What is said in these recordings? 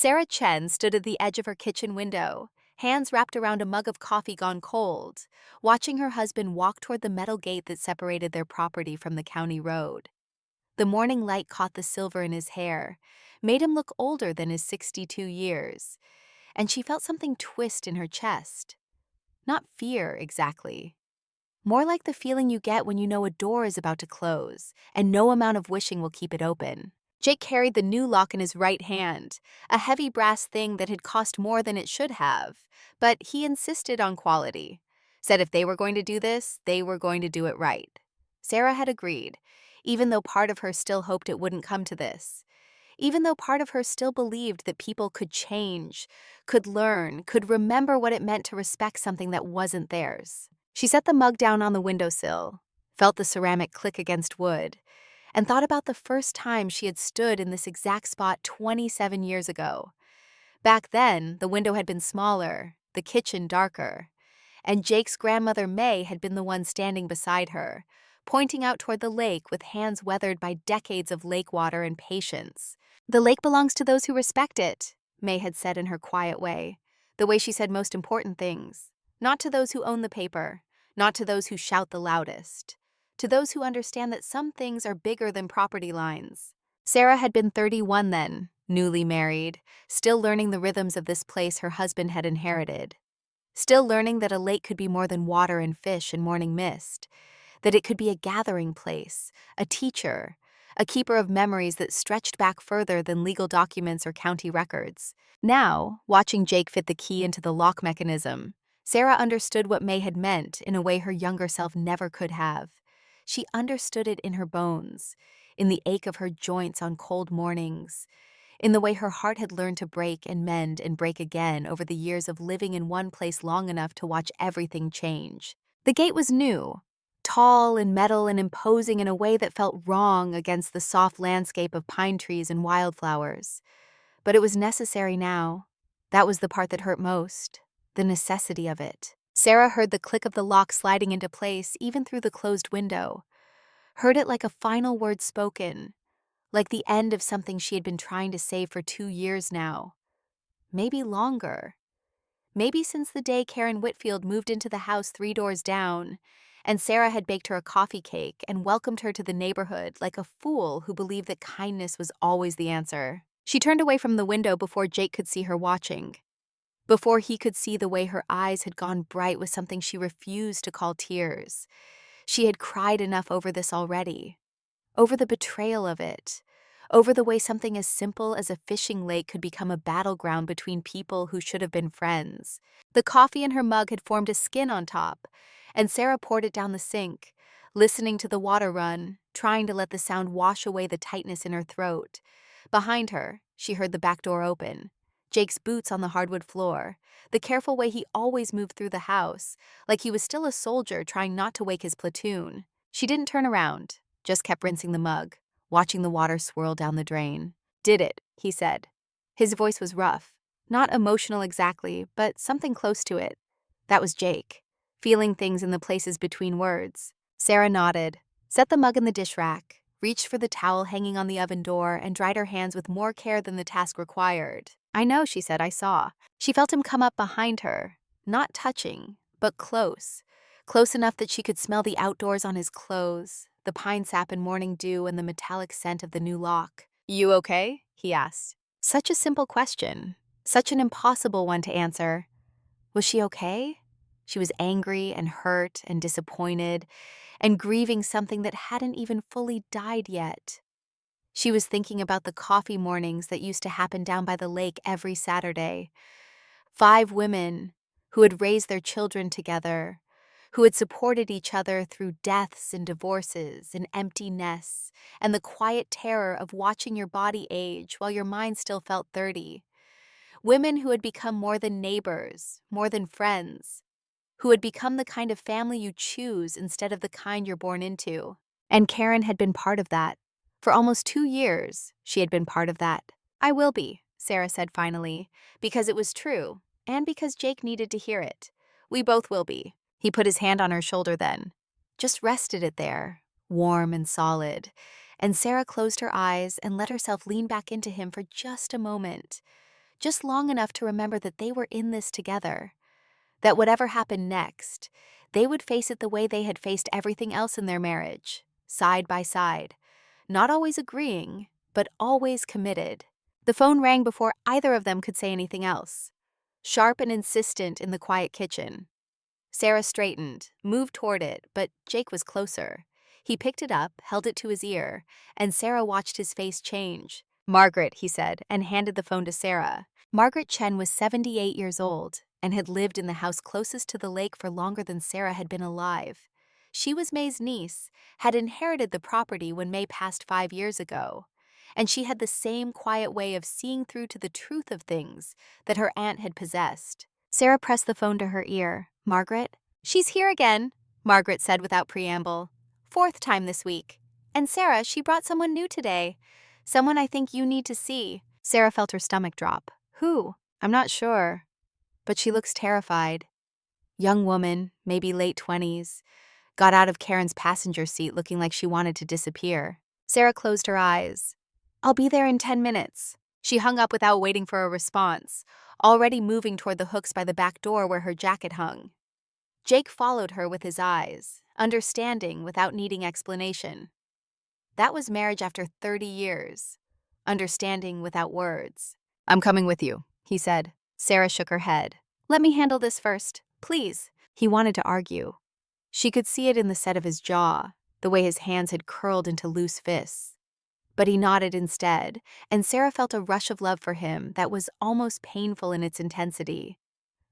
Sarah Chen stood at the edge of her kitchen window, hands wrapped around a mug of coffee gone cold, watching her husband walk toward the metal gate that separated their property from the county road. The morning light caught the silver in his hair, made him look older than his 62 years, and she felt something twist in her chest. Not fear, exactly. More like the feeling you get when you know a door is about to close, and no amount of wishing will keep it open. Jake carried the new lock in his right hand, a heavy brass thing that had cost more than it should have, but he insisted on quality. Said if they were going to do this, they were going to do it right. Sarah had agreed, even though part of her still hoped it wouldn't come to this. Even though part of her still believed that people could change, could learn, could remember what it meant to respect something that wasn't theirs. She set the mug down on the windowsill, felt the ceramic click against wood, and thought about the first time she had stood in this exact spot 27 years ago. Back then, the window had been smaller, the kitchen darker, and Jake's grandmother May had been the one standing beside her, pointing out toward the lake with hands weathered by decades of lake water and patience. "The lake belongs to those who respect it," May had said in her quiet way, the way she said most important things. Not to those who own the paper, not to those who shout the loudest, to those who understand that some things are bigger than property lines. Sarah had been 31 then, newly married, still learning the rhythms of this place her husband had inherited. Still learning that a lake could be more than water and fish and morning mist, that it could be a gathering place, a teacher, a keeper of memories that stretched back further than legal documents or county records. Now, watching Jake fit the key into the lock mechanism, Sarah understood what May had meant in a way her younger self never could have. She understood it in her bones, in the ache of her joints on cold mornings, in the way her heart had learned to break and mend and break again over the years of living in one place long enough to watch everything change. The gate was new, tall and metal and imposing in a way that felt wrong against the soft landscape of pine trees and wildflowers. But it was necessary now. That was the part that hurt most, the necessity of it. Sarah heard the click of the lock sliding into place even through the closed window, heard it like a final word spoken, like the end of something she had been trying to save for 2 years now. Maybe longer. Maybe since the day Karen Whitfield moved into the house 3 doors down, and Sarah had baked her a coffee cake and welcomed her to the neighborhood like a fool who believed that kindness was always the answer. She turned away from the window before Jake could see her watching, before he could see the way her eyes had gone bright with something she refused to call tears. She had cried enough over this already, over the betrayal of it, over the way something as simple as a fishing lake could become a battleground between people who should have been friends. The coffee in her mug had formed a skin on top, and Sarah poured it down the sink, listening to the water run, trying to let the sound wash away the tightness in her throat. Behind her, she heard the back door open, Jake's boots on the hardwood floor, the careful way he always moved through the house, like he was still a soldier trying not to wake his platoon. She didn't turn around, just kept rinsing the mug, watching the water swirl down the drain. "Did it," he said. His voice was rough, not emotional exactly, but something close to it. That was Jake, feeling things in the places between words. Sarah nodded, set the mug in the dish rack, reached for the towel hanging on the oven door, and dried her hands with more care than the task required. "I know," she said, "I saw." She felt him come up behind her, not touching, but close. Close enough that she could smell the outdoors on his clothes, the pine sap and morning dew and the metallic scent of the new lock. "You okay?" he asked. Such a simple question, such an impossible one to answer. Was she okay? She was angry and hurt and disappointed and grieving something that hadn't even fully died yet. She was thinking about the coffee mornings that used to happen down by the lake every Saturday. 5 women who had raised their children together, who had supported each other through deaths and divorces and empty nests and the quiet terror of watching your body age while your mind still felt 30. Women who had become more than neighbors, more than friends, who had become the kind of family you choose instead of the kind you're born into. And Karen had been part of that. For almost 2 years, she had been part of that. "I will be," Sarah said finally, because it was true, and because Jake needed to hear it. "We both will be." He put his hand on her shoulder then, just rested it there, warm and solid, and Sarah closed her eyes and let herself lean back into him for just a moment, just long enough to remember that they were in this together, that whatever happened next, they would face it the way they had faced everything else in their marriage, side by side, not always agreeing, but always committed. The phone rang before either of them could say anything else, sharp and insistent in the quiet kitchen. Sarah straightened, moved toward it, but Jake was closer. He picked it up, held it to his ear, and Sarah watched his face change. "Margaret," he said, and handed the phone to Sarah. Margaret Chen was 78 years old and had lived in the house closest to the lake for longer than Sarah had been alive. She was May's niece, had inherited the property when May passed 5 years ago, and she had the same quiet way of seeing through to the truth of things that her aunt had possessed. Sarah pressed the phone to her ear. "Margaret?" "She's here again," Margaret said without preamble. "Fourth time this week. And Sarah, she brought someone new today. Someone I think you need to see." Sarah felt her stomach drop. "Who?" "I'm not sure. But she looks terrified." Young woman, maybe late 20s, got out of Karen's passenger seat looking like she wanted to disappear. Sarah closed her eyes. "I'll be there in 10 minutes. She hung up without waiting for a response, already moving toward the hooks by the back door where her jacket hung. Jake followed her with his eyes, understanding without needing explanation. That was marriage after 30 years, understanding without words. "I'm coming with you," he said. Sarah shook her head. "Let me handle this first, please." He wanted to argue. She could see it in the set of his jaw, the way his hands had curled into loose fists. But he nodded instead, and Sarah felt a rush of love for him that was almost painful in its intensity.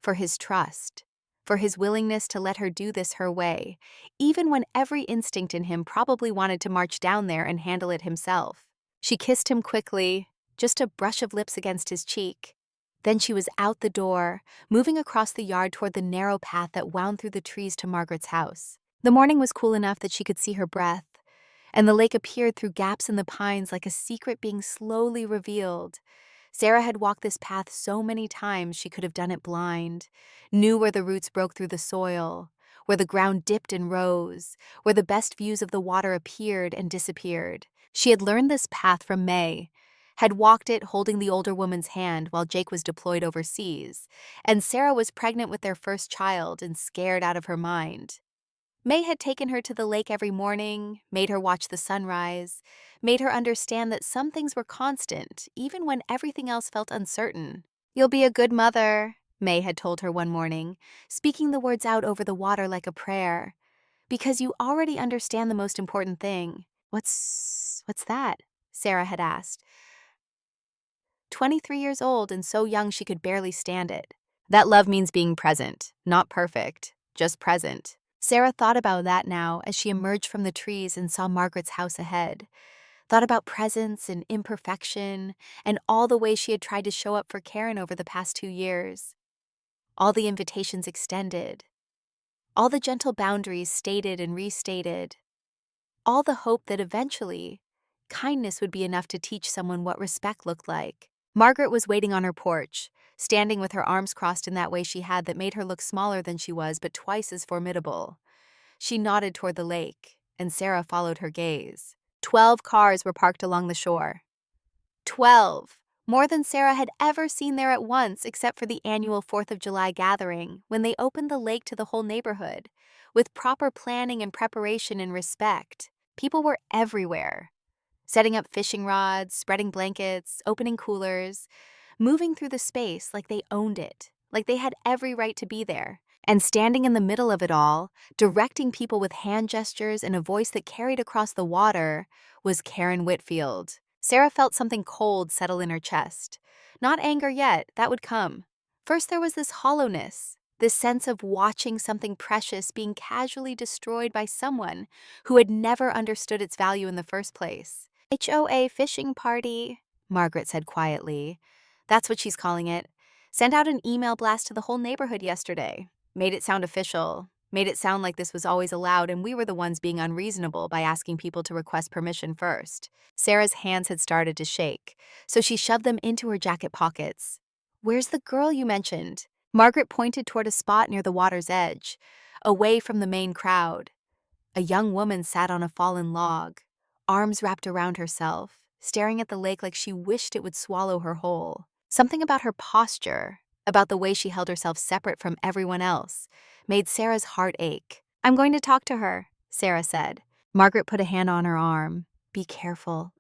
For his trust, for his willingness to let her do this her way, even when every instinct in him probably wanted to march down there and handle it himself. She kissed him quickly, just a brush of lips against his cheek. Then she was out the door, moving across the yard toward the narrow path that wound through the trees to Margaret's house. The morning was cool enough that she could see her breath, and the lake appeared through gaps in the pines like a secret being slowly revealed. Sarah had walked this path so many times she could have done it blind, knew where the roots broke through the soil, where the ground dipped and rose, where the best views of the water appeared and disappeared. She had learned this path from May, had walked it holding the older woman's hand while Jake was deployed overseas, and Sarah was pregnant with their first child and scared out of her mind. May had taken her to the lake every morning, made her watch the sunrise, made her understand that some things were constant, even when everything else felt uncertain. "You'll be a good mother," May had told her one morning, speaking the words out over the water like a prayer. "Because you already understand the most important thing." What's that?" Sarah had asked. 23 years old and so young she could barely stand it. "That love means being present, not perfect, just present." Sarah thought about that now as she emerged from the trees and saw Margaret's house ahead. Thought about presence and imperfection and all the ways she had tried to show up for Karen over the past 2 years. All the invitations extended. All the gentle boundaries stated and restated. All the hope that eventually, kindness would be enough to teach someone what respect looked like. Margaret was waiting on her porch, standing with her arms crossed in that way she had that made her look smaller than she was but twice as formidable. She nodded toward the lake, and Sarah followed her gaze. 12 cars were parked along the shore. 12! More than Sarah had ever seen there at once except for the annual 4th of July gathering when they opened the lake to the whole neighborhood. With proper planning and preparation and respect, people were everywhere. Setting up fishing rods, spreading blankets, opening coolers, moving through the space like they owned it, like they had every right to be there. And standing in the middle of it all, directing people with hand gestures and a voice that carried across the water, was Karen Whitfield. Sarah felt something cold settle in her chest. Not anger yet, that would come. First there was this hollowness, this sense of watching something precious being casually destroyed by someone who had never understood its value in the first place. "HOA fishing party," Margaret said quietly. "That's what she's calling it. Sent out an email blast to the whole neighborhood yesterday. Made it sound official. Made it sound like this was always allowed and we were the ones being unreasonable by asking people to request permission first." Sarah's hands had started to shake, so she shoved them into her jacket pockets. "Where's the girl you mentioned?" Margaret pointed toward a spot near the water's edge, away from the main crowd. A young woman sat on a fallen log, arms wrapped around herself, staring at the lake like she wished it would swallow her whole. Something about her posture, about the way she held herself separate from everyone else, made Sarah's heart ache. "I'm going to talk to her," Sarah said. Margaret put a hand on her arm. "Be careful.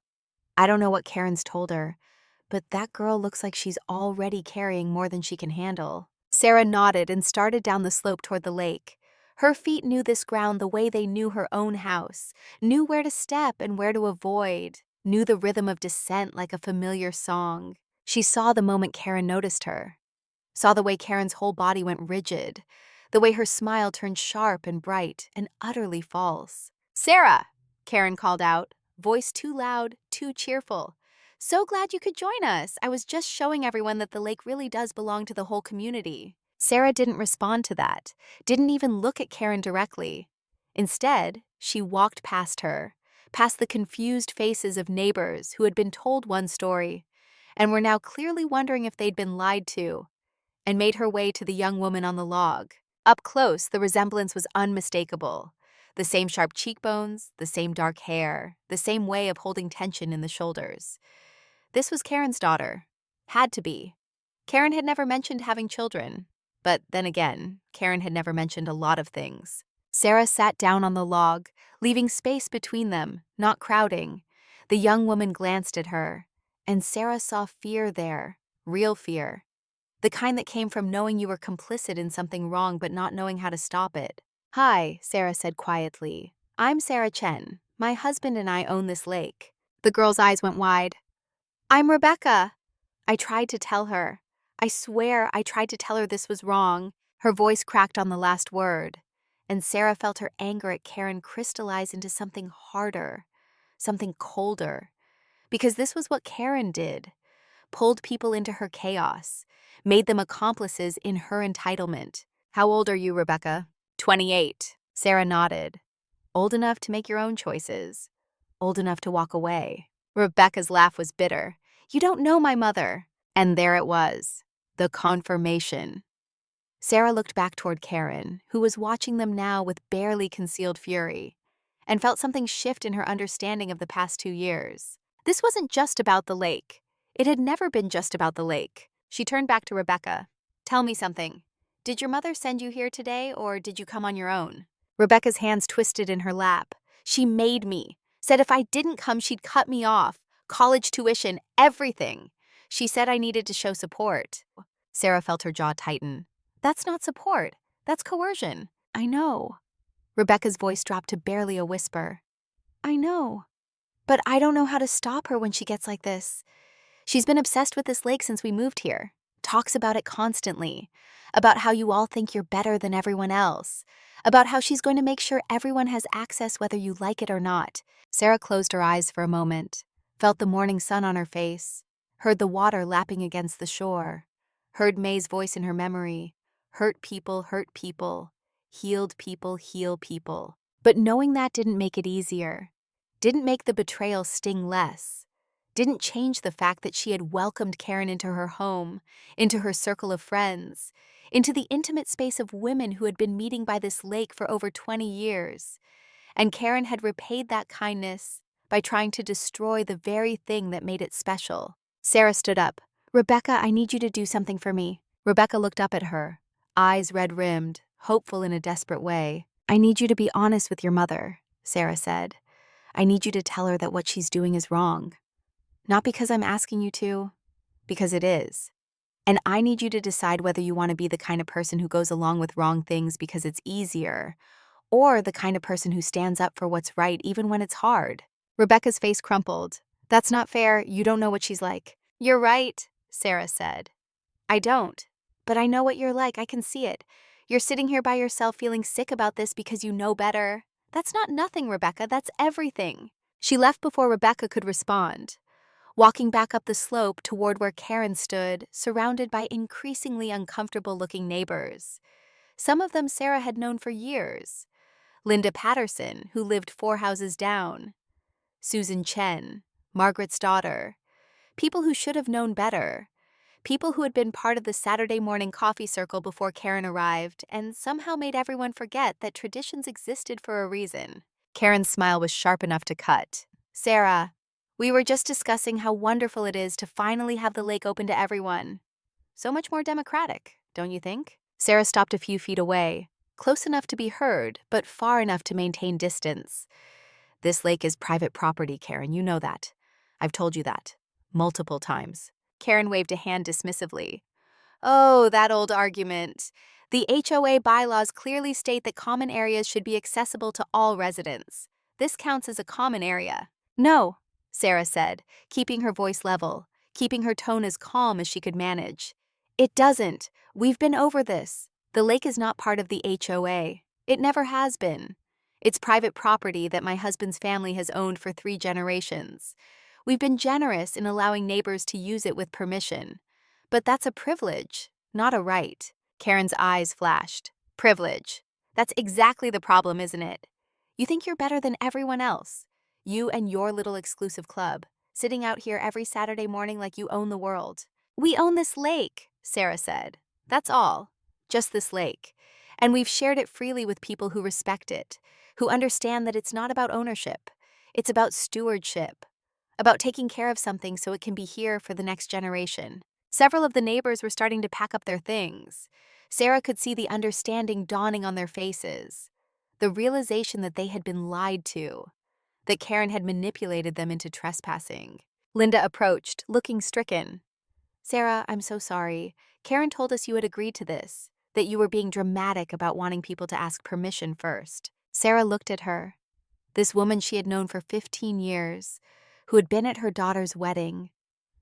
I don't know what Karen's told her, but that girl looks like she's already carrying more than she can handle." Sarah nodded and started down the slope toward the lake. Her feet knew this ground the way they knew her own house, knew where to step and where to avoid, knew the rhythm of descent like a familiar song. She saw the moment Karen noticed her, saw the way Karen's whole body went rigid, the way her smile turned sharp and bright and utterly false. "Sarah!" Karen called out, voice too loud, too cheerful. "So glad you could join us. I was just showing everyone that the lake really does belong to the whole community." Sarah didn't respond to that, didn't even look at Karen directly. Instead, she walked past her, past the confused faces of neighbors who had been told one story and were now clearly wondering if they'd been lied to, and made her way to the young woman on the log. Up close, the resemblance was unmistakable. The same sharp cheekbones, the same dark hair, the same way of holding tension in the shoulders. This was Karen's daughter. Had to be. Karen had never mentioned having children. But then again, Karen had never mentioned a lot of things. Sarah sat down on the log, leaving space between them, not crowding. The young woman glanced at her, and Sarah saw fear there, real fear. The kind that came from knowing you were complicit in something wrong but not knowing how to stop it. "Hi," Sarah said quietly. "I'm Sarah Chen. My husband and I own this lake." The girl's eyes went wide. "I'm Rebecca." I tried to tell her. I swear I tried to tell her this was wrong. Her voice cracked on the last word, and Sarah felt her anger at Karen crystallize into something harder, something colder. Because this was what Karen did. Pulled people into her chaos, made them accomplices in her entitlement. "How old are you, Rebecca?" 28. Sarah nodded. "Old enough to make your own choices. Old enough to walk away." Rebecca's laugh was bitter. "You don't know my mother." And there it was, the confirmation. Sarah looked back toward Karen, who was watching them now with barely concealed fury, and felt something shift in her understanding of the past 2 years. This wasn't just about the lake. It had never been just about the lake. She turned back to Rebecca. "Tell me something. Did your mother send you here today, or did you come on your own?" Rebecca's hands twisted in her lap. "She made me. Said if I didn't come, she'd cut me off. College tuition, everything. She said I needed to show support." Sarah felt her jaw tighten. "That's not support. That's coercion." "I know." Rebecca's voice dropped to barely a whisper. "I know. But I don't know how to stop her when she gets like this. She's been obsessed with this lake since we moved here. Talks about it constantly. About how you all think you're better than everyone else. About how she's going to make sure everyone has access whether you like it or not." Sarah closed her eyes for a moment, felt the morning sun on her face, heard the water lapping against the shore, heard May's voice in her memory. Hurt people, healed people, heal people. But knowing that didn't make it easier, didn't make the betrayal sting less, didn't change the fact that she had welcomed Karen into her home, into her circle of friends, into the intimate space of women who had been meeting by this lake for over 20 years. And Karen had repaid that kindness by trying to destroy the very thing that made it special. Sarah stood up. "Rebecca, I need you to do something for me." Rebecca looked up at her, eyes red-rimmed, hopeful in a desperate way. "I need you to be honest with your mother," Sarah said. "I need you to tell her that what she's doing is wrong. Not because I'm asking you to, because it is. And I need you to decide whether you want to be the kind of person who goes along with wrong things because it's easier, or the kind of person who stands up for what's right even when it's hard." Rebecca's face crumpled. "That's not fair. You don't know what she's like." "You're right," Sarah said. "I don't. But I know what you're like. I can see it. You're sitting here by yourself feeling sick about this because you know better. That's not nothing, Rebecca. That's everything." She left before Rebecca could respond, walking back up the slope toward where Karen stood, surrounded by increasingly uncomfortable-looking neighbors. Some of them Sarah had known for years. Linda Patterson, who lived 4 houses down. Susan Chen, Margaret's daughter. People who should have known better. People who had been part of the Saturday morning coffee circle before Karen arrived and somehow made everyone forget that traditions existed for a reason. Karen's smile was sharp enough to cut. "Sarah, We were just discussing how wonderful it is to finally have the lake open to everyone. So much more democratic, don't you think? Sarah stopped a few feet away, close enough to be heard, but far enough to maintain distance. This lake is private property, Karen, you know that. I've told you that. Multiple times. Karen waved a hand dismissively. Oh, that old argument. The HOA bylaws clearly state that common areas should be accessible to all residents. This counts as a common area. No, Sarah said, keeping her voice level, keeping her tone as calm as she could manage. It doesn't. We've been over this. The lake is not part of the HOA. It never has been. It's private property that my husband's family has owned for 3 generations. We've been generous in allowing neighbors to use it with permission. But that's a privilege, not a right. Karen's eyes flashed. Privilege. That's exactly the problem, isn't it? You think you're better than everyone else. You and your little exclusive club, sitting out here every Saturday morning like you own the world. We own this lake, Sarah said. That's all. Just this lake. And we've shared it freely with people who respect it, who understand that it's not about ownership. It's about stewardship. About taking care of something so it can be here for the next generation. Several of the neighbors were starting to pack up their things. Sarah could see the understanding dawning on their faces. The realization that they had been lied to. That Karen had manipulated them into trespassing. Linda approached, looking stricken. Sarah, I'm so sorry. Karen told us you had agreed to this, that you were being dramatic about wanting people to ask permission first. Sarah looked at her. This woman she had known for 15 years, who had been at her daughter's wedding,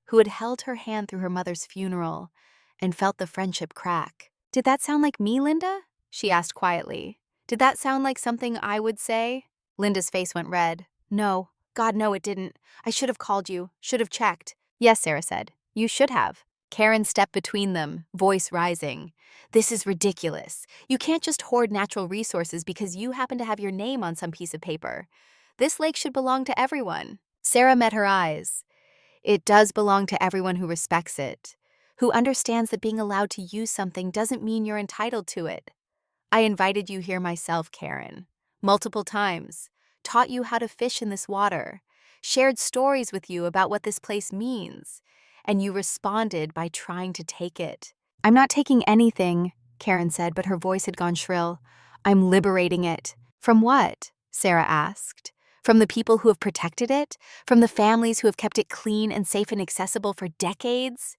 who had held her hand through her mother's funeral, and felt the friendship crack. Did that sound like me, Linda? She asked quietly. Did that sound like something I would say? Linda's face went red. No. God, no, it didn't. I should have called you, should have checked. Yes, Sarah said. You should have. Karen stepped between them, voice rising. This is ridiculous. You can't just hoard natural resources because you happen to have your name on some piece of paper. This lake should belong to everyone. Sarah met her eyes. It does belong to everyone who respects it, who understands that being allowed to use something doesn't mean you're entitled to it. I invited you here myself, Karen, multiple times, taught you how to fish in this water, shared stories with you about what this place means, and you responded by trying to take it. I'm not taking anything, Karen said, but her voice had gone shrill. I'm liberating it. From what? Sarah asked. From the people who have protected it? From the families who have kept it clean and safe and accessible for decades?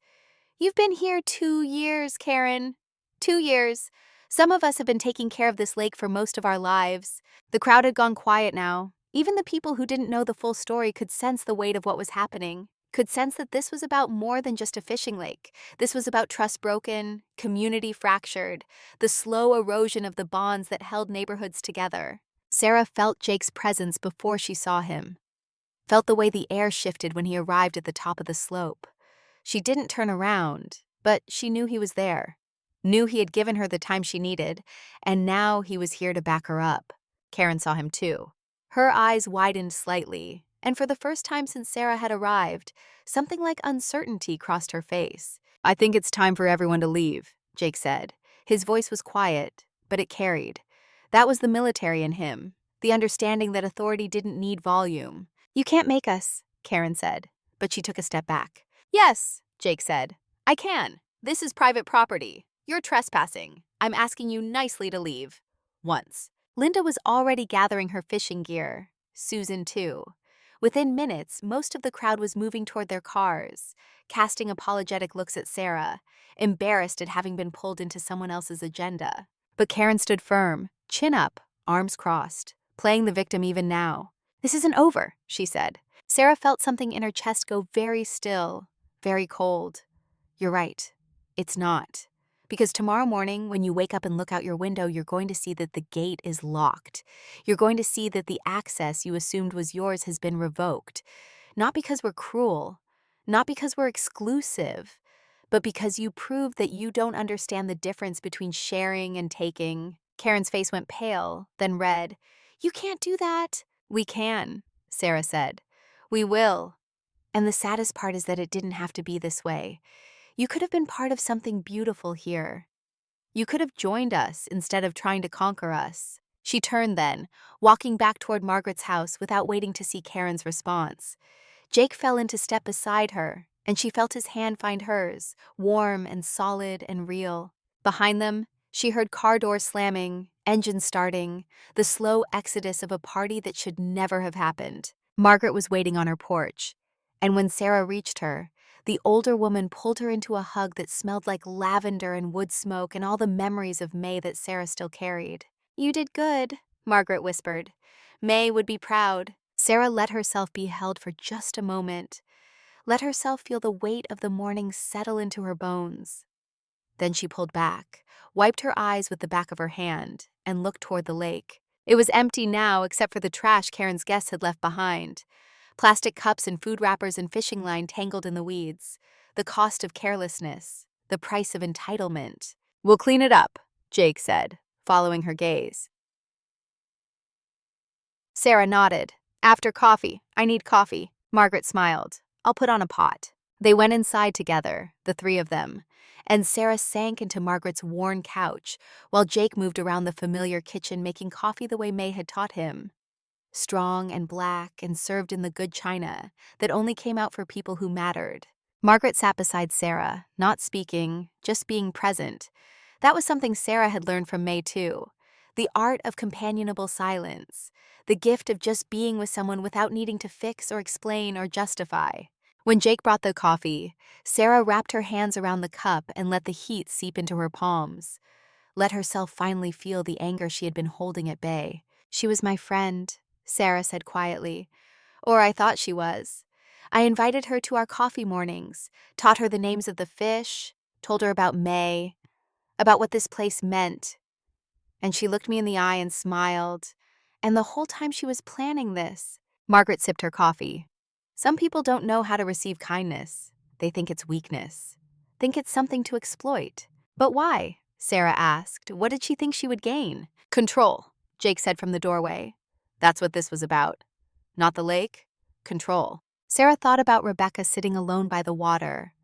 You've been here 2 years, Karen. 2 years. Some of us have been taking care of this lake for most of our lives. The crowd had gone quiet now. Even the people who didn't know the full story could sense the weight of what was happening, could sense that this was about more than just a fishing lake. This was about trust broken, community fractured, the slow erosion of the bonds that held neighborhoods together. Sarah felt Jake's presence before she saw him, felt the way the air shifted when he arrived at the top of the slope. She didn't turn around, but she knew he was there, knew he had given her the time she needed, and now he was here to back her up. Karen saw him too. Her eyes widened slightly, and for the first time since Sarah had arrived, something like uncertainty crossed her face. I think it's time for everyone to leave, Jake said. His voice was quiet, but it carried. That was the military in him, the understanding that authority didn't need volume. You can't make us, Karen said, but she took a step back. Yes, Jake said. I can. This is private property. You're trespassing. I'm asking you nicely to leave. Once. Linda was already gathering her fishing gear. Susan, too. Within minutes, most of the crowd was moving toward their cars, casting apologetic looks at Sarah, embarrassed at having been pulled into someone else's agenda. But Karen stood firm, chin up, arms crossed, playing the victim even now. This isn't over, she said. Sarah felt something in her chest go very still, very cold. You're right. It's not. Because tomorrow morning, when you wake up and look out your window, you're going to see that the gate is locked. You're going to see that the access you assumed was yours has been revoked. Not because we're cruel, not because we're exclusive, but because you proved that you don't understand the difference between sharing and taking. Karen's face went pale, then red. You can't do that. We can, Sarah said. We will. And the saddest part is that it didn't have to be this way. You could have been part of something beautiful here. You could have joined us instead of trying to conquer us. She turned then, walking back toward Margaret's house without waiting to see Karen's response. Jake fell into step beside her, and she felt his hand find hers, warm and solid and real. Behind them, she heard car doors slamming, engines starting, the slow exodus of a party that should never have happened. Margaret was waiting on her porch, and when Sarah reached her, the older woman pulled her into a hug that smelled like lavender and wood smoke and all the memories of May that Sarah still carried. "You did good," Margaret whispered. "May would be proud." Sarah let herself be held for just a moment, let herself feel the weight of the morning settle into her bones. Then she pulled back, wiped her eyes with the back of her hand, and looked toward the lake. It was empty now except for the trash Karen's guests had left behind. Plastic cups and food wrappers and fishing line tangled in the weeds. The cost of carelessness, the price of entitlement. "We'll clean it up," Jake said, following her gaze. Sarah nodded. "After coffee. I need coffee." Margaret smiled. "I'll put on a pot." They went inside together, the three of them, and Sarah sank into Margaret's worn couch while Jake moved around the familiar kitchen making coffee the way May had taught him. Strong and black and served in the good china that only came out for people who mattered. Margaret sat beside Sarah, not speaking, just being present. That was something Sarah had learned from May too. The art of companionable silence, the gift of just being with someone without needing to fix or explain or justify. When Jake brought the coffee, Sarah wrapped her hands around the cup and let the heat seep into her palms. Let herself finally feel the anger she had been holding at bay. "She was my friend," Sarah said quietly. "Or I thought she was. I invited her to our coffee mornings, taught her the names of the fish, told her about May, about what this place meant. And she looked me in the eye and smiled. And the whole time she was planning this." Margaret sipped her coffee. "Some people don't know how to receive kindness. They think it's weakness. Think it's something to exploit." "But why?" Sarah asked. "What did she think she would gain?" "Control," Jake said from the doorway. "That's what this was about. Not the lake. Control." Sarah thought about Rebecca sitting alone by the water,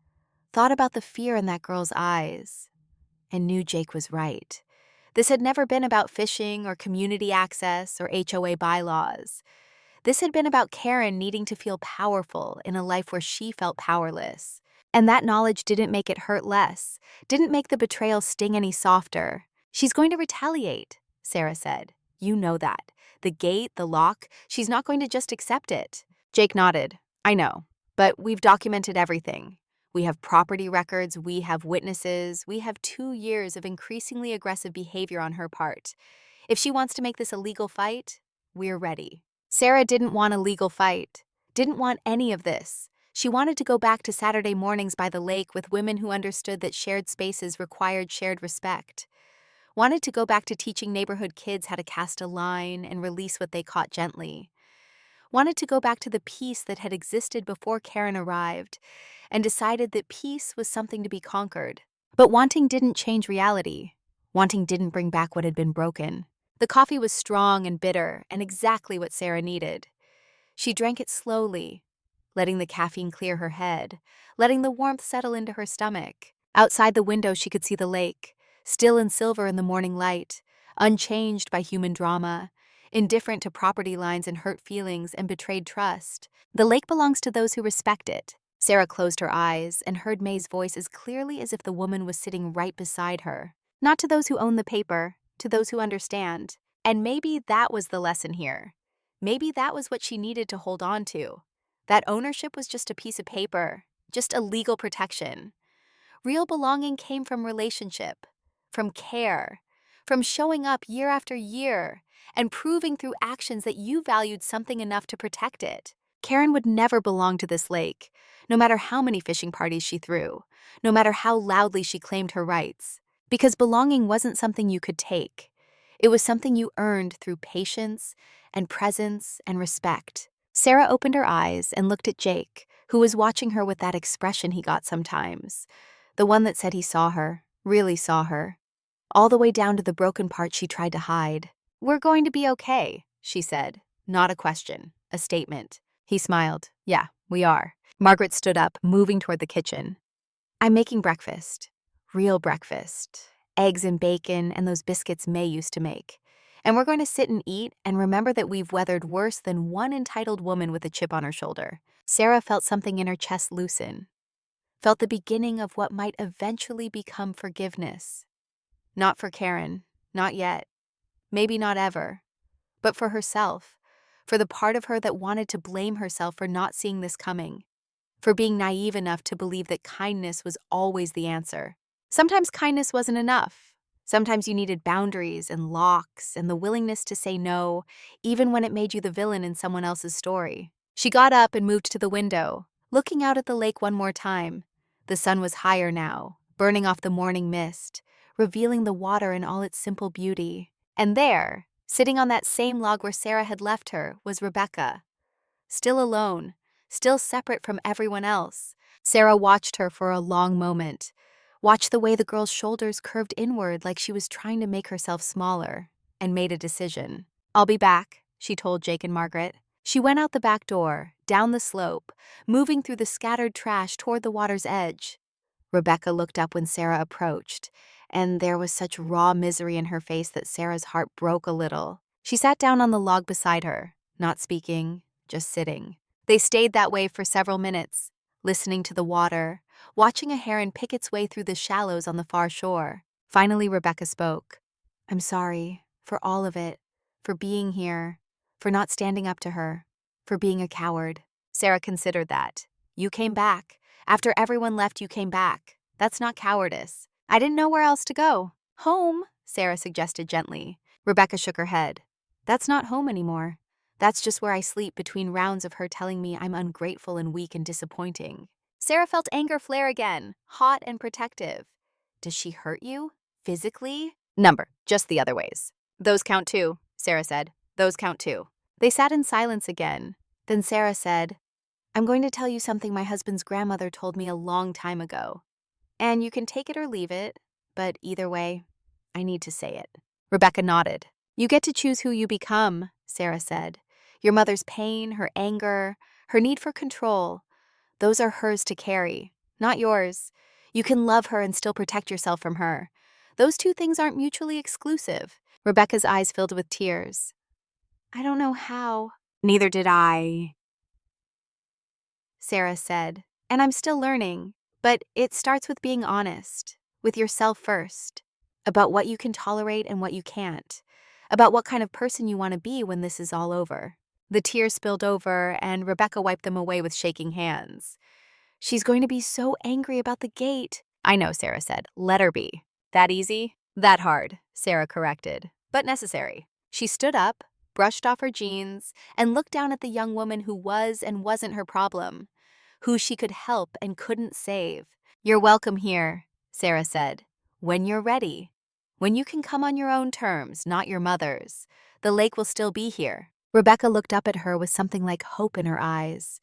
thought about the fear in that girl's eyes, and knew Jake was right. This had never been about fishing or community access or HOA bylaws. This had been about Karen needing to feel powerful in a life where she felt powerless. And that knowledge didn't make it hurt less, didn't make the betrayal sting any softer. "She's going to retaliate," Sarah said. "You know that. The gate, the lock, she's not going to just accept it." Jake nodded. "I know, but we've documented everything. We have property records, we have witnesses, we have 2 years of increasingly aggressive behavior on her part. If she wants to make this a legal fight, we're ready." Sarah didn't want a legal fight, didn't want any of this. She wanted to go back to Saturday mornings by the lake with women who understood that shared spaces required shared respect. Wanted to go back to teaching neighborhood kids how to cast a line and release what they caught gently. Wanted to go back to the peace that had existed before Karen arrived and decided that peace was something to be conquered. But wanting didn't change reality. Wanting didn't bring back what had been broken. The coffee was strong and bitter and exactly what Sarah needed. She drank it slowly, letting the caffeine clear her head, letting the warmth settle into her stomach. Outside the window she could see the lake, still and silver in the morning light, unchanged by human drama, indifferent to property lines and hurt feelings and betrayed trust. The lake belongs to those who respect it. Sarah closed her eyes and heard May's voice as clearly as if the woman was sitting right beside her. Not to those who own the paper, to those who understand. And maybe that was the lesson here. Maybe that was what she needed to hold on to. That ownership was just a piece of paper, just a legal protection. Real belonging came from relationship, from care, from showing up year after year and proving through actions that you valued something enough to protect it. Karen would never belong to this lake, no matter how many fishing parties she threw, no matter how loudly she claimed her rights, because belonging wasn't something you could take. It was something you earned through patience and presence and respect. Sarah opened her eyes and looked at Jake, who was watching her with that expression he got sometimes, the one that said he saw her, really saw her, all the way down to the broken part she tried to hide. "We're going to be okay," she said. Not a question, a statement. He smiled. "Yeah, we are." Margaret stood up, moving toward the kitchen. "I'm making breakfast. Real breakfast. Eggs and bacon and those biscuits May used to make. And we're going to sit and eat and remember that we've weathered worse than one entitled woman with a chip on her shoulder. Sarah felt something in her chest loosen, felt the beginning of what might eventually become forgiveness. Not for Karen, not yet, maybe not ever, but for herself, for the part of her that wanted to blame herself for not seeing this coming, for being naive enough to believe that kindness was always the answer. Sometimes kindness wasn't enough. Sometimes you needed boundaries and locks and the willingness to say no, even when it made you the villain in someone else's story. She got up and moved to the window, looking out at the lake one more time. The sun was higher now, burning off the morning mist, revealing the water in all its simple beauty. And there, sitting on that same log where Sarah had left her, was Rebecca. Still alone, still separate from everyone else. Sarah watched her for a long moment, watched the way the girl's shoulders curved inward like she was trying to make herself smaller, and made a decision. "I'll be back," she told Jake and Margaret. She went out the back door, down the slope, moving through the scattered trash toward the water's edge. Rebecca looked up when Sarah approached, and there was such raw misery in her face that Sarah's heart broke a little. She sat down on the log beside her, not speaking, just sitting. They stayed that way for several minutes, listening to the water, watching a heron pick its way through the shallows on the far shore. Finally, Rebecca spoke. "I'm sorry for all of it, for being here, for not standing up to her, for being a coward." Sarah considered that. "You came back. After everyone left, you came back. That's not cowardice. I didn't know where else to go." "Home," Sarah suggested gently. Rebecca shook her head. "That's not home anymore. That's just where I sleep between rounds of her telling me I'm ungrateful and weak and disappointing." Sarah felt anger flare again, hot and protective. "Does she hurt you? Physically?" "Number, just the other ways." "Those count too," Sarah said. "Those count too." They sat in silence again. Then Sarah said, "I'm going to tell you something my husband's grandmother told me a long time ago. And you can take it or leave it, but either way, I need to say it." Rebecca nodded. "You get to choose who you become," Sarah said. "Your mother's pain, her anger, her need for control, those are hers to carry, not yours. You can love her and still protect yourself from her. Those two things aren't mutually exclusive." Rebecca's eyes filled with tears. "I don't know how." "Neither did I," Sarah said. "And I'm still learning. But it starts with being honest, with yourself first, about what you can tolerate and what you can't, about what kind of person you want to be when this is all over." The tears spilled over, and Rebecca wiped them away with shaking hands. "She's going to be so angry about the gate." "I know," Sarah said. "Let her be." "That easy?" "That hard," Sarah corrected, "but necessary." She stood up, brushed off her jeans, and looked down at the young woman who was and wasn't her problem, who she could help and couldn't save. "You're welcome here," Sarah said. "When you're ready. When you can come on your own terms, not your mother's. The lake will still be here." Rebecca looked up at her with something like hope in her eyes.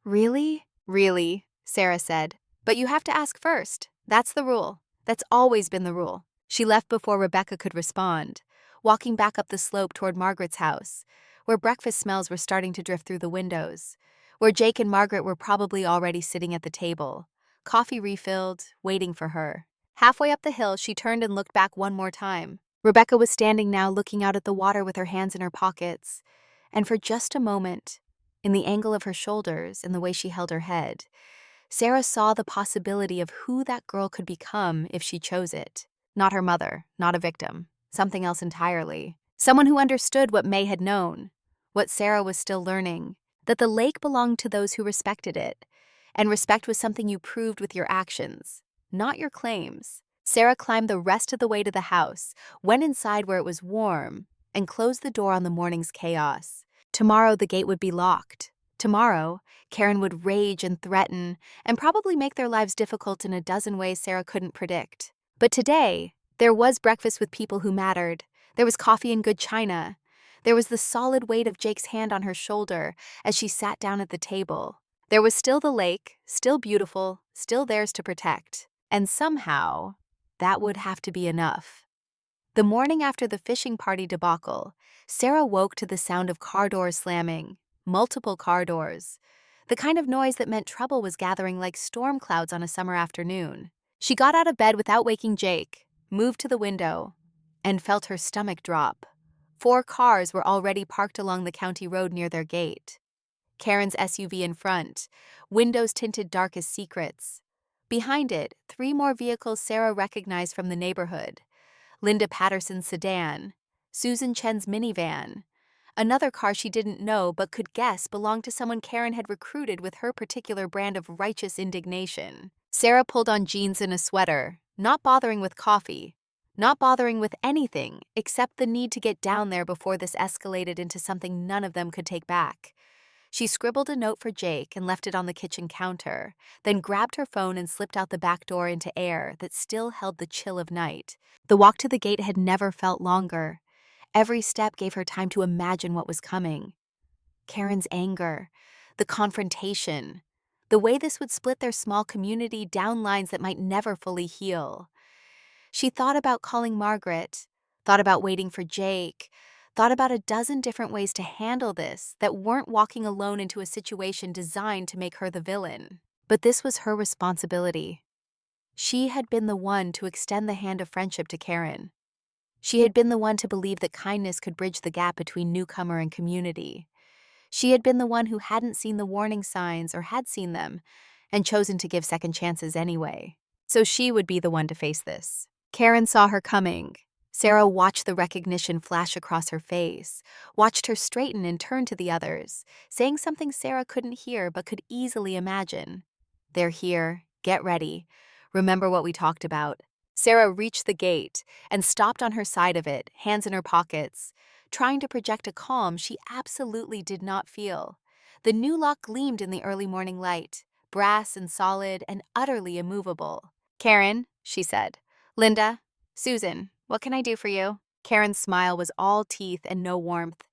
"Really?" "Really," Sarah said. "But you have to ask first. That's the rule. That's always been the rule." She left before Rebecca could respond, walking back up the slope toward Margaret's house, where breakfast smells were starting to drift through the windows, where Jake and Margaret were probably already sitting at the table, coffee refilled, waiting for her. Halfway up the hill, she turned and looked back one more time. Rebecca was standing now looking out at the water with her hands in her pockets, and for just a moment, in the angle of her shoulders and the way she held her head, Sarah saw the possibility of who that girl could become if she chose it. Not her mother, not a victim, something else entirely. Someone who understood what May had known, what Sarah was still learning, that the lake belonged to those who respected it, and respect was something you proved with your actions, not your claims. Sarah climbed the rest of the way to the house, went inside where it was warm, and closed the door on the morning's chaos. Tomorrow the gate would be locked. Tomorrow, Karen would rage and threaten, and probably make their lives difficult in a dozen ways Sarah couldn't predict. But today, there was breakfast with people who mattered. There was coffee and good china. There was the solid weight of Jake's hand on her shoulder as she sat down at the table. There was still the lake, still beautiful, still theirs to protect. And somehow, that would have to be enough. The morning after the fishing party debacle, Sarah woke to the sound of car doors slamming, multiple car doors, the kind of noise that meant trouble was gathering like storm clouds on a summer afternoon. She got out of bed without waking Jake, moved to the window, and felt her stomach drop. 4 cars were already parked along the county road near their gate. Karen's SUV in front, windows tinted dark as secrets. Behind it, 3 more vehicles Sarah recognized from the neighborhood. Linda Patterson's sedan, Susan Chen's minivan, another car she didn't know but could guess belonged to someone Karen had recruited with her particular brand of righteous indignation. Sarah pulled on jeans and a sweater, not bothering with coffee, not bothering with anything except the need to get down there before this escalated into something none of them could take back. She scribbled a note for Jake and left it on the kitchen counter, then grabbed her phone and slipped out the back door into air that still held the chill of night. The walk to the gate had never felt longer. Every step gave her time to imagine what was coming. Karen's anger, the confrontation, the way this would split their small community down lines that might never fully heal. She thought about calling Margaret, thought about waiting for Jake, thought about a dozen different ways to handle this that weren't walking alone into a situation designed to make her the villain. But this was her responsibility. She had been the one to extend the hand of friendship to Karen. She had been the one to believe that kindness could bridge the gap between newcomer and community. She had been the one who hadn't seen the warning signs or had seen them and chosen to give second chances anyway. So she would be the one to face this. Karen saw her coming. Sarah watched the recognition flash across her face, watched her straighten and turn to the others, saying something Sarah couldn't hear but could easily imagine. "They're here. Get ready. Remember what we talked about." Sarah reached the gate and stopped on her side of it, hands in her pockets, trying to project a calm she absolutely did not feel. The new lock gleamed in the early morning light, brass and solid and utterly immovable. "Karen," she said. "Linda, Susan, what can I do for you?" Karen's smile was all teeth and no warmth.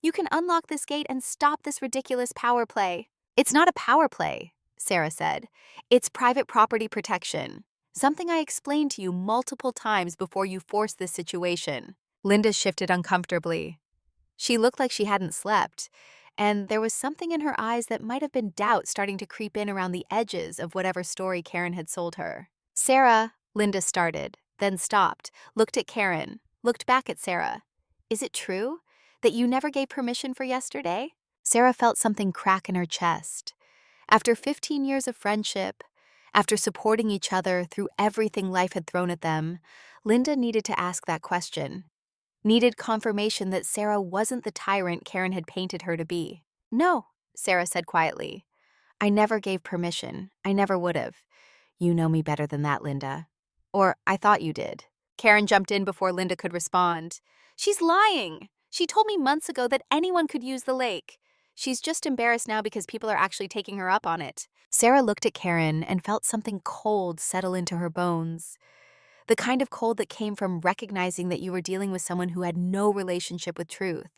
"You can unlock this gate and stop this ridiculous power play." "It's not a power play," Sarah said. "It's private property protection. Something I explained to you multiple times before you forced this situation." Linda shifted uncomfortably. She looked like she hadn't slept, and there was something in her eyes that might have been doubt starting to creep in around the edges of whatever story Karen had sold her. "Sarah," Linda started, then stopped, looked at Karen, looked back at Sarah. "Is it true that you never gave permission for yesterday?" Sarah felt something crack in her chest. After 15 years of friendship, after supporting each other through everything life had thrown at them, Linda needed to ask that question. Needed confirmation that Sarah wasn't the tyrant Karen had painted her to be. "No," Sarah said quietly. "I never gave permission. I never would have. You know me better than that, Linda. Or I thought you did." Karen jumped in before Linda could respond. "She's lying. She told me months ago that anyone could use the lake. She's just embarrassed now because people are actually taking her up on it." Sarah looked at Karen and felt something cold settle into her bones. The kind of cold that came from recognizing that you were dealing with someone who had no relationship with truth.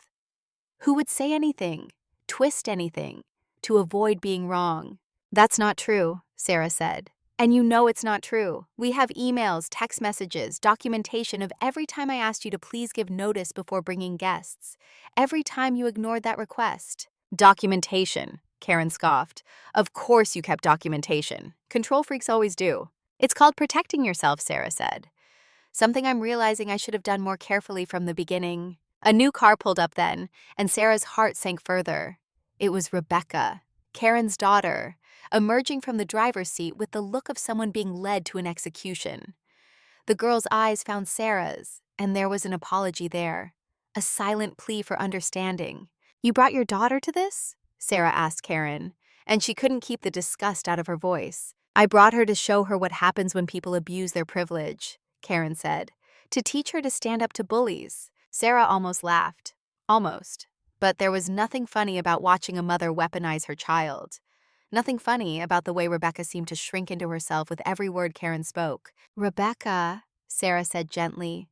Who would say anything, twist anything, to avoid being wrong. "That's not true," Sarah said. "And you know it's not true. We have emails, text messages, documentation of every time I asked you to please give notice before bringing guests. Every time you ignored that request." "Documentation," Karen scoffed. "Of course you kept documentation. Control freaks always do." "It's called protecting yourself," Sarah said. "Something I'm realizing I should have done more carefully from the beginning." A new car pulled up then, and Sarah's heart sank further. It was Rebecca, Karen's daughter, emerging from the driver's seat with the look of someone being led to an execution. The girl's eyes found Sarah's, and there was an apology there, a silent plea for understanding. "You brought your daughter to this?" Sarah asked Karen, and she couldn't keep the disgust out of her voice. "I brought her to show her what happens when people abuse their privilege," Karen said, "to teach her to stand up to bullies." Sarah almost laughed. Almost. But there was nothing funny about watching a mother weaponize her child. Nothing funny about the way Rebecca seemed to shrink into herself with every word Karen spoke. "Rebecca," Sarah said gently,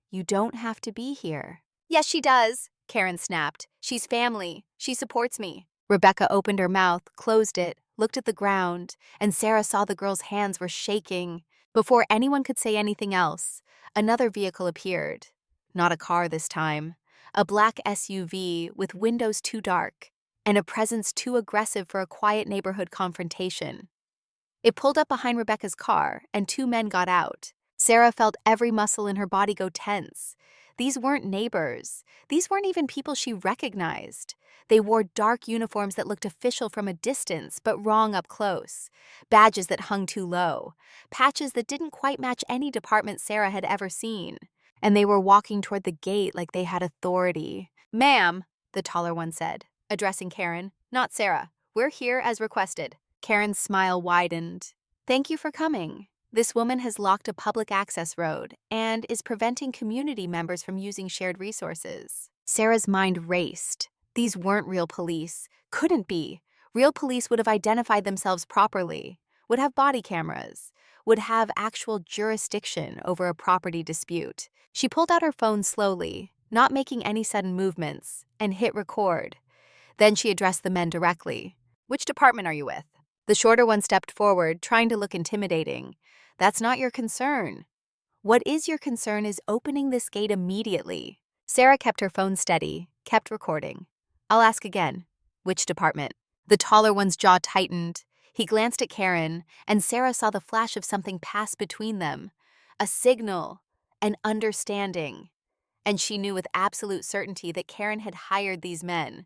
"you don't have to be here." "Yes, she does," Karen snapped. "She's family. She supports me." Rebecca opened her mouth, closed it, looked at the ground, and Sarah saw the girl's hands were shaking. Before anyone could say anything else, another vehicle appeared. Not a car this time. A black SUV with windows too dark, and a presence too aggressive for a quiet neighborhood confrontation. It pulled up behind Rebecca's car, and 2 men got out. Sarah felt every muscle in her body go tense. These weren't neighbors. These weren't even people she recognized. They wore dark uniforms that looked official from a distance, but wrong up close. Badges that hung too low. Patches that didn't quite match any department Sarah had ever seen. And they were walking toward the gate like they had authority. "Ma'am," the taller one said, addressing Karen, "not Sarah. We're here as requested." Karen's smile widened. "Thank you for coming. This woman has locked a public access road and is preventing community members from using shared resources." Sarah's mind raced. These weren't real police. Couldn't be. Real police would have identified themselves properly, would have body cameras, would have actual jurisdiction over a property dispute. She pulled out her phone slowly, not making any sudden movements, and hit record. Then she addressed the men directly. "Which department are you with?" The shorter one stepped forward, trying to look intimidating. "That's not your concern. What is your concern is opening this gate immediately." Sarah kept her phone steady, kept recording. "I'll ask again. Which department?" The taller one's jaw tightened. He glanced at Karen, and Sarah saw the flash of something pass between them. A signal, an understanding. And she knew with absolute certainty that Karen had hired these men,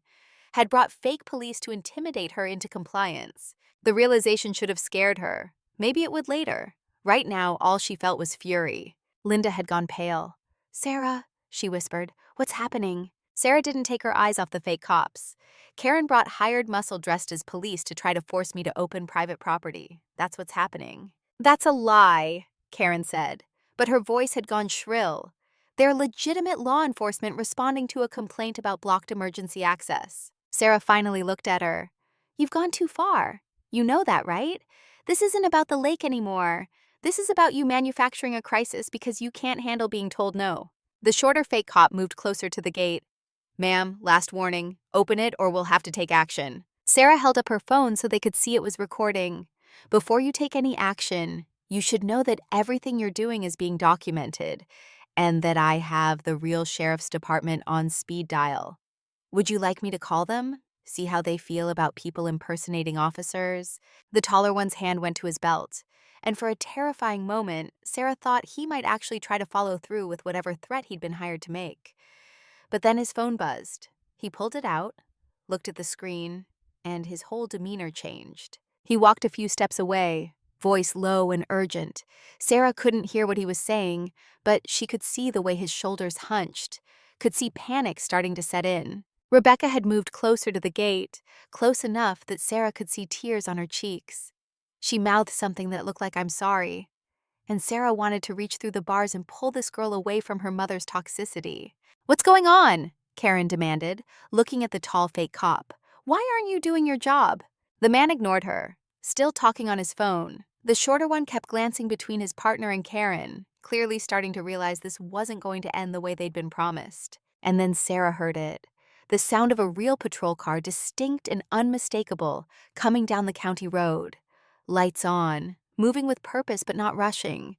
had brought fake police to intimidate her into compliance. The realization should have scared her. Maybe it would later. Right now, all she felt was fury. Linda had gone pale. "Sarah," she whispered, "what's happening?" Sarah didn't take her eyes off the fake cops. "Karen brought hired muscle dressed as police to try to force me to open private property. That's what's happening." "That's a lie," Karen said, but her voice had gone shrill. "They're legitimate law enforcement responding to a complaint about blocked emergency access." Sarah finally looked at her. "You've gone too far. You know that, right? This isn't about the lake anymore. This is about you manufacturing a crisis because you can't handle being told no." The shorter fake cop moved closer to the gate. "Ma'am, last warning. Open it or we'll have to take action." Sarah held up her phone so they could see it was recording. "Before you take any action, you should know that everything you're doing is being documented, and that I have the real sheriff's department on speed dial. Would you like me to call them? See how they feel about people impersonating officers?" The taller one's hand went to his belt, and for a terrifying moment, Sarah thought he might actually try to follow through with whatever threat he'd been hired to make. But then his phone buzzed. He pulled it out, looked at the screen, and his whole demeanor changed. He walked a few steps away, voice low and urgent. Sarah couldn't hear what he was saying, but she could see the way his shoulders hunched, could see panic starting to set in. Rebecca had moved closer to the gate, close enough that Sarah could see tears on her cheeks. She mouthed something that looked like "I'm sorry," and Sarah wanted to reach through the bars and pull this girl away from her mother's toxicity. "What's going on?" Karen demanded, looking at the tall fake cop. "Why aren't you doing your job?" The man ignored her, still talking on his phone. The shorter one kept glancing between his partner and Karen, clearly starting to realize this wasn't going to end the way they'd been promised. And then Sarah heard it. The sound of a real patrol car, distinct and unmistakable, coming down the county road. Lights on, moving with purpose but not rushing.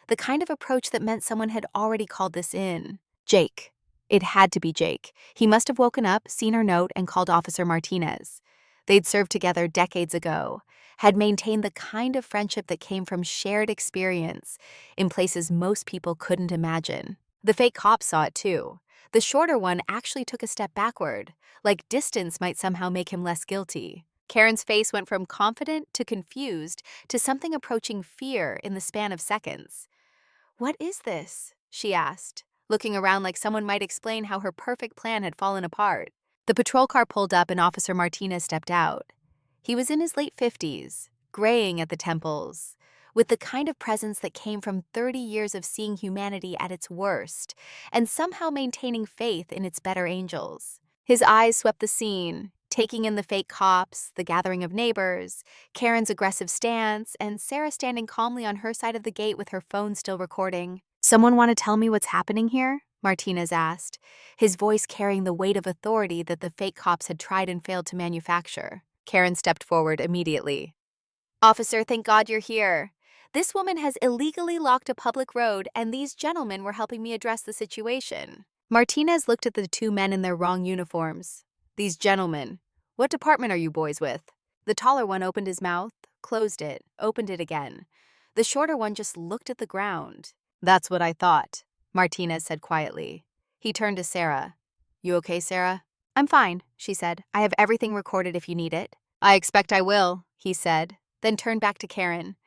The kind of approach that meant someone had already called this in. Jake. It had to be Jake. He must have woken up, seen her note, and called Officer Martinez. They'd served together decades ago, had maintained the kind of friendship that came from shared experience in places most people couldn't imagine. The fake cop saw it too. The shorter one actually took a step backward, like distance might somehow make him less guilty. Karen's face went from confident to confused to something approaching fear in the span of seconds. "What is this?" she asked, looking around like someone might explain how her perfect plan had fallen apart. The patrol car pulled up and Officer Martinez stepped out. He was in his late 50s, graying at the temples, with the kind of presence that came from 30 years of seeing humanity at its worst and somehow maintaining faith in its better angels. His eyes swept the scene, taking in the fake cops, the gathering of neighbors, Karen's aggressive stance, and Sarah standing calmly on her side of the gate with her phone still recording. "Someone want to tell me what's happening here?" Martinez asked, his voice carrying the weight of authority that the fake cops had tried and failed to manufacture. Karen stepped forward immediately. "Officer, thank God you're here. This woman has illegally locked a public road, and these gentlemen were helping me address the situation." Martinez looked at the two men in their wrong uniforms. "These gentlemen. What department are you boys with?" The taller one opened his mouth, closed it, opened it again. The shorter one just looked at the ground. "That's what I thought," Martinez said quietly. He turned to Sarah. You okay, Sarah? I'm fine, she said. I have everything recorded if you need it. I expect I will, he said, then turned back to Karen.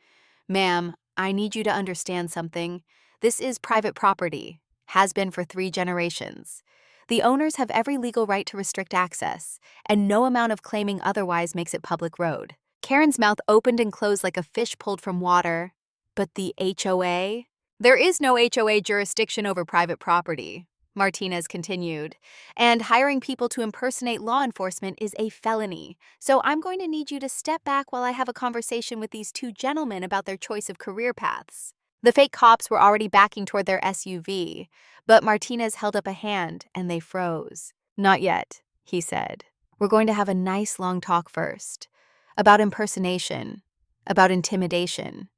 Ma'am, I need you to understand something. This is private property, has been for 3 generations. The owners have every legal right to restrict access, and no amount of claiming otherwise makes it public road. Karen's mouth opened and closed like a fish pulled from water. But the HOA? There is no HOA jurisdiction over private property, Martinez continued, and hiring people to impersonate law enforcement is a felony. So I'm going to need you to step back while I have a conversation with these 2 gentlemen about their choice of career paths. The fake cops were already backing toward their SUV, but Martinez held up a hand and they froze. Not yet, he said. We're going to have a nice long talk first. About impersonation, about intimidation,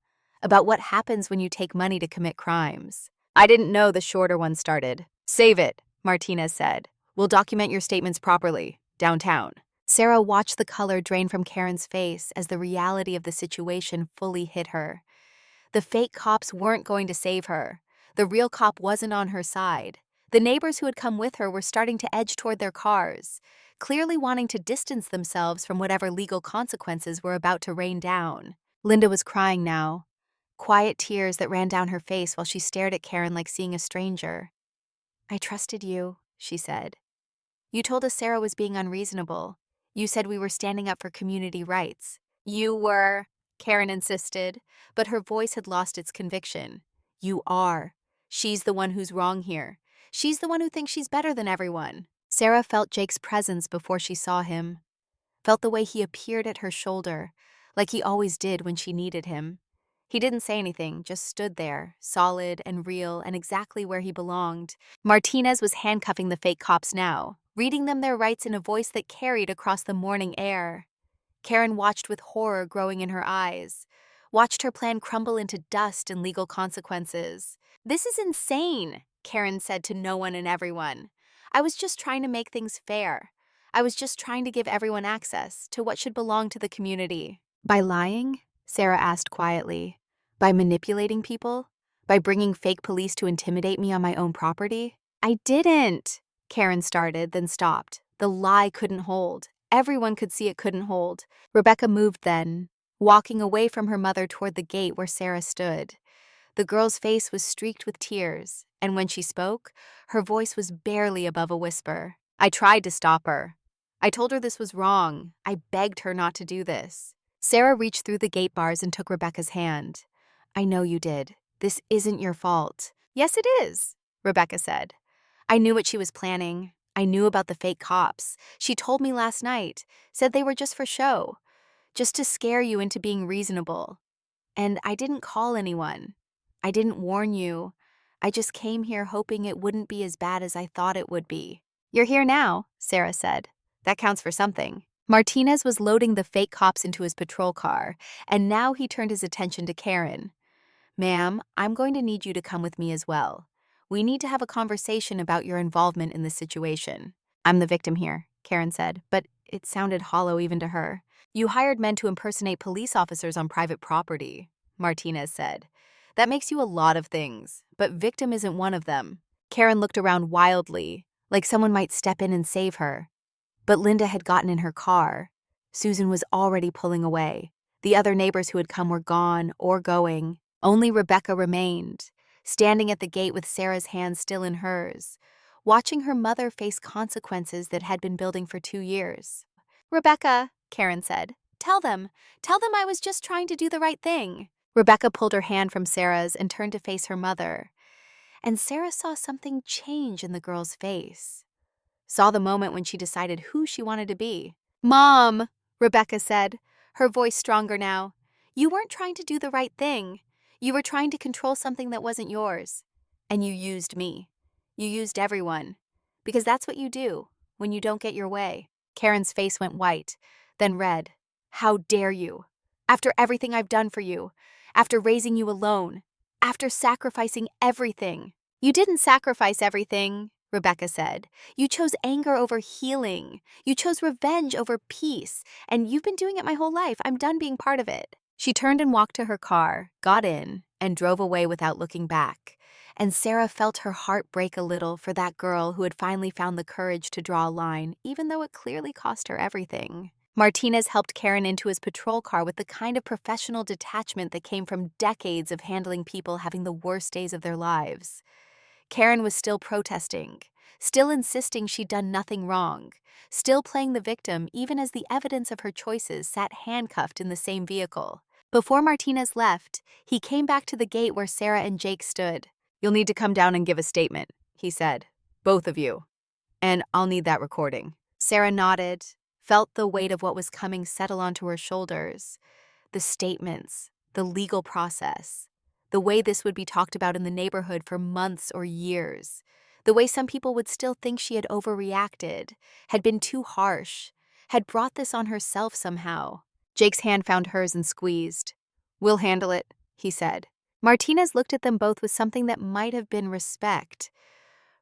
about what happens when you take money to commit crimes. I didn't know, the shorter one started. Save it, Martinez said. We'll document your statements properly, downtown. Sarah watched the color drain from Karen's face as the reality of the situation fully hit her. The fake cops weren't going to save her. The real cop wasn't on her side. The neighbors who had come with her were starting to edge toward their cars, clearly wanting to distance themselves from whatever legal consequences were about to rain down. Linda was crying now, quiet tears that ran down her face while she stared at Karen like seeing a stranger. I trusted you, she said. You told us Sarah was being unreasonable. You said we were standing up for community rights. You were, Karen insisted, but her voice had lost its conviction. You are. She's the one who's wrong here. She's the one who thinks she's better than everyone. Sarah felt Jake's presence before she saw him, felt the way he appeared at her shoulder, like he always did when she needed him. He didn't say anything, just stood there, solid and real and exactly where he belonged. Martinez was handcuffing the fake cops now, reading them their rights in a voice that carried across the morning air. Karen watched with horror growing in her eyes, watched her plan crumble into dust and legal consequences. This is insane, Karen said to no one and everyone. I was just trying to make things fair. I was just trying to give everyone access to what should belong to the community. By lying? Sarah asked quietly. By manipulating people? By bringing fake police to intimidate me on my own property? I didn't, Karen started, then stopped. The lie couldn't hold. Everyone could see it couldn't hold. Rebecca moved then, walking away from her mother toward the gate where Sarah stood. The girl's face was streaked with tears, and when she spoke, her voice was barely above a whisper. I tried to stop her. I told her this was wrong. I begged her not to do this. Sarah reached through the gate bars and took Rebecca's hand. I know you did. This isn't your fault. Yes, it is, Rebecca said. I knew what she was planning. I knew about the fake cops. She told me last night, said they were just for show, just to scare you into being reasonable. And I didn't call anyone. I didn't warn you. I just came here hoping it wouldn't be as bad as I thought it would be. You're here now, Sarah said. That counts for something. Martinez was loading the fake cops into his patrol car, and now he turned his attention to Karen. Ma'am, I'm going to need you to come with me as well. We need to have a conversation about your involvement in this situation. I'm the victim here, Karen said, but it sounded hollow even to her. You hired men to impersonate police officers on private property, Martinez said. That makes you a lot of things, but victim isn't one of them. Karen looked around wildly, like someone might step in and save her. But Linda had gotten in her car. Susan was already pulling away. The other neighbors who had come were gone or going. Only Rebecca remained, standing at the gate with Sarah's hand still in hers, watching her mother face consequences that had been building for 2 years. Rebecca, Karen said, tell them I was just trying to do the right thing. Rebecca pulled her hand from Sarah's and turned to face her mother. And Sarah saw something change in the girl's face. Saw the moment when she decided who she wanted to be. Mom, Rebecca said, her voice stronger now. You weren't trying to do the right thing. You were trying to control something that wasn't yours. And you used me. You used everyone. Because that's what you do when you don't get your way. Karen's face went white, then red. How dare you? After everything I've done for you, after raising you alone, after sacrificing everything. You didn't sacrifice everything, Rebecca said. You chose anger over healing. You chose revenge over peace. And you've been doing it my whole life. I'm done being part of it. She turned and walked to her car, got in, and drove away without looking back. and Sarah felt her heart break a little for that girl who had finally found the courage to draw a line, even though it clearly cost her everything. Martinez helped Karen into his patrol car with the kind of professional detachment that came from decades of handling people having the worst days of their lives. Karen was still protesting, still insisting she'd done nothing wrong, still playing the victim even as the evidence of her choices sat handcuffed in the same vehicle. Before Martinez left, he came back to the gate where Sarah and Jake stood. "You'll need to come down and give a statement," he said. "Both of you. And I'll need that recording." Sarah nodded, felt the weight of what was coming settle onto her shoulders. The statements, the legal process, the way this would be talked about in the neighborhood for months or years, the way some people would still think she had overreacted, had been too harsh, had brought this on herself somehow. Jake's hand found hers and squeezed. "We'll handle it," he said. Martinez looked at them both with something that might have been respect.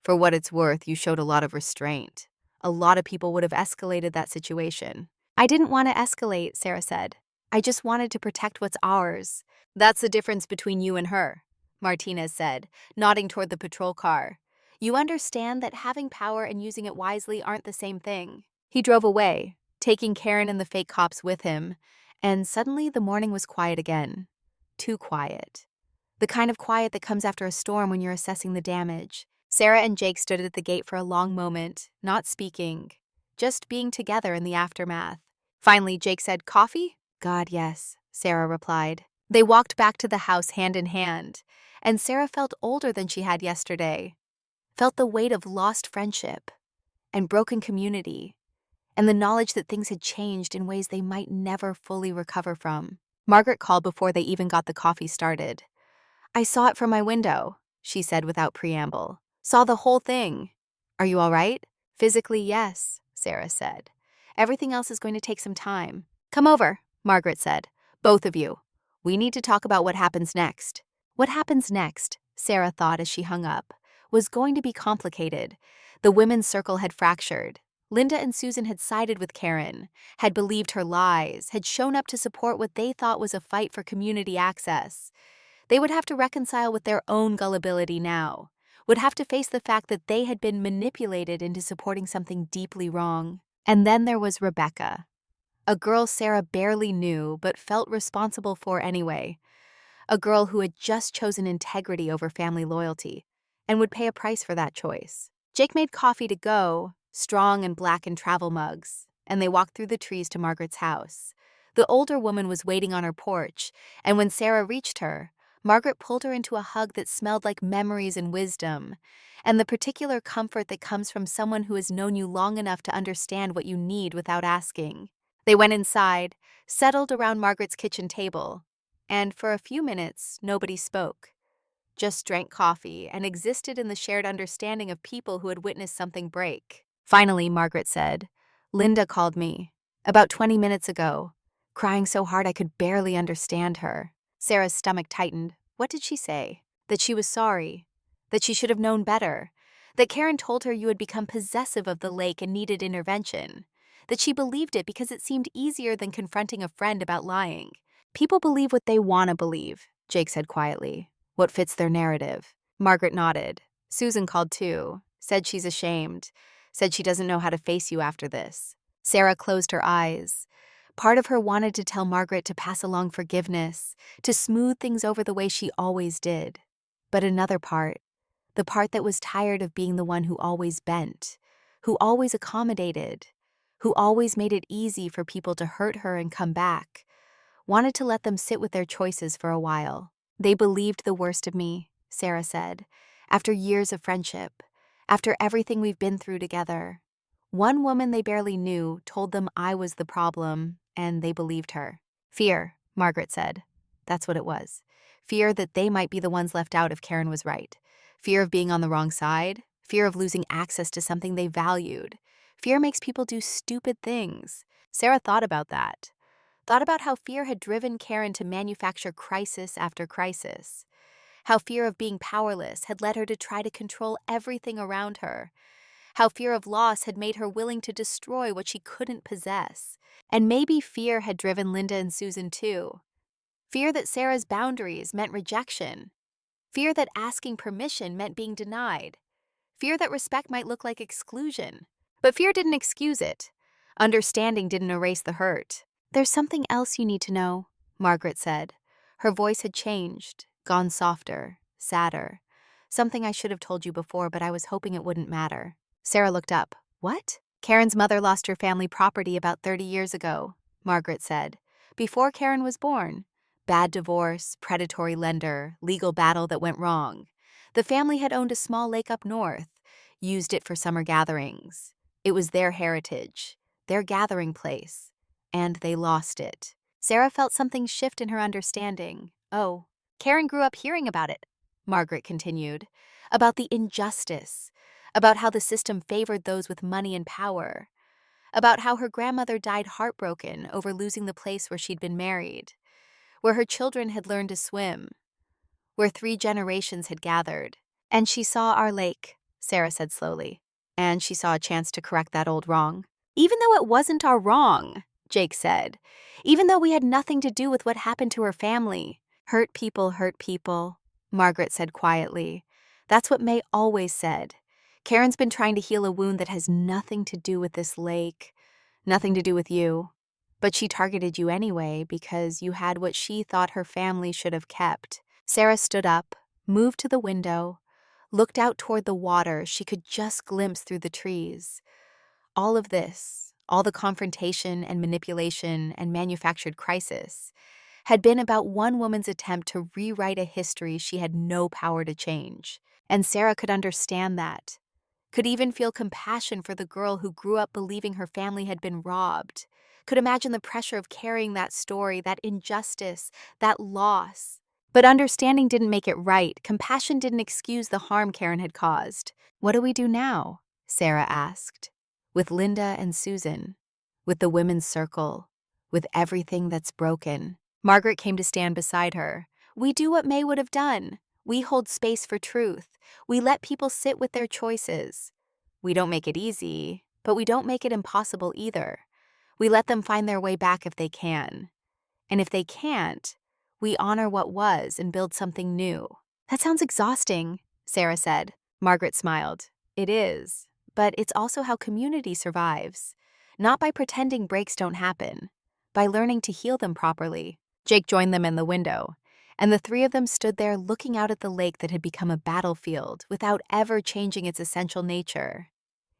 "For what it's worth, you showed a lot of restraint. A lot of people would have escalated that situation." "I didn't want to escalate," Sarah said. "I just wanted to protect what's ours." "That's the difference between you and her," Martinez said, nodding toward the patrol car. "You understand that having power and using it wisely aren't the same thing." He drove away, taking Karen and the fake cops with him, and suddenly the morning was quiet again. Too quiet. The kind of quiet that comes after a storm when you're assessing the damage. Sarah and Jake stood at the gate for a long moment, not speaking, just being together in the aftermath. Finally, Jake said, "Coffee?" "God, yes," Sarah replied. They walked back to the house hand in hand, and Sarah felt older than she had yesterday, felt the weight of lost friendship and broken community, and the knowledge that things had changed in ways they might never fully recover from. Margaret called before they even got the coffee started. "I saw it from my window," she said without preamble. "Saw the whole thing." "Are you all right?" "Physically, yes," Sarah said. "Everything else is going to take some time." "Come over," Margaret said. "Both of you. We need to talk about what happens next." What happens next, Sarah thought as she hung up, was going to be complicated. The women's circle had fractured. Linda and Susan had sided with Karen, had believed her lies, had shown up to support what they thought was a fight for community access. They would have to reconcile with their own gullibility now, would have to face the fact that they had been manipulated into supporting something deeply wrong. And then there was Rebecca, a girl Sarah barely knew but felt responsible for anyway, a girl who had just chosen integrity over family loyalty and would pay a price for that choice. Jake made coffee to go, strong and black in travel mugs, and they walked through the trees to Margaret's house. The older woman was waiting on her porch, and when Sarah reached her, Margaret pulled her into a hug that smelled like memories and wisdom, and the particular comfort that comes from someone who has known you long enough to understand what you need without asking. They went inside, settled around Margaret's kitchen table, and for a few minutes, nobody spoke. Just drank coffee and existed in the shared understanding of people who had witnessed something break. Finally, Margaret said, "Linda called me about 20 minutes ago, crying so hard I could barely understand her." Sarah's stomach tightened. What did she say? That she was sorry, that she should have known better, that Karen told her you had become possessive of the lake and needed intervention, that she believed it because it seemed easier than confronting a friend about lying. "People believe what they want to believe," Jake said quietly. "What fits their narrative." Margaret nodded. Susan called too, said she's ashamed, said she doesn't know how to face you after this. Sarah closed her eyes. Part of her wanted to tell Margaret to pass along forgiveness, to smooth things over the way she always did. But another part, the part that was tired of being the one who always bent, who always accommodated, who always made it easy for people to hurt her and come back, wanted to let them sit with their choices for a while. "They believed the worst of me," Sarah said, "after years of friendship, after everything we've been through together. One woman they barely knew told them I was the problem, and they believed her." "Fear," Margaret said. "That's what it was. Fear that they might be the ones left out if Karen was right. Fear of being on the wrong side. Fear of losing access to something they valued. Fear makes people do stupid things." Sarah thought about that. Thought about how fear had driven Karen to manufacture crisis after crisis. How fear of being powerless had led her to try to control everything around her. How fear of loss had made her willing to destroy what she couldn't possess. And maybe fear had driven Linda and Susan too. Fear that Sarah's boundaries meant rejection. fear that asking permission meant being denied, fear that respect might look like exclusion. But fear didn't excuse it. Understanding didn't erase the hurt. "There's something else you need to know," Margaret said. Her voice had changed, gone softer, sadder. "Something I should have told you before, but I was hoping it wouldn't matter." Sarah looked up. "What?" "Karen's mother lost her family property about 30 years ago," Margaret said. "Before Karen was born. Bad divorce, predatory lender, legal battle that went wrong. The family had owned a small lake up north, used it for summer gatherings. It was their heritage, their gathering place, and they lost it." Sarah felt something shift in her understanding. "Oh, Karen grew up hearing about it," Margaret continued, "about the injustice, about how the system favored those with money and power, about how her grandmother died heartbroken over losing the place where she'd been married, where her children had learned to swim, where 3 generations had gathered. And she saw our lake," Sarah said slowly. "And she saw a chance to correct that old wrong." "Even though it wasn't our wrong," Jake said. "Even though we had nothing to do with what happened to her family." Hurt people," Margaret said quietly. "That's what May always said. Karen's been trying to heal a wound that has nothing to do with this lake, nothing to do with you. But she targeted you anyway because you had what she thought her family should have kept." Sarah stood up, moved to the window, looked out toward the water she could just glimpse through the trees. All of this, all the confrontation and manipulation and manufactured crisis, had been about one woman's attempt to rewrite a history she had no power to change. And Sarah could understand that, could even feel compassion for the girl who grew up believing her family had been robbed, could imagine the pressure of carrying that story, that injustice, that loss. But understanding didn't make it right. Compassion didn't excuse the harm Karen had caused. "What do we do now?" Sarah asked. "With Linda and Susan, with the women's circle, with everything that's broken." Margaret came to stand beside her. "We do what May would have done. We hold space for truth. We let people sit with their choices. We don't make it easy, but we don't make it impossible either. We let them find their way back if they can. And if they can't, we honor what was and build something new." "That sounds exhausting," Sarah said. Margaret smiled. "It is, but it's also how community survives. Not by pretending breaks don't happen, by learning to heal them properly." Jake joined them in the window, and the 3 of them stood there looking out at the lake that had become a battlefield without ever changing its essential nature.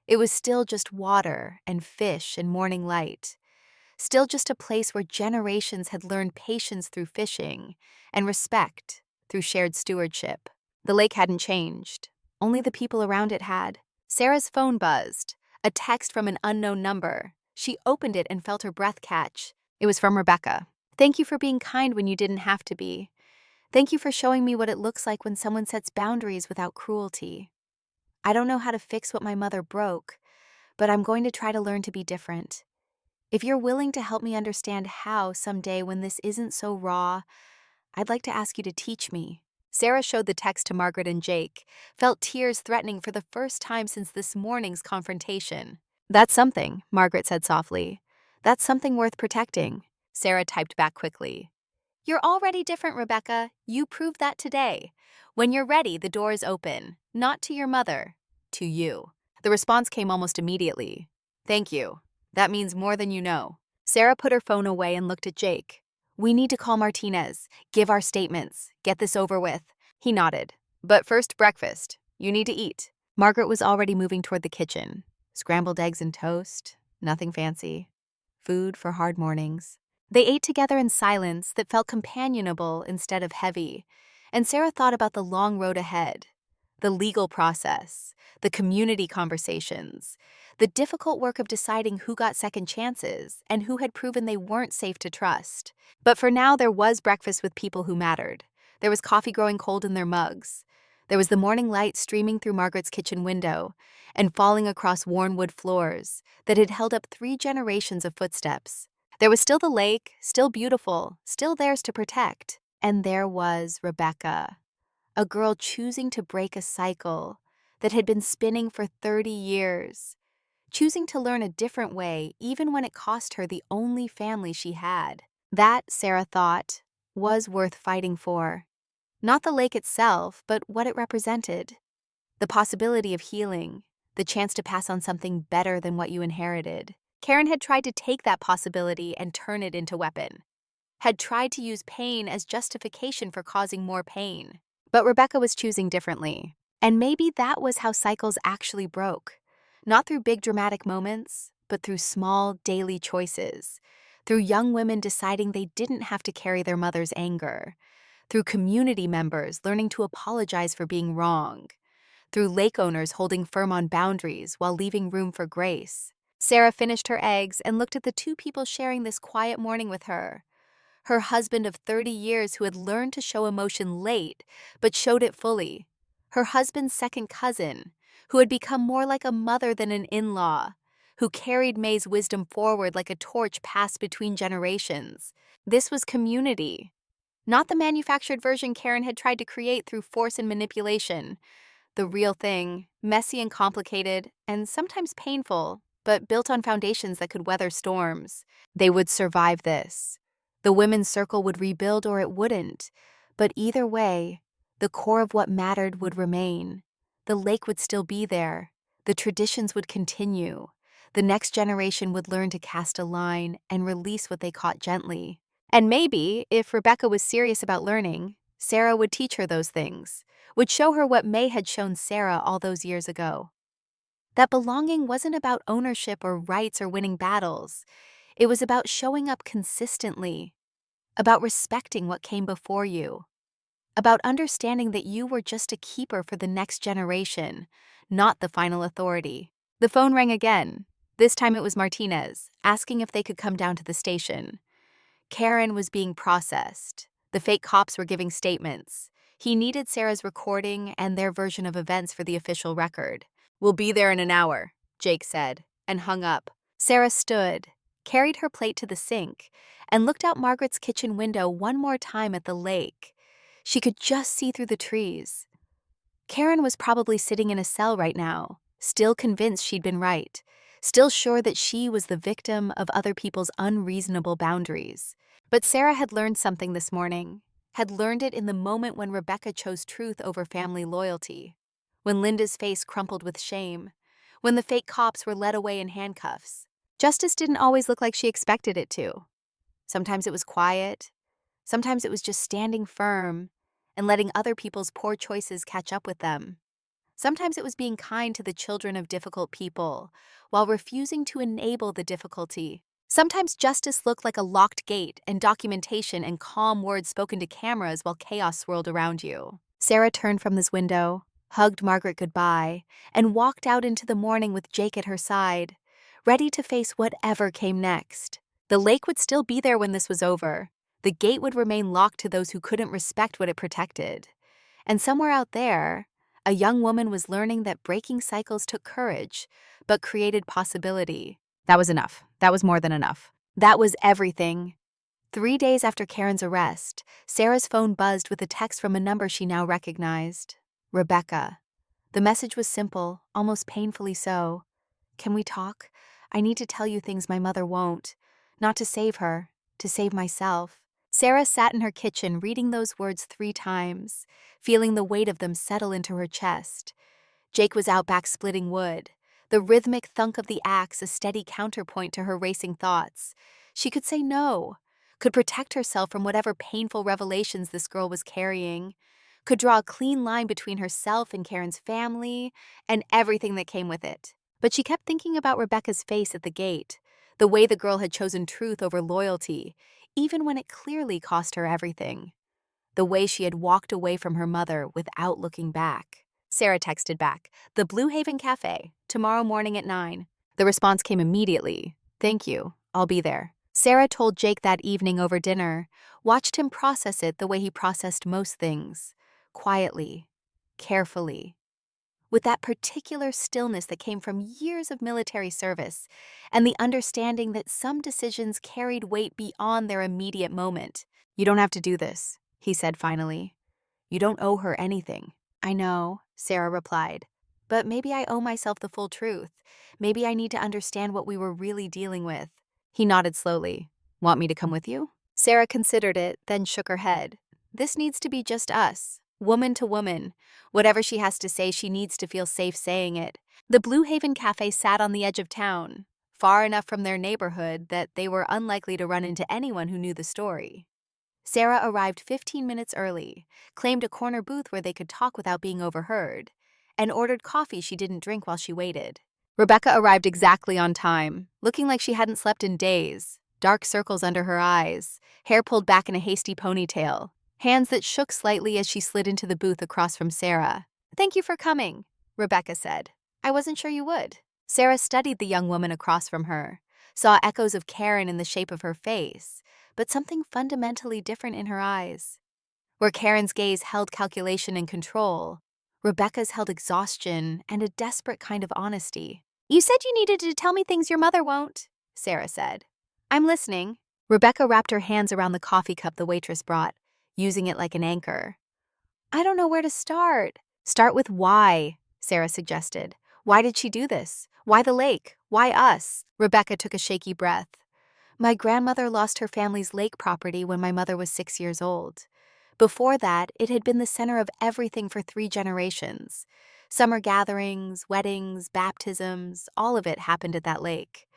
It was still just water and fish and morning light. Still just a place where generations had learned patience through fishing and respect through shared stewardship. The lake hadn't changed. Only the people around it had. Sarah's phone buzzed, a text from an unknown number. She opened it and felt her breath catch. It was from Rebecca. "Thank you for being kind when you didn't have to be. Thank you for showing me what it looks like when someone sets boundaries without cruelty. I don't know how to fix what my mother broke, but I'm going to try to learn to be different. If you're willing to help me understand how someday when this isn't so raw, I'd like to ask you to teach me." Sarah showed the text to Margaret and Jake, felt tears threatening for the first time since this morning's confrontation. "That's something," Margaret said softly. "That's something worth protecting." Sarah typed back quickly. "You're already different, Rebecca. You proved that today. When you're ready, the door is open. Not to your mother, to you." The response came almost immediately. "Thank you. That means more than you know." Sarah put her phone away and looked at Jake. "We need to call Martinez, give our statements, get this over with." He nodded. "But first, breakfast. You need to eat." Margaret was already moving toward the kitchen. Scrambled eggs and toast, nothing fancy. Food for hard mornings. They ate together in silence that felt companionable instead of heavy, and Sarah thought about the long road ahead, the legal process, the community conversations, the difficult work of deciding who got second chances and who had proven they weren't safe to trust. But for now, there was breakfast with people who mattered. There was coffee growing cold in their mugs. There was the morning light streaming through Margaret's kitchen window and falling across worn wood floors that had held up 3 generations of footsteps. There was still the lake, still beautiful, still theirs to protect. And there was Rebecca, a girl choosing to break a cycle that had been spinning for 30 years, choosing to learn a different way even when it cost her the only family she had. That, Sarah thought, was worth fighting for. Not the lake itself, but what it represented. The possibility of healing, the chance to pass on something better than what you inherited. Karen had tried to take that possibility and turn it into weapon. Had tried to use pain as justification for causing more pain. But Rebecca was choosing differently. And maybe that was how cycles actually broke. Not through big dramatic moments, but through small daily choices. Through young women deciding they didn't have to carry their mother's anger. Through community members learning to apologize for being wrong. Through lake owners holding firm on boundaries while leaving room for grace. Sarah finished her eggs and looked at the two people sharing this quiet morning with her. Her husband of 30 years who had learned to show emotion late, but showed it fully. Her husband's second cousin, who had become more like a mother than an in-law, who carried May's wisdom forward like a torch passed between generations. This was community, not the manufactured version Karen had tried to create through force and manipulation. The real thing, messy and complicated, and sometimes painful, but built on foundations that could weather storms. They would survive this. The women's circle would rebuild or it wouldn't. But either way, the core of what mattered would remain. The lake would still be there. The traditions would continue. The next generation would learn to cast a line and release what they caught gently. And maybe, if Rebecca was serious about learning, Sarah would teach her those things, would show her what May had shown Sarah all those years ago. That belonging wasn't about ownership or rights or winning battles. It was about showing up consistently, about respecting what came before you, about understanding that you were just a keeper for the next generation, not the final authority. The phone rang again. This time it was Martinez, asking if they could come down to the station. Karen was being processed. The fake cops were giving statements. He needed Sarah's recording and their version of events for the official record. "We'll be there in an hour," Jake said, and hung up. Sarah stood, carried her plate to the sink, and looked out Margaret's kitchen window one more time at the lake. She could just see through the trees. Karen was probably sitting in a cell right now, still convinced she'd been right, still sure that she was the victim of other people's unreasonable boundaries. But Sarah had learned something this morning, had learned it in the moment when Rebecca chose truth over family loyalty, when Linda's face crumpled with shame, when the fake cops were led away in handcuffs. Justice didn't always look like she expected it to. Sometimes it was quiet, sometimes it was just standing firm and letting other people's poor choices catch up with them. Sometimes it was being kind to the children of difficult people, while refusing to enable the difficulty. Sometimes justice looked like a locked gate and documentation and calm words spoken to cameras while chaos swirled around you. Sarah turned from this window, hugged Margaret goodbye, and walked out into the morning with Jake at her side, ready to face whatever came next. The lake would still be there when this was over. The gate would remain locked to those who couldn't respect what it protected. And somewhere out there, a young woman was learning that breaking cycles took courage, but created possibility. That was enough. That was more than enough. That was everything. 3 days after Karen's arrest, Sarah's phone buzzed with a text from a number she now recognized. Rebecca. The message was simple, almost painfully so. "Can we talk? I need to tell you things my mother won't. Not to save her, to save myself." Sarah sat in her kitchen reading those words 3 times, feeling the weight of them settle into her chest. Jake was out back splitting wood, the rhythmic thunk of the axe a steady counterpoint to her racing thoughts. She could say no, could protect herself from whatever painful revelations this girl was carrying, could draw a clean line between herself and Karen's family and everything that came with it. But she kept thinking about Rebecca's face at the gate, the way the girl had chosen truth over loyalty, even when it clearly cost her everything. The way she had walked away from her mother without looking back. Sarah texted back, "The Blue Haven Cafe, tomorrow morning at 9. The response came immediately, "Thank you, I'll be there." Sarah told Jake that evening over dinner, watched him process it the way he processed most things, quietly, carefully, with that particular stillness that came from years of military service and the understanding that some decisions carried weight beyond their immediate moment. "You don't have to do this," he said finally. "You don't owe her anything." "I know," Sarah replied. "But maybe I owe myself the full truth. Maybe I need to understand what we were really dealing with." He nodded slowly. "Want me to come with you?" Sarah considered it, then shook her head. This needs to be just us, woman to woman. Whatever she has to say, she needs to feel safe saying it. The Blue Haven Cafe sat on the edge of town, far enough from their neighborhood that they were unlikely to run into anyone who knew the story. Sarah arrived 15 minutes early, claimed a corner booth where they could talk without being overheard, and ordered coffee she didn't drink while she waited. Rebecca arrived exactly on time, looking like she hadn't slept in days, dark circles under her eyes, hair pulled back in a hasty ponytail, hands that shook slightly as she slid into the booth across from Sarah. "Thank you for coming," Rebecca said. "I wasn't sure you would." Sarah studied the young woman across from her, saw echoes of Karen in the shape of her face, but something fundamentally different in her eyes. Where Karen's gaze held calculation and control, Rebecca's held exhaustion and a desperate kind of honesty. "You said you needed to tell me things your mother won't," Sarah said. "I'm listening." Rebecca wrapped her hands around the coffee cup the waitress brought, using it like an anchor. "I don't know where to start." "Start with why," Sarah suggested. "Why did she do this? Why the lake? Why us?" Rebecca took a shaky breath. "My grandmother lost her family's lake property when my mother was 6 years old. Before that, it had been the center of everything for 3 generations. Summer gatherings, weddings, baptisms, all of it happened at that lake.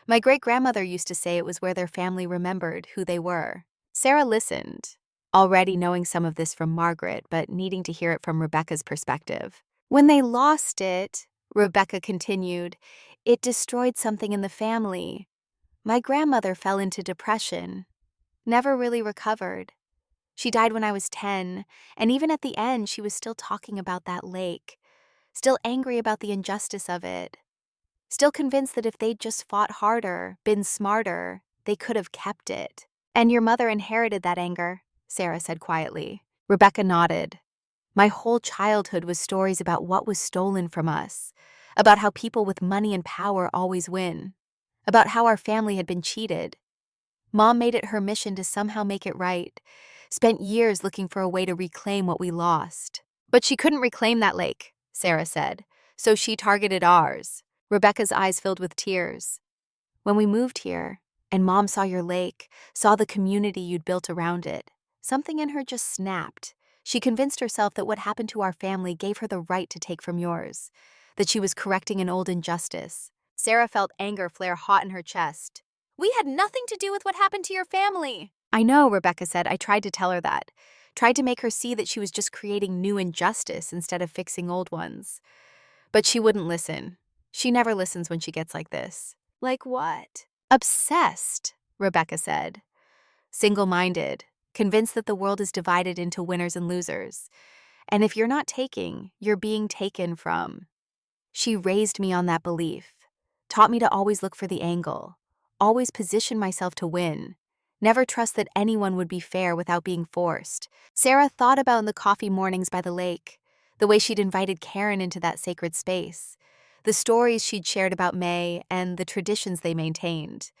My great-grandmother used to say it was where their family remembered who they were." Sarah listened, already knowing some of this from Margaret, but needing to hear it from Rebecca's perspective. "When they lost it," Rebecca continued, "it destroyed something in the family. My grandmother fell into depression, never really recovered. She died when I was 10, and even at the end, she was still talking about that lake, still angry about the injustice of it, still convinced that if they'd just fought harder, been smarter, they could have kept it." "And your mother inherited that anger," Sarah said quietly. Rebecca nodded. "My whole childhood was stories about what was stolen from us, about how people with money and power always win, about how our family had been cheated. Mom made it her mission to somehow make it right, spent years looking for a way to reclaim what we lost. But she couldn't reclaim that lake," Sarah said, "so she targeted ours." Rebecca's eyes filled with tears. "When we moved here, and Mom saw your lake, saw the community you'd built around it, something in her just snapped. She convinced herself that what happened to our family gave her the right to take from yours, that she was correcting an old injustice." Sarah felt anger flare hot in her chest. "We had nothing to do with what happened to your family." "I know," Rebecca said. "I tried to tell her that. Tried to make her see that she was just creating new injustice instead of fixing old ones. But she wouldn't listen. She never listens when she gets like this." "Like what?" "Obsessed," Rebecca said. "Single-minded, convinced that the world is divided into winners and losers. And if you're not taking, you're being taken from. She raised me on that belief, taught me to always look for the angle, always position myself to win, never trust that anyone would be fair without being forced." Sarah thought about the coffee mornings by the lake, the way she'd invited Karen into that sacred space, the stories she'd shared about May and the traditions they maintained.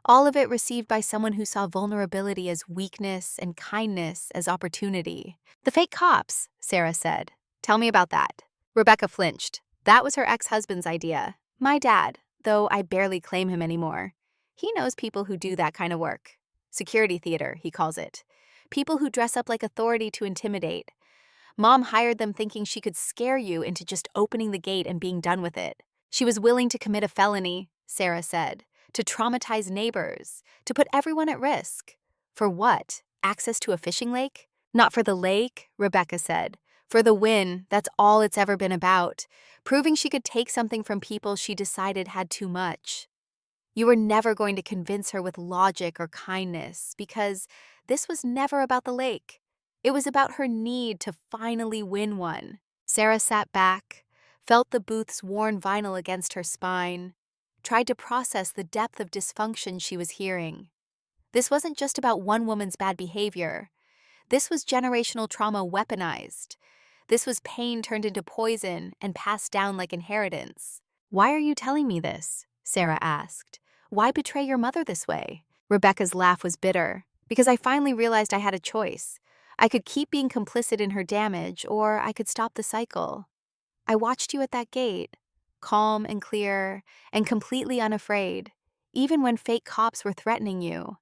All of it received by someone who saw vulnerability as weakness and kindness as opportunity. "The fake cops," Sarah said. "Tell me about that." Rebecca flinched. "That was her ex-husband's idea. My dad, though I barely claim him anymore. He knows people who do that kind of work. Security theater, he calls it. People who dress up like authority to intimidate. Mom hired them thinking she could scare you into just opening the gate and being done with it. She was willing to commit a felony," Sarah said, "to traumatize neighbors, to put everyone at risk. For what? Access to a fishing lake? Not for the lake," Rebecca said. "For the win, that's all it's ever been about. Proving she could take something from people she decided had too much. You were never going to convince her with logic or kindness, because this was never about the lake. It was about her need to finally win one." Sarah sat back, felt the booth's worn vinyl against her spine, tried to process the depth of dysfunction she was hearing. This wasn't just about one woman's bad behavior. This was generational trauma weaponized. This was pain turned into poison and passed down like inheritance. "Why are you telling me this?" Sarah asked. "Why betray your mother this way?" Rebecca's laugh was bitter. "Because I finally realized I had a choice. I could keep being complicit in her damage, or I could stop the cycle. I watched you at that gate, calm and clear and completely unafraid, even when fake cops were threatening you.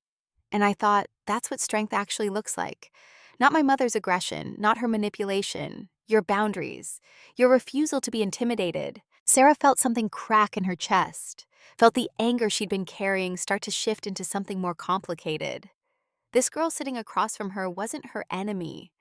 And I thought, that's what strength actually looks like. Not my mother's aggression, not her manipulation. Your boundaries. Your refusal to be intimidated. Sarah felt something crack in her chest, felt the anger she'd been carrying start to shift into something more complicated. This girl sitting across from her wasn't her enemy,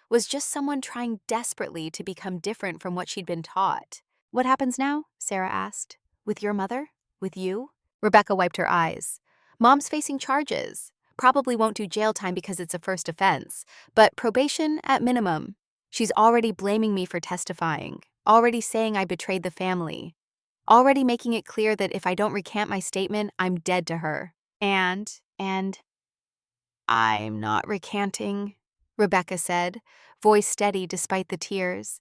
was just someone trying desperately to become different from what she'd been taught. What happens now? Sarah asked. With your mother? With you? Rebecca wiped her eyes. Mom's facing charges. Probably won't do jail time because it's a first offense, but probation at minimum. She's already blaming me for testifying, already saying I betrayed the family, already making it clear that if I don't recant my statement, I'm dead to her. And I'm not recanting, Rebecca said, voice steady despite the tears.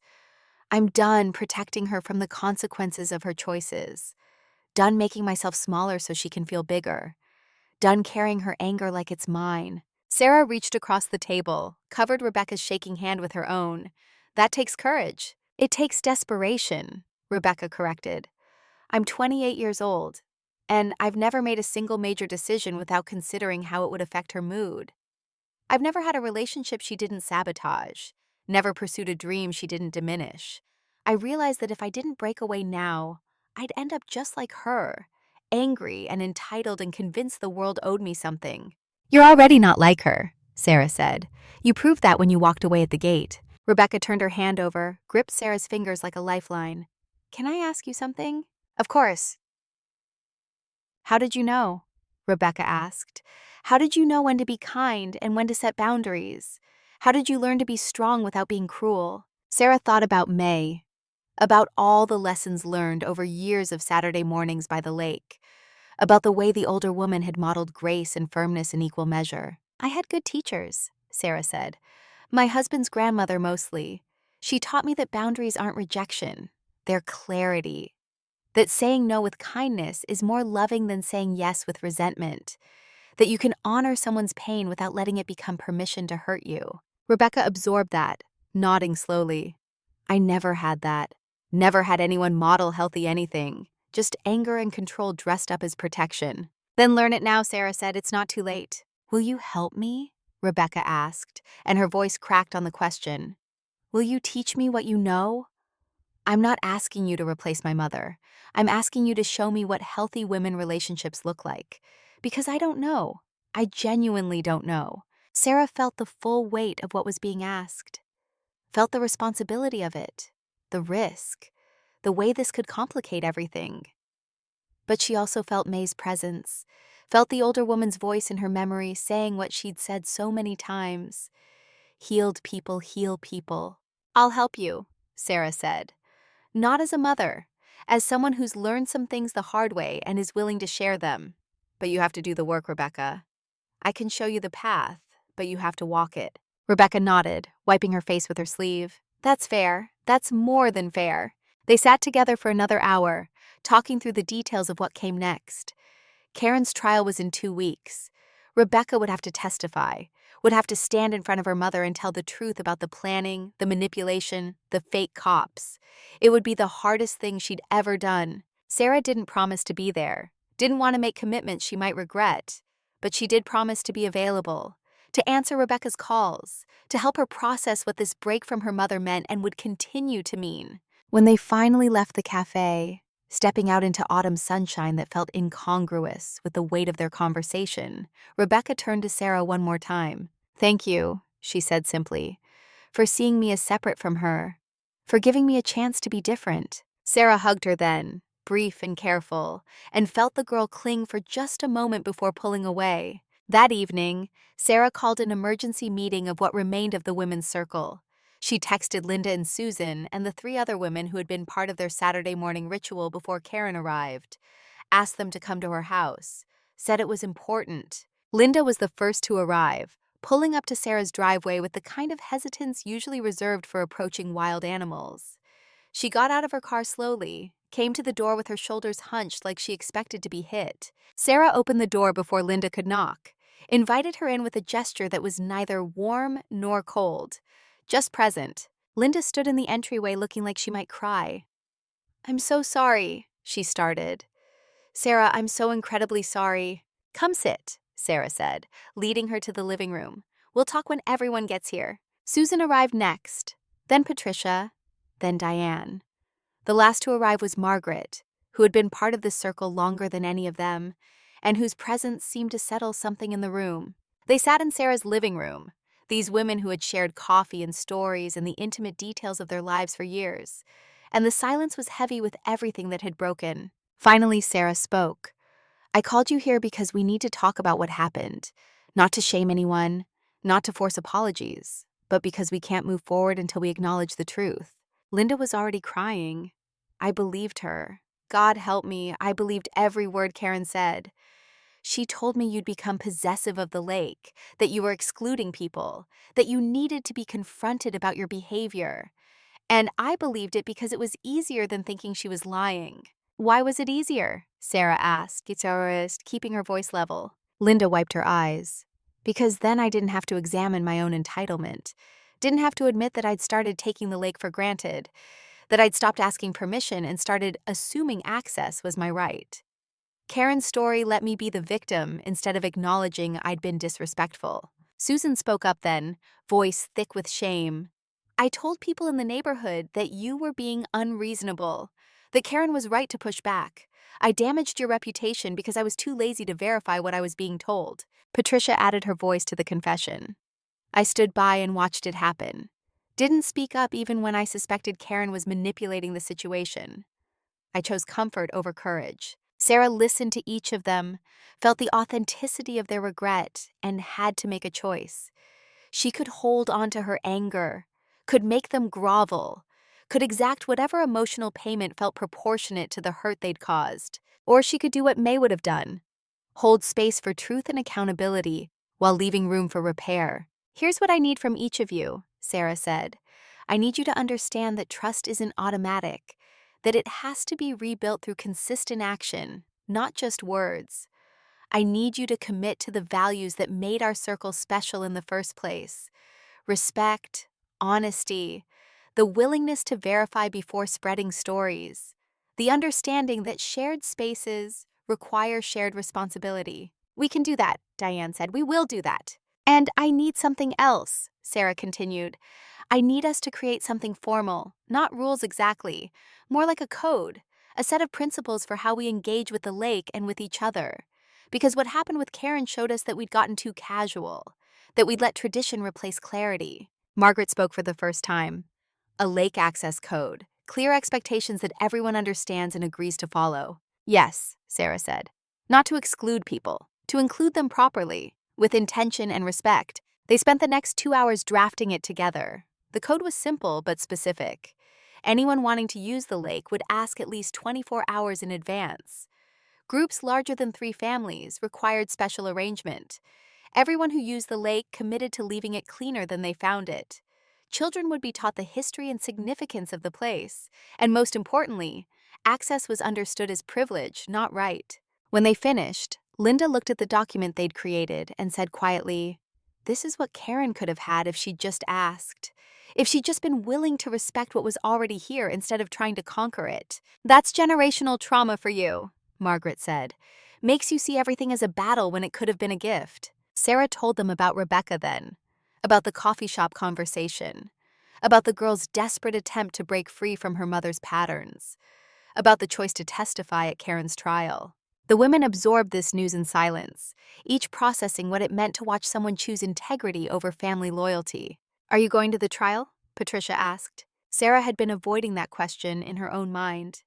I'm done protecting her from the consequences of her choices. Done making myself smaller so she can feel bigger. Done carrying her anger like it's mine. Sarah reached across the table, covered Rebecca's shaking hand with her own. That takes courage. It takes desperation, Rebecca corrected. I'm 28 years old, and I've never made a single major decision without considering how it would affect her mood. I've never had a relationship she didn't sabotage, never pursued a dream she didn't diminish. I realized that if I didn't break away now, I'd end up just like her, angry and entitled and convinced the world owed me something. You're already not like her, Sarah said. You proved that when you walked away at the gate. Rebecca turned her hand over, gripped Sarah's fingers like a lifeline. Can I ask you something? Of course. How did you know? Rebecca asked. How did you know when to be kind and when to set boundaries? How did you learn to be strong without being cruel? Sarah thought about May, about all the lessons learned over years of Saturday mornings by the lake, about the way the older woman had modeled grace and firmness in equal measure. I had good teachers, Sarah said. My husband's grandmother mostly. She taught me that boundaries aren't rejection, they're clarity. That saying no with kindness is more loving than saying yes with resentment. That you can honor someone's pain without letting it become permission to hurt you. Rebecca absorbed that, nodding slowly. I never had that. Never had anyone model healthy anything. Just anger and control dressed up as protection. Then learn it now, Sarah said. It's not too late. Will you help me? Rebecca asked, and her voice cracked on the question. Will you teach me what you know? I'm not asking you to replace my mother. I'm asking you to show me what healthy women relationships look like. Because I don't know. I genuinely don't know. Sarah felt the full weight of what was being asked. Felt the responsibility of it. The risk. The way this could complicate everything. But she also felt May's presence. Felt the older woman's voice in her memory saying what she'd said so many times. Healed people heal people. I'll help you, Sarah said. Not as a mother, as someone who's learned some things the hard way and is willing to share them. But you have to do the work, Rebecca. I can show you the path, but you have to walk it. Rebecca nodded, wiping her face with her sleeve. That's fair. That's more than fair. They sat together for another hour, talking through the details of what came next. Karen's trial was in 2 weeks. Rebecca would have to testify, would have to stand in front of her mother and tell the truth about the planning, the manipulation, the fake cops. It would be the hardest thing she'd ever done. Sarah didn't promise to be there, didn't want to make commitments she might regret, but she did promise to be available, to answer Rebecca's calls, to help her process what this break from her mother meant and would continue to mean. When they finally left the cafe, stepping out into autumn sunshine that felt incongruous with the weight of their conversation, Rebecca turned to Sarah one more time. Thank you, she said simply, for seeing me as separate from her, for giving me a chance to be different. Sarah hugged her then, brief and careful, and felt the girl cling for just a moment before pulling away. That evening, Sarah called an emergency meeting of what remained of the women's circle. She texted Linda and Susan and the 3 other women who had been part of their Saturday morning ritual before Karen arrived, asked them to come to her house, said it was important. Linda was the first to arrive, pulling up to Sarah's driveway with the kind of hesitance usually reserved for approaching wild animals. She got out of her car slowly, came to the door with her shoulders hunched like she expected to be hit. Sarah opened the door before Linda could knock, invited her in with a gesture that was neither warm nor cold. Just present. Linda stood in the entryway looking like she might cry. I'm so sorry, she started. Sarah, I'm so incredibly sorry. Come sit, Sarah said, leading her to the living room. We'll talk when everyone gets here. Susan arrived next, then Patricia, then Diane. The last to arrive was Margaret, who had been part of this circle longer than any of them, and whose presence seemed to settle something in the room. They sat in Sarah's living room, these women who had shared coffee and stories and the intimate details of their lives for years, and the silence was heavy with everything that had broken. Finally, Sarah spoke. I called you here because we need to talk about what happened, not to shame anyone, not to force apologies, but because we can't move forward until we acknowledge the truth. Linda was already crying. I believed her. God help me, I believed every word Karen said. She told me you'd become possessive of the lake, that you were excluding people, that you needed to be confronted about your behavior. And I believed it because it was easier than thinking she was lying. Why was it easier? Sarah asked, guitarist, keeping her voice level. Linda wiped her eyes. Because then I didn't have to examine my own entitlement. Didn't have to admit that I'd started taking the lake for granted, that I'd stopped asking permission and started assuming access was my right. Karen's story let me be the victim instead of acknowledging I'd been disrespectful. Susan spoke up then, voice thick with shame. I told people in the neighborhood that you were being unreasonable, that Karen was right to push back. I damaged your reputation because I was too lazy to verify what I was being told. Patricia added her voice to the confession. I stood by and watched it happen. Didn't speak up even when I suspected Karen was manipulating the situation. I chose comfort over courage. Sarah listened to each of them, felt the authenticity of their regret, and had to make a choice. She could hold on to her anger, could make them grovel, could exact whatever emotional payment felt proportionate to the hurt they'd caused. Or she could do what May would have done, hold space for truth and accountability while leaving room for repair. Here's what I need from each of you, Sarah said. I need you to understand that trust isn't automatic, that it has to be rebuilt through consistent action, not just words. I need you to commit to the values that made our circle special in the first place. Respect, honesty, the willingness to verify before spreading stories, the understanding that shared spaces require shared responsibility. We can do that, Diane said. We will do that. And I need something else, Sarah continued. I need us to create something formal, not rules exactly, more like a code, a set of principles for how we engage with the lake and with each other. Because what happened with Karen showed us that we'd gotten too casual, that we'd let tradition replace clarity. Margaret spoke for the first time. A lake access code, clear expectations that everyone understands and agrees to follow. Yes, Sarah said. Not to exclude people, to include them properly, with intention and respect. They spent the next 2 hours drafting it together. The code was simple but specific. Anyone wanting to use the lake would ask at least 24 hours in advance. Groups larger than 3 families required special arrangement. Everyone who used the lake committed to leaving it cleaner than they found it. Children would be taught the history and significance of the place, and most importantly, access was understood as privilege, not right. When they finished, Linda looked at the document they'd created and said quietly, "This is what Karen could have had if she'd just asked. If she'd just been willing to respect what was already here instead of trying to conquer it." That's generational trauma for you, Margaret said. Makes you see everything as a battle when it could have been a gift. Sarah told them about Rebecca then, about the coffee shop conversation, about the girl's desperate attempt to break free from her mother's patterns, about the choice to testify at Karen's trial. The women absorbed this news in silence, each processing what it meant to watch someone choose integrity over family loyalty. Are you going to the trial? Patricia asked. Sarah had been avoiding that question in her own mind.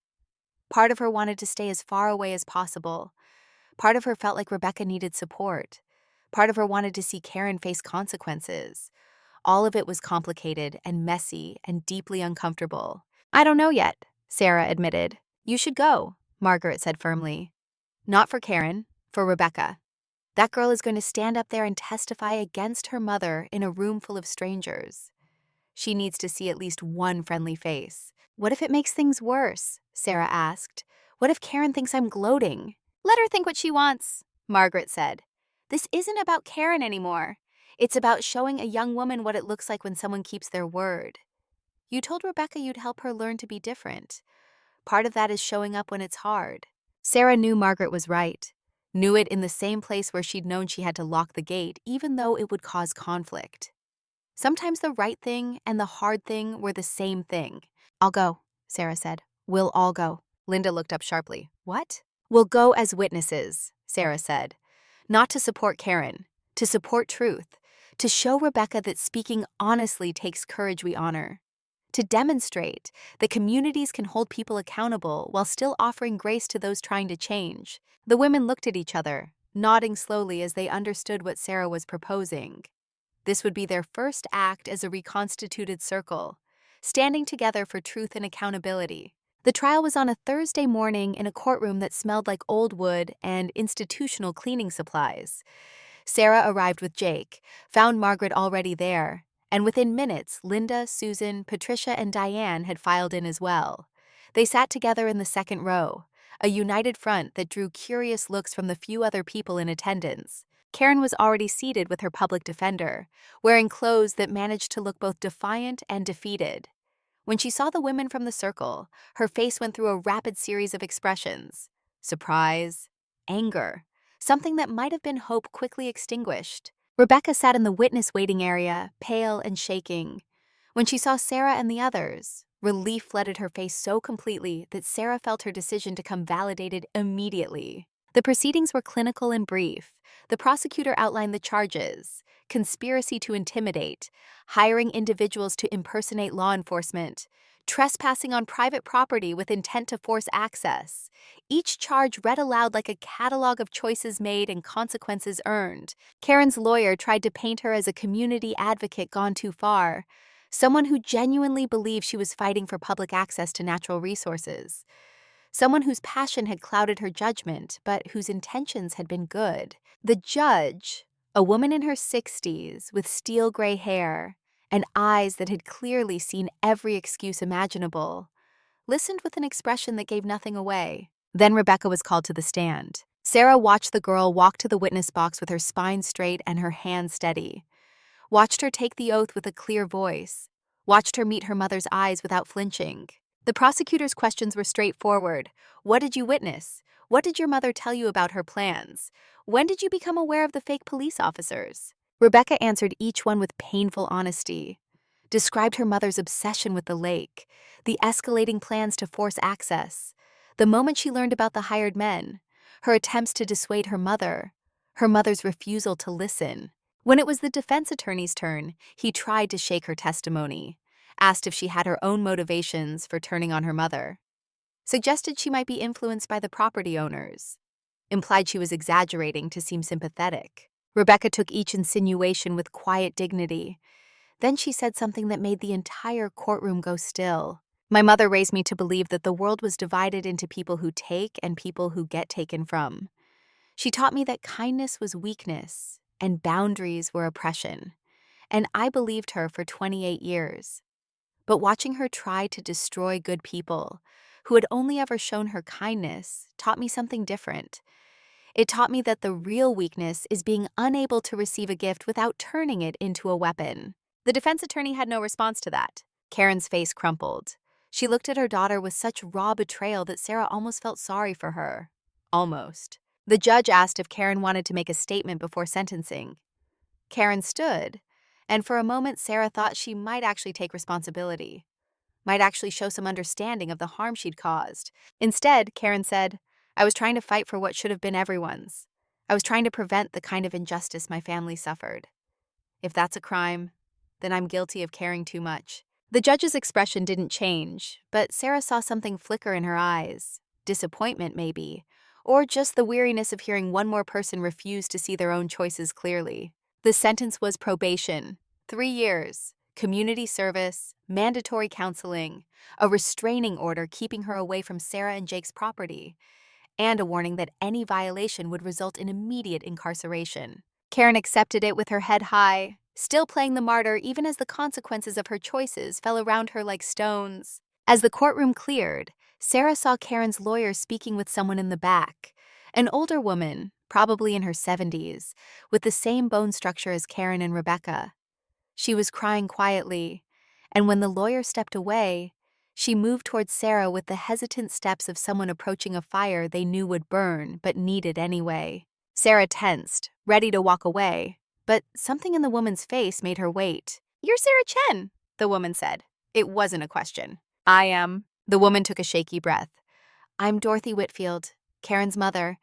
Part of her wanted to stay as far away as possible. Part of her felt like Rebecca needed support. Part of her wanted to see Karen face consequences. All of it was complicated and messy and deeply uncomfortable. I don't know yet, Sarah admitted. You should go, Margaret said firmly. Not for Karen, for Rebecca. That girl is going to stand up there and testify against her mother in a room full of strangers. She needs to see at least one friendly face. What if it makes things worse? Sarah asked. What if Karen thinks I'm gloating? Let her think what she wants, Margaret said. This isn't about Karen anymore. It's about showing a young woman what it looks like when someone keeps their word. You told Rebecca you'd help her learn to be different. Part of that is showing up when it's hard. Sarah knew Margaret was right. knew it in the same place where she'd known she had to lock the gate, even though it would cause conflict. Sometimes the right thing and the hard thing were the same thing. "I'll go," Sarah said. "We'll all go." Linda looked up sharply. "What?" "We'll go as witnesses," Sarah said. "Not to support Karen, to support truth, to show Rebecca that speaking honestly takes courage we honor, to demonstrate that communities can hold people accountable while still offering grace to those trying to change." The women looked at each other, nodding slowly as they understood what Sarah was proposing. This would be their first act as a reconstituted circle, standing together for truth and accountability. The trial was on a Thursday morning in a courtroom that smelled like old wood and institutional cleaning supplies. Sarah arrived with Jake, found Margaret already there, and within minutes, Linda, Susan, Patricia, and Diane had filed in as well. They sat together in the second row, a united front that drew curious looks from the few other people in attendance. Karen was already seated with her public defender, wearing clothes that managed to look both defiant and defeated. When she saw the women from the circle, her face went through a rapid series of expressions: surprise, anger, something that might have been hope quickly extinguished. Rebecca sat in the witness waiting area, pale and shaking. When she saw Sarah and the others, relief flooded her face so completely that Sarah felt her decision to come validated immediately. The proceedings were clinical and brief. The prosecutor outlined the charges: conspiracy to intimidate, hiring individuals to impersonate law enforcement, trespassing on private property with intent to force access. Each charge read aloud like a catalog of choices made and consequences earned. Karen's lawyer tried to paint her as a community advocate gone too far, someone who genuinely believed she was fighting for public access to natural resources, someone whose passion had clouded her judgment, but whose intentions had been good. The judge, a woman in her 60s with steel gray hair and eyes that had clearly seen every excuse imaginable, listened with an expression that gave nothing away. Then Rebecca was called to the stand. Sarah watched the girl walk to the witness box with her spine straight and her hands steady, watched her take the oath with a clear voice, watched her meet her mother's eyes without flinching. The prosecutor's questions were straightforward. What did you witness? What did your mother tell you about her plans? When did you become aware of the fake police officers? Rebecca answered each one with painful honesty, described her mother's obsession with the lake, the escalating plans to force access, the moment she learned about the hired men, her attempts to dissuade her mother's refusal to listen. When it was the defense attorney's turn, he tried to shake her testimony, asked if she had her own motivations for turning on her mother, suggested she might be influenced by the property owners, implied she was exaggerating to seem sympathetic. Rebecca took each insinuation with quiet dignity. Then she said something that made the entire courtroom go still. "My mother raised me to believe that the world was divided into people who take and people who get taken from. She taught me that kindness was weakness and boundaries were oppression. And I believed her for 28 years. But watching her try to destroy good people, who had only ever shown her kindness, taught me something different. It taught me that the real weakness is being unable to receive a gift without turning it into a weapon." The defense attorney had no response to that. Karen's face crumpled. She looked at her daughter with such raw betrayal that Sarah almost felt sorry for her. Almost. The judge asked if Karen wanted to make a statement before sentencing. Karen stood, and for a moment Sarah thought she might actually take responsibility, might actually show some understanding of the harm she'd caused. Instead, Karen said, "I was trying to fight for what should have been everyone's. I was trying to prevent the kind of injustice my family suffered. If that's a crime, then I'm guilty of caring too much." The judge's expression didn't change, but Sarah saw something flicker in her eyes. Disappointment, maybe, or just the weariness of hearing one more person refuse to see their own choices clearly. The sentence was probation, 3 years, community service, mandatory counseling, a restraining order keeping her away from Sarah and Jake's property, and a warning that any violation would result in immediate incarceration. Karen accepted it with her head high, still playing the martyr even as the consequences of her choices fell around her like stones. As the courtroom cleared, Sarah saw Karen's lawyer speaking with someone in the back, an older woman, probably in her 70s, with the same bone structure as Karen and Rebecca. She was crying quietly, and when the lawyer stepped away, She moved towards Sarah with the hesitant steps of someone approaching a fire they knew would burn but needed anyway. Sarah tensed, ready to walk away, but something in the woman's face made her wait. "You're Sarah Chen," the woman said. It wasn't a question. "I am." The woman took a shaky breath. "I'm Dorothy Whitfield, Karen's mother,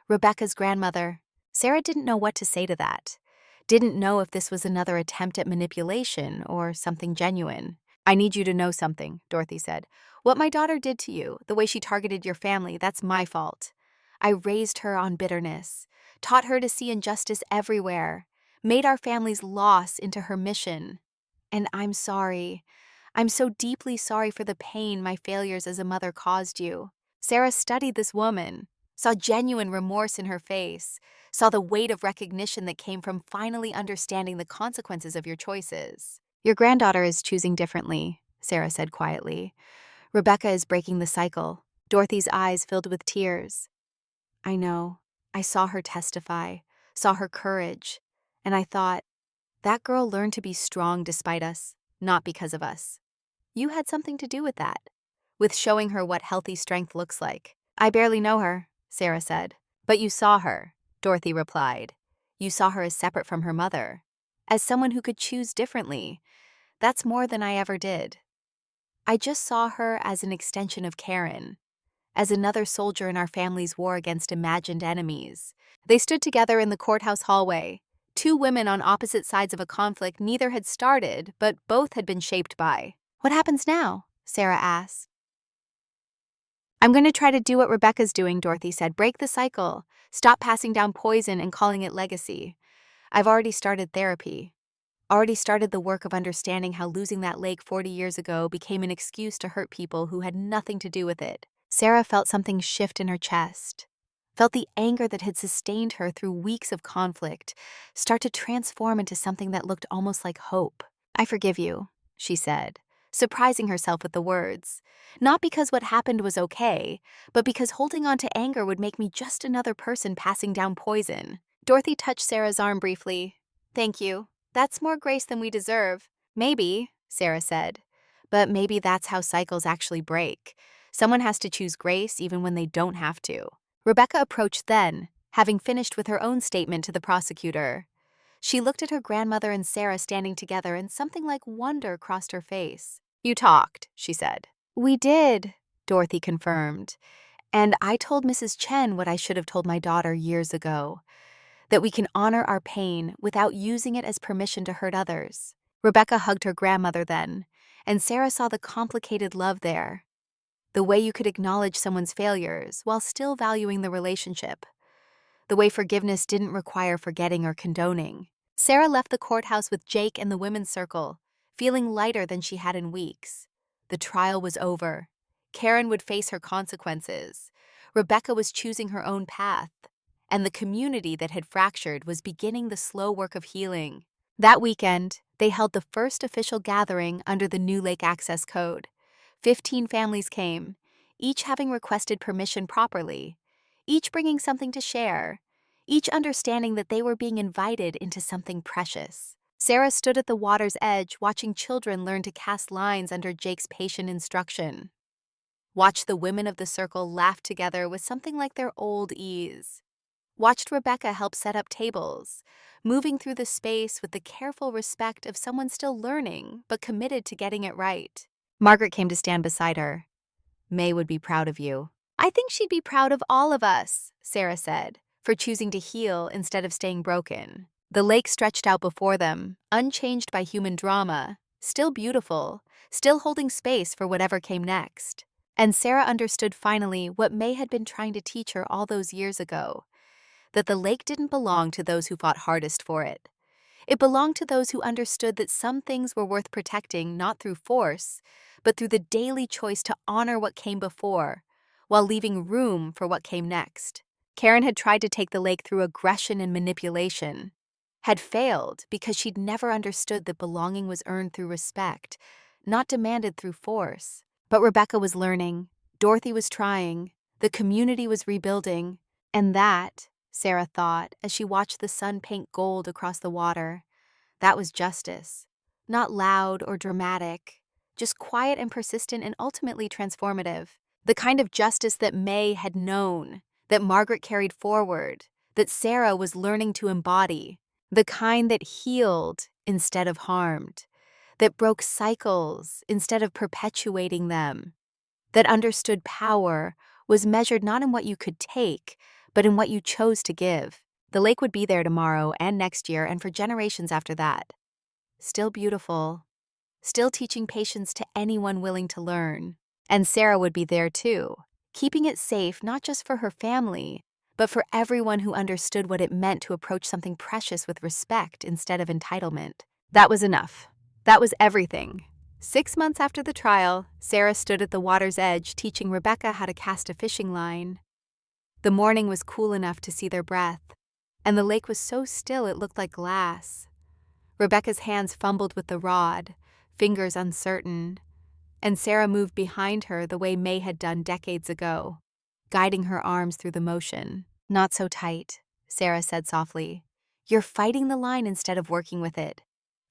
Rebecca's grandmother." Sarah didn't know what to say to that. Didn't know if this was another attempt at manipulation or something genuine. "I need you to know something," Dorothy said. "What my daughter did to you, the way she targeted your family, that's my fault. I raised her on bitterness, taught her to see injustice everywhere, made our family's loss into her mission. And I'm sorry. I'm so deeply sorry for the pain my failures as a mother caused you." Sarah studied this woman, saw genuine remorse in her face, saw the weight of recognition that came from finally understanding the consequences of your choices. "Your granddaughter is choosing differently," Sarah said quietly. "Rebecca is breaking the cycle." Dorothy's eyes filled with tears. "I know. I saw her testify, saw her courage, and I thought, that girl learned to be strong despite us, not because of us. You had something to do with that, with showing her what healthy strength looks like." "I barely know her," Sarah said. "But you saw her," Dorothy replied. "You saw her as separate from her mother, as someone who could choose differently. That's more than I ever did. I just saw her as an extension of Karen, as another soldier in our family's war against imagined enemies." They stood together in the courthouse hallway, two women on opposite sides of a conflict neither had started, but both had been shaped by. "What happens now?" Sarah asked. "I'm going to try to do what Rebecca's doing," Dorothy said. "Break the cycle. Stop passing down poison and calling it legacy. I've already started therapy. Already started the work of understanding how losing that lake 40 years ago became an excuse to hurt people who had nothing to do with it." Sarah felt something shift in her chest, felt the anger that had sustained her through weeks of conflict start to transform into something that looked almost like hope. "I forgive you," she said, surprising herself with the words. "Not because what happened was okay, but because holding on to anger would make me just another person passing down poison." Dorothy touched Sarah's arm briefly. "Thank you. That's more grace than we deserve." "Maybe," Sarah said. "But maybe that's how cycles actually break. Someone has to choose grace even when they don't have to." Rebecca approached then, having finished with her own statement to the prosecutor. She looked at her grandmother and Sarah standing together, and something like wonder crossed her face. "You talked," she said. "We did," Dorothy confirmed. "And I told Mrs. Chen what I should have told my daughter years ago, that we can honor our pain without using it as permission to hurt others." Rebecca hugged her grandmother then, and Sarah saw the complicated love there, the way you could acknowledge someone's failures while still valuing the relationship, the way forgiveness didn't require forgetting or condoning. Sarah left the courthouse with Jake and the women's circle, feeling lighter than she had in weeks. The trial was over. Karen would face her consequences. Rebecca was choosing her own path, and the community that had fractured was beginning the slow work of healing. That weekend, they held the first official gathering under the new Lake Access Code. 15 families came, each having requested permission properly, each bringing something to share, each understanding that they were being invited into something precious. Sarah stood at the water's edge, watching children learn to cast lines under Jake's patient instruction. Watched the women of the circle laugh together with something like their old ease. Watched Rebecca help set up tables, moving through the space with the careful respect of someone still learning but committed to getting it right. Margaret came to stand beside her. "May would be proud of you." "I think she'd be proud of all of us," Sarah said, "for choosing to heal instead of staying broken." The lake stretched out before them, unchanged by human drama, still beautiful, still holding space for whatever came next. And Sarah understood finally what May had been trying to teach her all those years ago, that the lake didn't belong to those who fought hardest for it. It belonged to those who understood that some things were worth protecting not through force, but through the daily choice to honor what came before, while leaving room for what came next. Karen had tried to take the lake through aggression and manipulation, had failed because she'd never understood that belonging was earned through respect, not demanded through force. But Rebecca was learning, Dorothy was trying, the community was rebuilding, and that, Sarah thought as she watched the sun paint gold across the water, that was justice. Not loud or dramatic, just quiet and persistent and ultimately transformative. The kind of justice that May had known, that Margaret carried forward, that Sarah was learning to embody. The kind that healed instead of harmed, that broke cycles instead of perpetuating them, that understood power was measured not in what you could take, but in what you chose to give. The lake would be there tomorrow and next year and for generations after that. Still beautiful, still teaching patience to anyone willing to learn. And Sarah would be there too, keeping it safe not just for her family, but for everyone who understood what it meant to approach something precious with respect instead of entitlement. That was enough. That was everything. 6 months after the trial, Sarah stood at the water's edge teaching Rebecca how to cast a fishing line. The morning was cool enough to see their breath, and the lake was so still it looked like glass. Rebecca's hands fumbled with the rod, fingers uncertain, and Sarah moved behind her the way May had done decades ago, guiding her arms through the motion. "Not so tight," Sarah said softly. "You're fighting the line instead of working with it.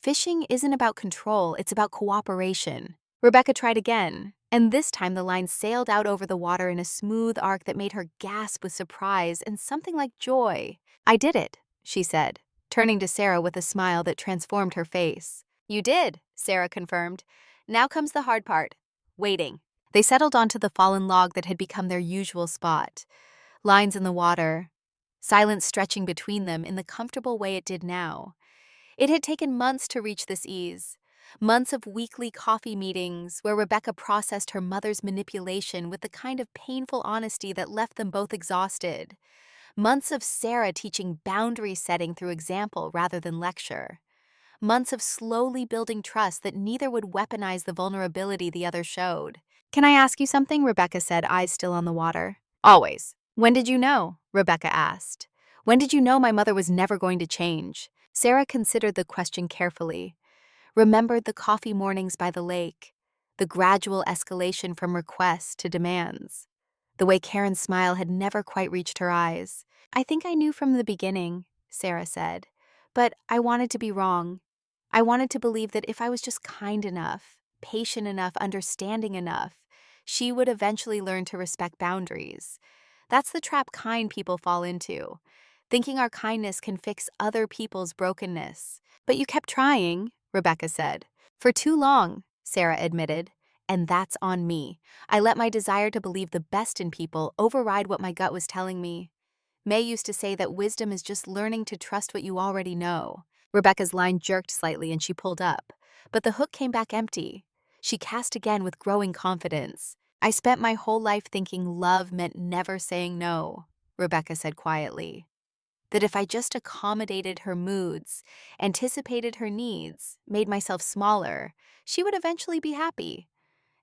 Fishing isn't about control, it's about cooperation." Rebecca tried again, and this time the line sailed out over the water in a smooth arc that made her gasp with surprise and something like joy. "I did it," she said, turning to Sarah with a smile that transformed her face. "You did," Sarah confirmed. "Now comes the hard part, waiting." They settled onto the fallen log that had become their usual spot. Lines in the water, silence stretching between them in the comfortable way it did now. It had taken months to reach this ease. Months of weekly coffee meetings where Rebecca processed her mother's manipulation with the kind of painful honesty that left them both exhausted. Months of Sarah teaching boundary setting through example rather than lecture. Months of slowly building trust that neither would weaponize the vulnerability the other showed. "Can I ask you something?" Rebecca said, eyes still on the water. "Always." "When did you know?" Rebecca asked. "When did you know my mother was never going to change?" Sarah considered the question carefully, remembered the coffee mornings by the lake, the gradual escalation from requests to demands, the way Karen's smile had never quite reached her eyes. "I think I knew from the beginning," Sarah said, "but I wanted to be wrong. I wanted to believe that if I was just kind enough, patient enough, understanding enough, she would eventually learn to respect boundaries. That's the trap kind people fall into, thinking our kindness can fix other people's brokenness." "But you kept trying," Rebecca said. "For too long," Sarah admitted, "and that's on me. I let my desire to believe the best in people override what my gut was telling me. May used to say that wisdom is just learning to trust what you already know." Rebecca's line jerked slightly and she pulled up, but the hook came back empty. She cast again with growing confidence. "I spent my whole life thinking love meant never saying no," Rebecca said quietly. "That if I just accommodated her moods, anticipated her needs, made myself smaller, she would eventually be happy.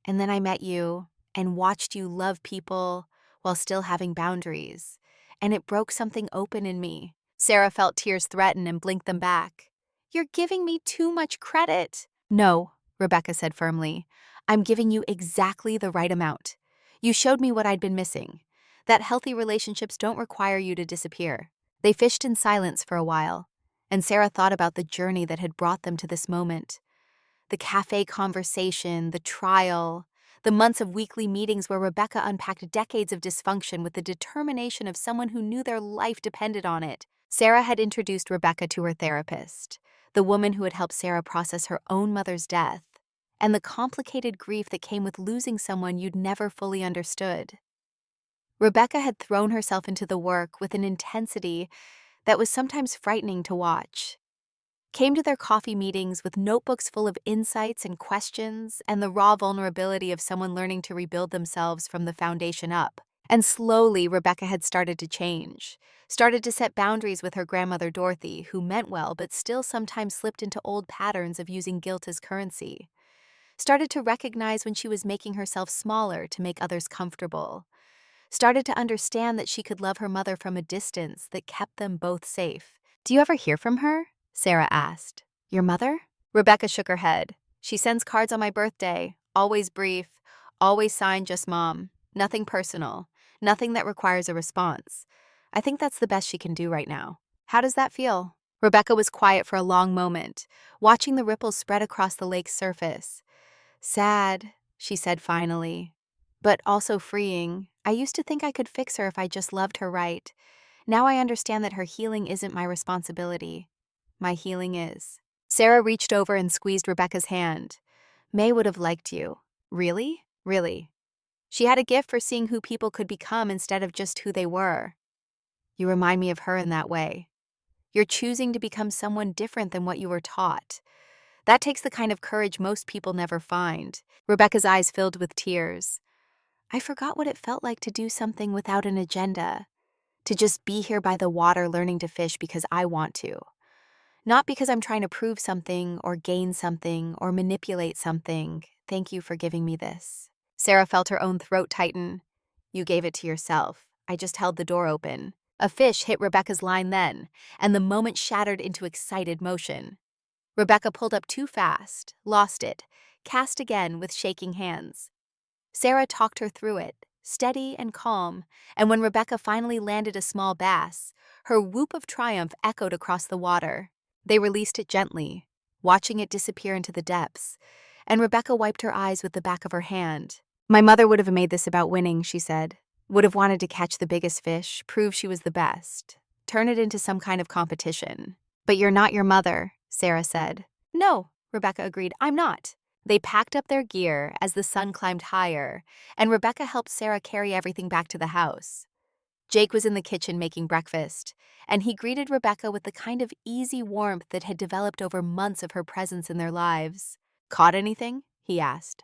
And then I met you and watched you love people while still having boundaries, and it broke something open in me." Sarah felt tears threaten and blinked them back. "You're giving me too much credit." "No," Rebecca said firmly. "I'm giving you exactly the right amount. You showed me what I'd been missing, that healthy relationships don't require you to disappear." They fished in silence for a while, and Sarah thought about the journey that had brought them to this moment. The cafe conversation, the trial, the months of weekly meetings where Rebecca unpacked decades of dysfunction with the determination of someone who knew their life depended on it. Sarah had introduced Rebecca to her therapist, the woman who had helped Sarah process her own mother's death, and the complicated grief that came with losing someone you'd never fully understood. Rebecca had thrown herself into the work with an intensity that was sometimes frightening to watch. Came to their coffee meetings with notebooks full of insights and questions and the raw vulnerability of someone learning to rebuild themselves from the foundation up. And slowly, Rebecca had started to change, started to set boundaries with her grandmother Dorothy, who meant well but still sometimes slipped into old patterns of using guilt as currency. Started to recognize when she was making herself smaller to make others comfortable. Started to understand that she could love her mother from a distance that kept them both safe. "Do you ever hear from her?" Sarah asked. "Your mother?" Rebecca shook her head. "She sends cards on my birthday, always brief, always signed just Mom. Nothing personal, nothing that requires a response. I think that's the best she can do right now." "How does that feel?" Rebecca was quiet for a long moment, watching the ripples spread across the lake's surface. Sad, she said finally, but also freeing. I used to think I could fix her if I just loved her right. Now I understand that her healing isn't my responsibility. My healing is. Sarah reached over and squeezed Rebecca's hand. May would have liked you. Really? Really. She had a gift for seeing who people could become instead of just who they were. You remind me of her in that way. You're choosing to become someone different than what you were taught. That takes the kind of courage most people never find. Rebecca's eyes filled with tears. I forgot what it felt like to do something without an agenda, to just be here by the water learning to fish because I want to. Not because I'm trying to prove something or gain something or manipulate something. Thank you for giving me this. Sarah felt her own throat tighten. You gave it to yourself. I just held the door open. A fish hit Rebecca's line then, and the moment shattered into excited motion. Rebecca pulled up too fast, lost it, cast again with shaking hands. Sarah talked her through it, steady and calm, and when Rebecca finally landed a small bass, her whoop of triumph echoed across the water. They released it gently, watching it disappear into the depths, and Rebecca wiped her eyes with the back of her hand. My mother would have made this about winning, she said. Would have wanted to catch the biggest fish, prove she was the best, turn it into some kind of competition. But you're not your mother, Sarah said. No, Rebecca agreed, I'm not. They packed up their gear as the sun climbed higher, and Rebecca helped Sarah carry everything back to the house. Jake was in the kitchen making breakfast, and he greeted Rebecca with the kind of easy warmth that had developed over months of her presence in their lives. Caught anything? He asked.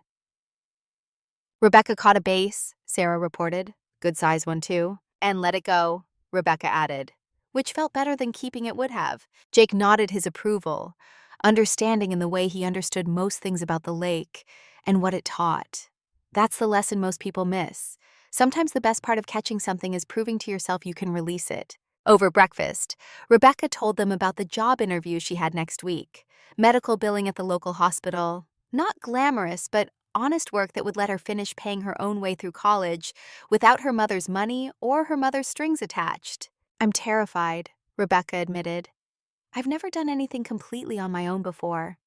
Rebecca caught a bass, Sarah reported. Good size one, too. And let it go, Rebecca added, which felt better than keeping it would have. Jake nodded his approval, understanding in the way he understood most things about the lake and what it taught. That's the lesson most people miss. Sometimes the best part of catching something is proving to yourself you can release it. Over breakfast, Rebecca told them about the job interview she had next week. Medical billing at the local hospital. Not glamorous, but honest work that would let her finish paying her own way through college without her mother's money or her mother's strings attached. I'm terrified, Rebecca admitted. I've never done anything completely on my own before.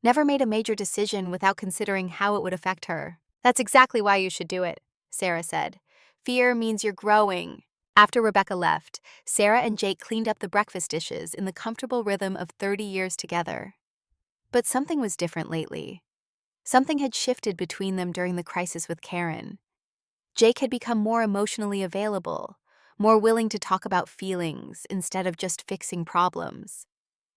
Never made a major decision without considering how it would affect her. That's exactly why you should do it, Sarah said. Fear means you're growing. After Rebecca left, Sarah and Jake cleaned up the breakfast dishes in the comfortable rhythm of 30 years together. But something was different lately. Something had shifted between them during the crisis with Karen. Jake had become more emotionally available, more willing to talk about feelings instead of just fixing problems.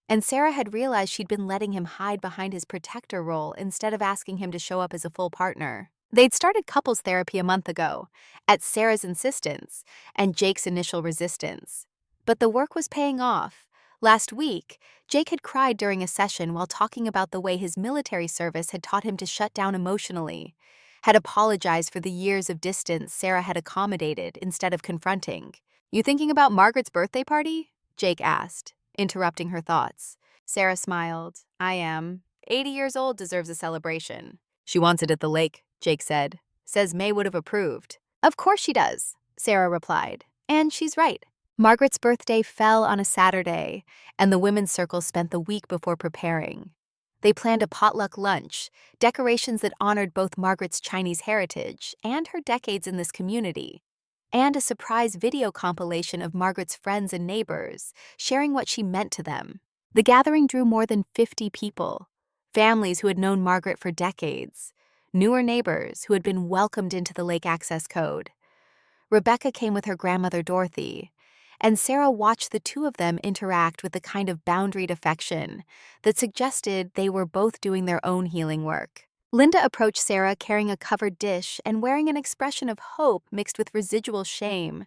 And Sarah had realized she'd been letting him hide behind his protector role instead of asking him to show up as a full partner. They'd started couples therapy a month ago, at Sarah's insistence and Jake's initial resistance. But the work was paying off. Last week, Jake had cried during a session while talking about the way his military service had taught him to shut down emotionally, had apologized for the years of distance Sarah had accommodated instead of confronting. You thinking about Margaret's birthday party? Jake asked, interrupting her thoughts. Sarah smiled. I am. 80 years old deserves a celebration. She wants it at the lake, Jake said. Says May would have approved. Of course she does, Sarah replied. And she's right. Margaret's birthday fell on a Saturday, and the women's circle spent the week before preparing. They planned a potluck lunch, decorations that honored both Margaret's Chinese heritage and her decades in this community, and a surprise video compilation of Margaret's friends and neighbors, sharing what she meant to them. The gathering drew more than 50 people, families who had known Margaret for decades, newer neighbors who had been welcomed into the lake access code. Rebecca came with her grandmother Dorothy, and Sarah watched the two of them interact with the kind of boundaried affection that suggested they were both doing their own healing work. Linda approached Sarah carrying a covered dish and wearing an expression of hope mixed with residual shame.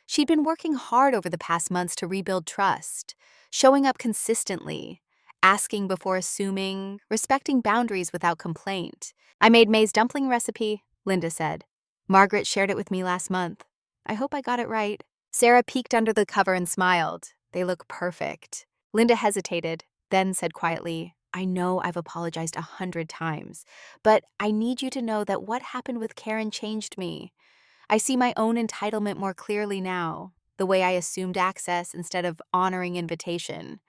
She'd been working hard over the past months to rebuild trust, showing up consistently, asking before assuming, respecting boundaries without complaint. I made May's dumpling recipe, Linda said. Margaret shared it with me last month. I hope I got it right. Sarah peeked under the cover and smiled. They look perfect. Linda hesitated, then said quietly, I know I've apologized 100 times, but I need you to know that what happened with Karen changed me. I see my own entitlement more clearly now, the way I assumed access instead of honoring invitation.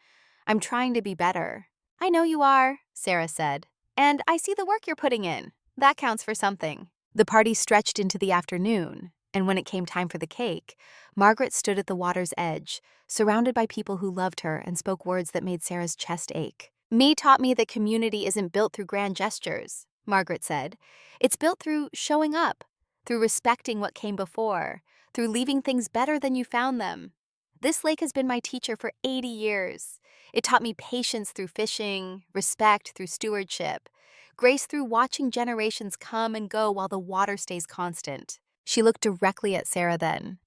I'm trying to be better. I know you are, Sarah said. And I see the work you're putting in. That counts for something. The party stretched into the afternoon, and when it came time for the cake, Margaret stood at the water's edge, surrounded by people who loved her and spoke words that made Sarah's chest ache. "Me taught me that community isn't built through grand gestures," Margaret said. "It's built through showing up, through respecting what came before, through leaving things better than you found them. This lake has been my teacher for 80 years. It taught me patience through fishing, respect through stewardship, grace through watching generations come and go while the water stays constant." She looked directly at Sarah then.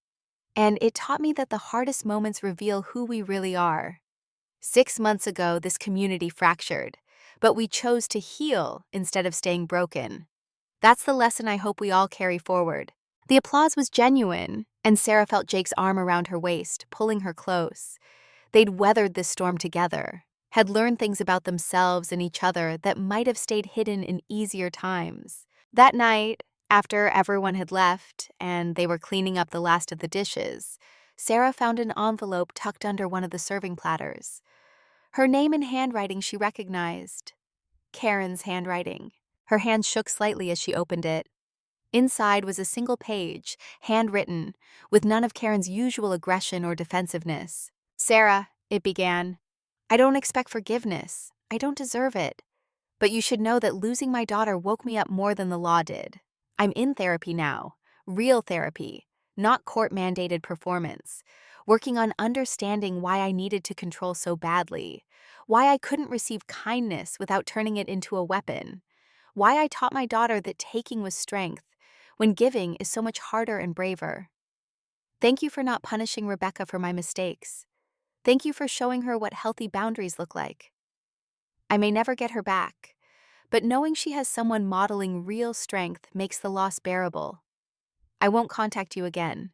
"And it taught me that the hardest moments reveal who we really are. 6 months ago, this community fractured, but we chose to heal instead of staying broken. That's the lesson I hope we all carry forward." The applause was genuine, and Sarah felt Jake's arm around her waist, pulling her close. They'd weathered this storm together, had learned things about themselves and each other that might have stayed hidden in easier times. That night, after everyone had left and they were cleaning up the last of the dishes, Sarah found an envelope tucked under one of the serving platters. Her name in handwriting she recognized. Karen's handwriting. Her hand shook slightly as she opened it. Inside was a single page, handwritten, with none of Karen's usual aggression or defensiveness. "Sarah," it began, "I don't expect forgiveness. I don't deserve it. But you should know that losing my daughter woke me up more than the law did. I'm in therapy now, real therapy, not court-mandated performance, working on understanding why I needed to control so badly, why I couldn't receive kindness without turning it into a weapon, why I taught my daughter that taking was strength, when giving is so much harder and braver. Thank you for not punishing Rebecca for my mistakes. Thank you for showing her what healthy boundaries look like. I may never get her back, but knowing she has someone modeling real strength makes the loss bearable. I won't contact you again.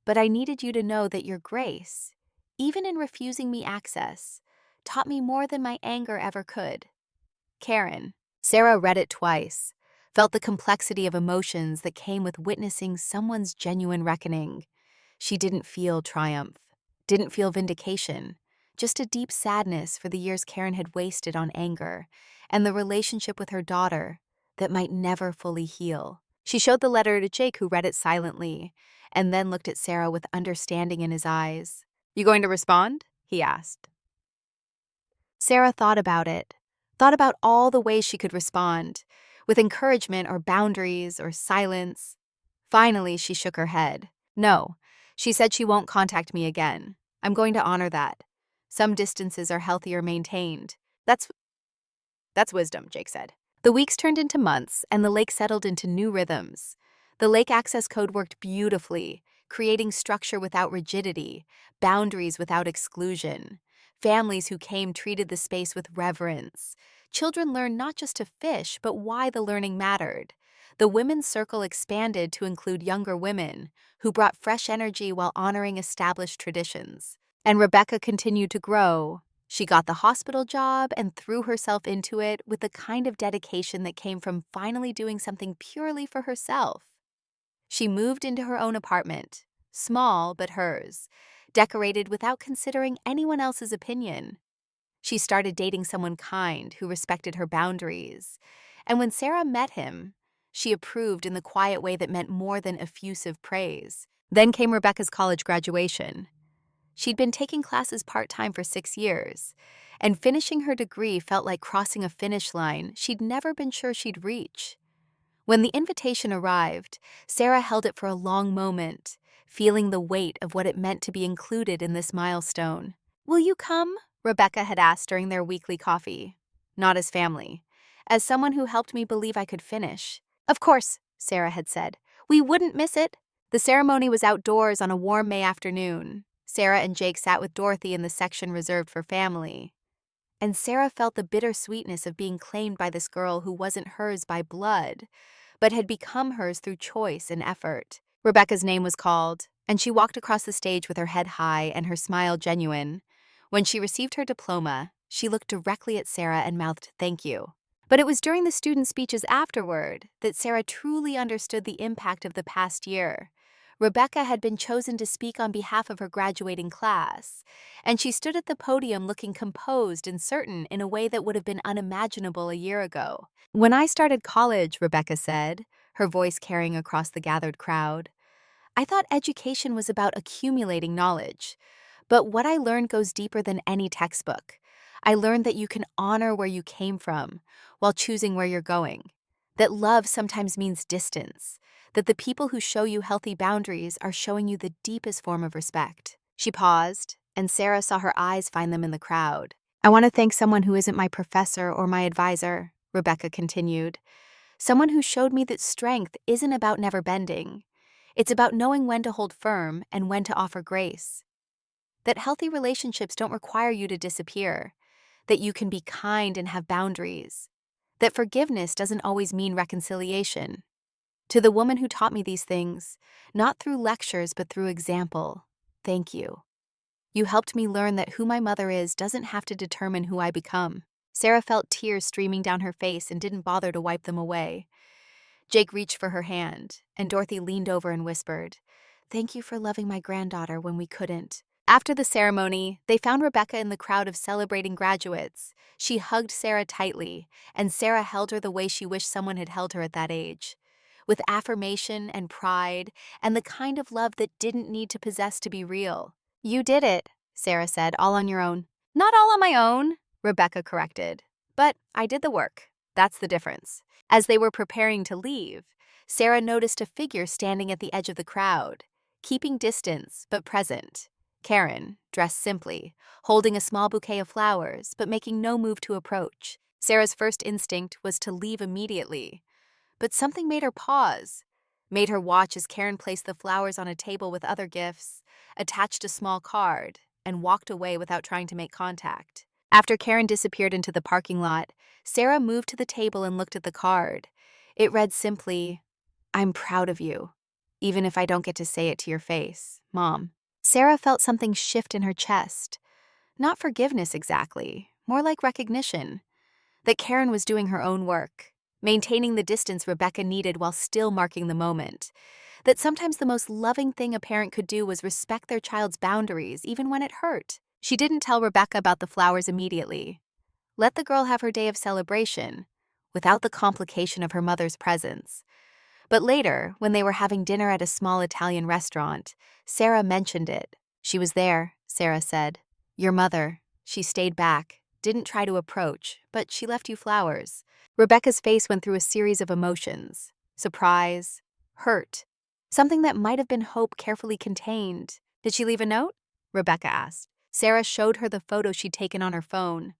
But I needed you to know that your grace, even in refusing me access, taught me more than my anger ever could. Karen." Sarah read it twice, felt the complexity of emotions that came with witnessing someone's genuine reckoning. She didn't feel triumph, didn't feel vindication, just a deep sadness for the years Karen had wasted on anger and the relationship with her daughter that might never fully heal. She showed the letter to Jake, who read it silently, and then looked at Sarah with understanding in his eyes. "You going to respond?" he asked. Sarah thought about it, thought about all the ways she could respond, with encouragement or boundaries or silence. Finally, she shook her head. "No," she said, "she won't contact me again. I'm going to honor that. Some distances are healthier maintained." That's wisdom," Jake said. The weeks turned into months, and the lake settled into new rhythms. The lake access code worked beautifully, creating structure without rigidity, boundaries without exclusion. Families who came treated the space with reverence. Children learned not just to fish, but why the learning mattered. The women's circle expanded to include younger women, who brought fresh energy while honoring established traditions. And Rebecca continued to grow. She got the hospital job and threw herself into it with the kind of dedication that came from finally doing something purely for herself. She moved into her own apartment, small but hers, decorated without considering anyone else's opinion. She started dating someone kind who respected her boundaries. And when Sarah met him, she approved in the quiet way that meant more than effusive praise. Then came Rebecca's college graduation. She'd been taking classes part-time for 6 years, and finishing her degree felt like crossing a finish line she'd never been sure she'd reach. When the invitation arrived, Sarah held it for a long moment, feeling the weight of what it meant to be included in this milestone. "Will you come?" Rebecca had asked during their weekly coffee. "Not as family. As someone who helped me believe I could finish." "Of course," Sarah had said. "We wouldn't miss it." The ceremony was outdoors on a warm May afternoon. Sarah and Jake sat with Dorothy in the section reserved for family. And Sarah felt the bitter sweetness of being claimed by this girl who wasn't hers by blood, but had become hers through choice and effort. Rebecca's name was called, and she walked across the stage with her head high and her smile genuine. When she received her diploma, she looked directly at Sarah and mouthed "thank you." But it was during the student speeches afterward that Sarah truly understood the impact of the past year. Rebecca had been chosen to speak on behalf of her graduating class, and she stood at the podium looking composed and certain in a way that would have been unimaginable a year ago. "When I started college," Rebecca said, her voice carrying across the gathered crowd, "I thought education was about accumulating knowledge. But what I learned goes deeper than any textbook. I learned that you can honor where you came from while choosing where you're going. That love sometimes means distance. That the people who show you healthy boundaries are showing you the deepest form of respect." She paused, and Sarah saw her eyes find them in the crowd. "I want to thank someone who isn't my professor or my advisor," Rebecca continued. "Someone who showed me that strength isn't about never bending. It's about knowing when to hold firm and when to offer grace. That healthy relationships don't require you to disappear. That you can be kind and have boundaries. That forgiveness doesn't always mean reconciliation. To the woman who taught me these things, not through lectures but through example, thank you. You helped me learn that who my mother is doesn't have to determine who I become." Sarah felt tears streaming down her face and didn't bother to wipe them away. Jake reached for her hand, and Dorothy leaned over and whispered, "Thank you for loving my granddaughter when we couldn't." After the ceremony, they found Rebecca in the crowd of celebrating graduates. She hugged Sarah tightly, and Sarah held her the way she wished someone had held her at that age, with affirmation and pride and the kind of love that didn't need to possess to be real. "You did it," Sarah said, "all on your own." "Not all on my own," Rebecca corrected. "But I did the work. That's the difference." As they were preparing to leave, Sarah noticed a figure standing at the edge of the crowd, keeping distance but present. Karen, dressed simply, holding a small bouquet of flowers but making no move to approach. Sarah's first instinct was to leave immediately, but something made her pause, made her watch as Karen placed the flowers on a table with other gifts, attached a small card, and walked away without trying to make contact. After Karen disappeared into the parking lot, Sarah moved to the table and looked at the card. It read simply, "I'm proud of you, even if I don't get to say it to your face, Mom." Sarah felt something shift in her chest. Not forgiveness exactly, more like recognition. That Karen was doing her own work, maintaining the distance Rebecca needed while still marking the moment. That sometimes the most loving thing a parent could do was respect their child's boundaries, even when it hurt. She didn't tell Rebecca about the flowers immediately. Let the girl have her day of celebration, without the complication of her mother's presence. But later, when they were having dinner at a small Italian restaurant, Sarah mentioned it. "She was there," Sarah said. "Your mother. She stayed back, didn't try to approach, but she left you flowers." Rebecca's face went through a series of emotions: surprise, hurt, something that might have been hope carefully contained. "Did she leave a note?" Rebecca asked. Sarah showed her the photo she'd taken on her phone.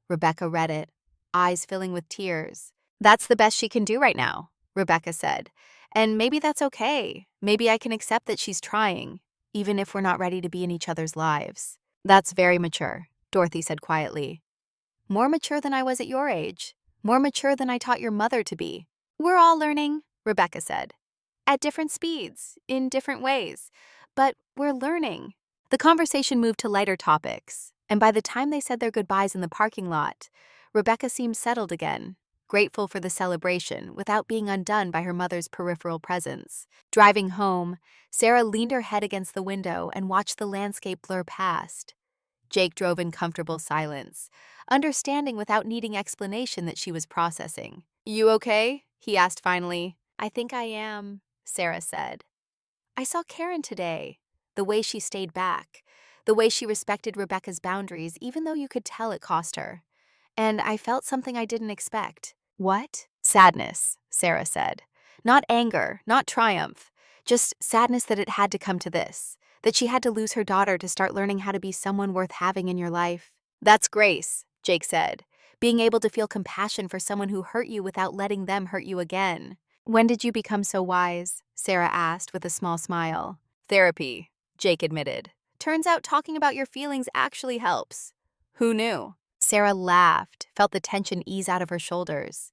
Rebecca read it, eyes filling with tears. "That's the best she can do right now," Rebecca said. "And maybe that's okay. Maybe I can accept that she's trying, even if we're not ready to be in each other's lives." "That's very mature," Dorothy said quietly. "More mature than I was at your age. More mature than I taught your mother to be." "We're all learning," Rebecca said. "At different speeds, in different ways. But we're learning." The conversation moved to lighter topics, and by the time they said their goodbyes in the parking lot, Rebecca seemed settled again, grateful for the celebration without being undone by her mother's peripheral presence. Driving home, Sarah leaned her head against the window and watched the landscape blur past. Jake drove in comfortable silence, understanding without needing explanation that she was processing. "You okay?" he asked finally. "I think I am," Sarah said. "I saw Karen today. The way she stayed back. The way she respected Rebecca's boundaries even though you could tell it cost her. And I felt something I didn't expect." "What?" "Sadness," Sarah said. "Not anger, not triumph. Just sadness that it had to come to this. That she had to lose her daughter to start learning how to be someone worth having in your life." "That's grace," Jake said. "Being able to feel compassion for someone who hurt you without letting them hurt you again." "When did you become so wise?" Sarah asked with a small smile. "Therapy," Jake admitted. "Turns out talking about your feelings actually helps." "Who knew?" Sarah laughed, felt the tension ease out of her shoulders.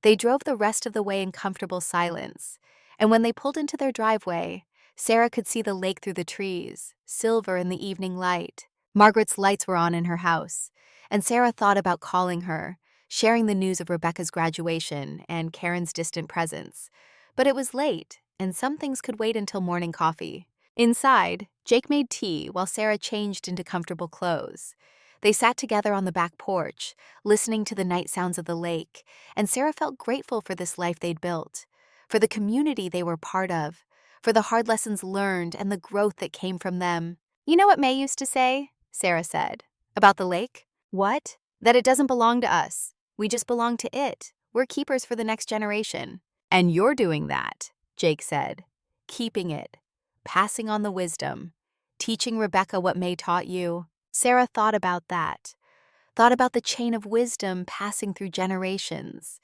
They drove the rest of the way in comfortable silence, and when they pulled into their driveway, Sarah could see the lake through the trees, silver in the evening light. Margaret's lights were on in her house, and Sarah thought about calling her, sharing the news of Rebecca's graduation and Karen's distant presence. But it was late, and some things could wait until morning coffee. Inside, Jake made tea while Sarah changed into comfortable clothes. They sat together on the back porch, listening to the night sounds of the lake, and Sarah felt grateful for this life they'd built, for the community they were part of, for the hard lessons learned and the growth that came from them. "You know what May used to say?" Sarah said. "About the lake?" "What?" "That it doesn't belong to us. We just belong to it. We're keepers for the next generation." "And you're doing that," Jake said. "Keeping it, passing on the wisdom, teaching Rebecca what May taught you." Sarah thought about that, thought about the chain of wisdom passing through generations.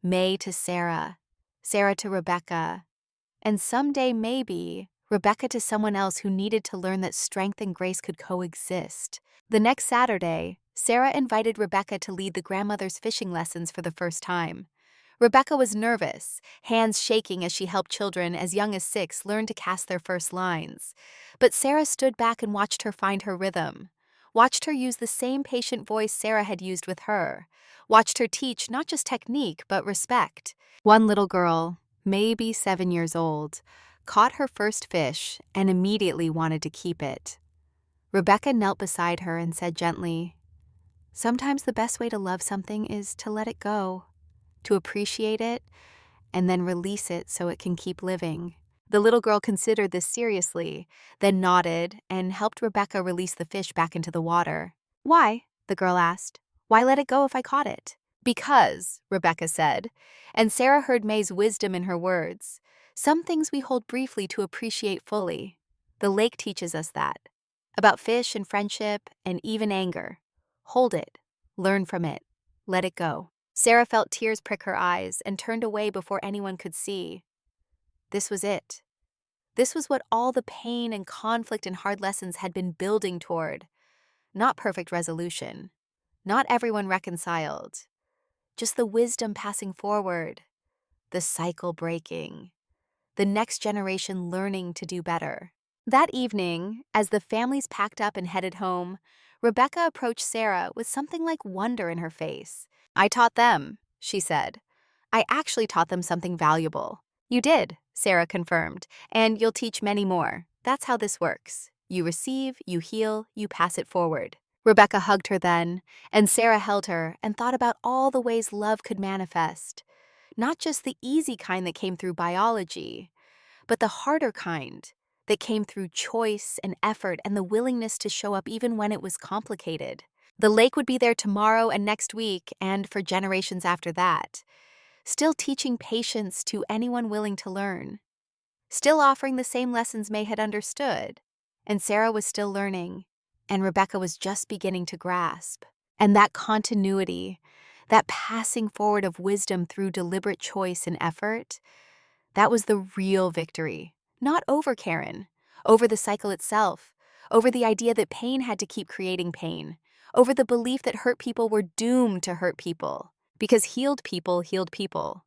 May to Sarah, Sarah to Rebecca, and someday maybe Rebecca to someone else who needed to learn that strength and grace could coexist. The next Saturday, Sarah invited Rebecca to lead the grandmother's fishing lessons for the first time. Rebecca was nervous, hands shaking as she helped children as young as 6 learn to cast their first lines. But Sarah stood back and watched her find her rhythm, watched her use the same patient voice Sarah had used with her, watched her teach not just technique but respect. One little girl, maybe 7 years old, caught her first fish and immediately wanted to keep it. Rebecca knelt beside her and said gently, "Sometimes the best way to love something is to let it go, to appreciate it, and then release it so it can keep living." The little girl considered this seriously, then nodded and helped Rebecca release the fish back into the water. "Why?" the girl asked. "Why let it go if I caught it?" "Because," Rebecca said, and Sarah heard May's wisdom in her words. "Some things we hold briefly to appreciate fully. The lake teaches us that. About fish and friendship and even anger. Hold it, learn from it, let it go." Sarah felt tears prick her eyes and turned away before anyone could see. This was it. This was what all the pain and conflict and hard lessons had been building toward. Not perfect resolution. Not everyone reconciled. Just the wisdom passing forward. The cycle breaking. The next generation learning to do better. That evening, as the families packed up and headed home, Rebecca approached Sarah with something like wonder in her face. "I taught them," she said. "I actually taught them something valuable." "You did," Sarah confirmed, "and you'll teach many more. That's how this works. You receive, you heal, you pass it forward." Rebecca hugged her then, and Sarah held her and thought about all the ways love could manifest. Not just the easy kind that came through biology, but the harder kind that came through choice and effort and the willingness to show up even when it was complicated. The lake would be there tomorrow and next week and for generations after that, still teaching patience to anyone willing to learn, still offering the same lessons May had understood, and Sarah was still learning, and Rebecca was just beginning to grasp. And that continuity, that passing forward of wisdom through deliberate choice and effort, that was the real victory. Not over Karen, over the cycle itself, over the idea that pain had to keep creating pain, over the belief that hurt people were doomed to hurt people, because healed people healed people.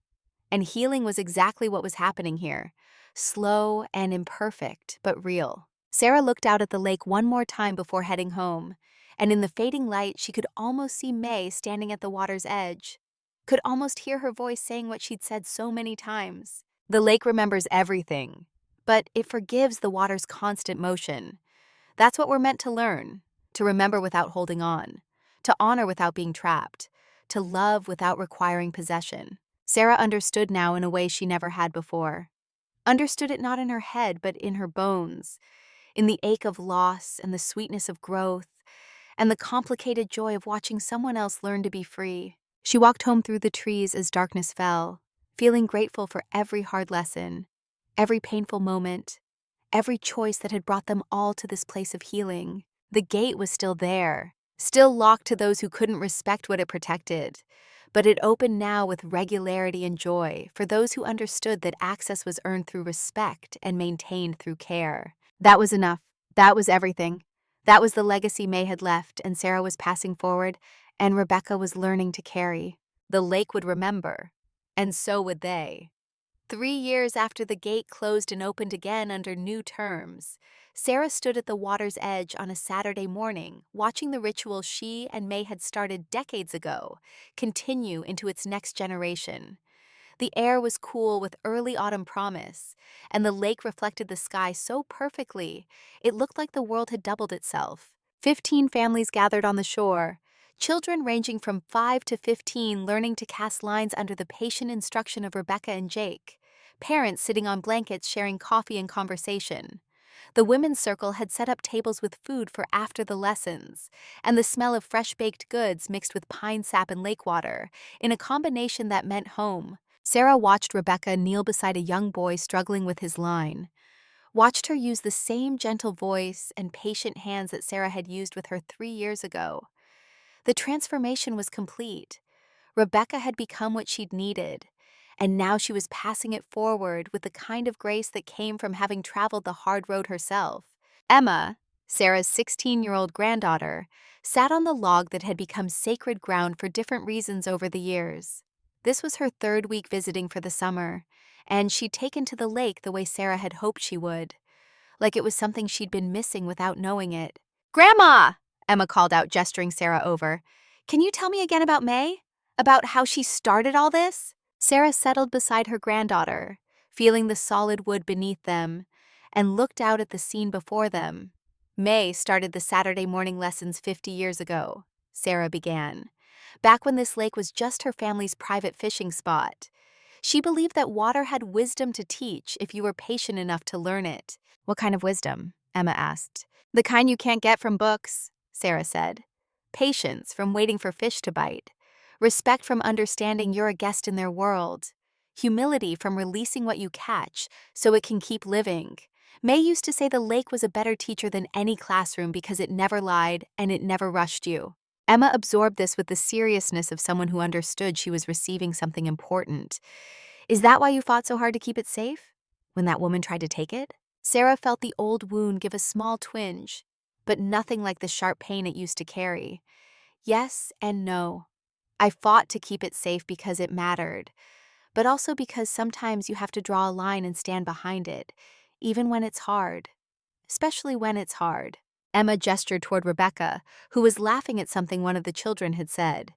And healing was exactly what was happening here, slow and imperfect, but real. Sarah looked out at the lake one more time before heading home, and in the fading light she could almost see May standing at the water's edge, could almost hear her voice saying what she'd said so many times. The lake remembers everything, but it forgives the water's constant motion. That's what we're meant to learn, to remember without holding on, to honor without being trapped, to love without requiring possession. Sarah understood now in a way she never had before. Understood it not in her head, but in her bones, in the ache of loss and the sweetness of growth, and the complicated joy of watching someone else learn to be free. She walked home through the trees as darkness fell, feeling grateful for every hard lesson, every painful moment, every choice that had brought them all to this place of healing. The gate was still there, still locked to those who couldn't respect what it protected, but it opened now with regularity and joy for those who understood that access was earned through respect and maintained through care. That was enough. That was everything. That was the legacy May had left, and Sarah was passing forward, and Rebecca was learning to carry. The lake would remember, and so would they. 3 years after the gate closed and opened again under new terms, Sarah stood at the water's edge on a Saturday morning, watching the ritual she and May had started decades ago continue into its next generation. The air was cool with early autumn promise, and the lake reflected the sky so perfectly, it looked like the world had doubled itself. 15 families gathered on the shore, children ranging from 5 to 15 learning to cast lines under the patient instruction of Rebecca and Jake, parents sitting on blankets sharing coffee and conversation. The women's circle had set up tables with food for after the lessons, and the smell of fresh baked goods mixed with pine sap and lake water, in a combination that meant home. Sarah watched Rebecca kneel beside a young boy struggling with his line, watched her use the same gentle voice and patient hands that Sarah had used with her 3 years ago. The transformation was complete. Rebecca had become what she'd needed, and now she was passing it forward with the kind of grace that came from having traveled the hard road herself. Emma, Sarah's 16-year-old granddaughter, sat on the log that had become sacred ground for different reasons over the years. This was her third week visiting for the summer, and she'd taken to the lake the way Sarah had hoped she would, like it was something she'd been missing without knowing it. "Grandma!" Emma called out, gesturing Sarah over. "Can you tell me again about May? About how she started all this?" Sarah settled beside her granddaughter, feeling the solid wood beneath them, and looked out at the scene before them. "May started the Saturday morning lessons 50 years ago," Sarah began, "back when this lake was just her family's private fishing spot. She believed that water had wisdom to teach if you were patient enough to learn it." "What kind of wisdom?" Emma asked. "The kind you can't get from books," Sarah said. "Patience from waiting for fish to bite. Respect from understanding you're a guest in their world. Humility from releasing what you catch so it can keep living. May used to say the lake was a better teacher than any classroom because it never lied and it never rushed you." Emma absorbed this with the seriousness of someone who understood she was receiving something important. "Is that why you fought so hard to keep it safe? When that woman tried to take it?" Sarah felt the old wound give a small twinge, but nothing like the sharp pain it used to carry. "Yes and no. I fought to keep it safe because it mattered, but also because sometimes you have to draw a line and stand behind it, even when it's hard. Especially when it's hard." Emma gestured toward Rebecca, who was laughing at something one of the children had said.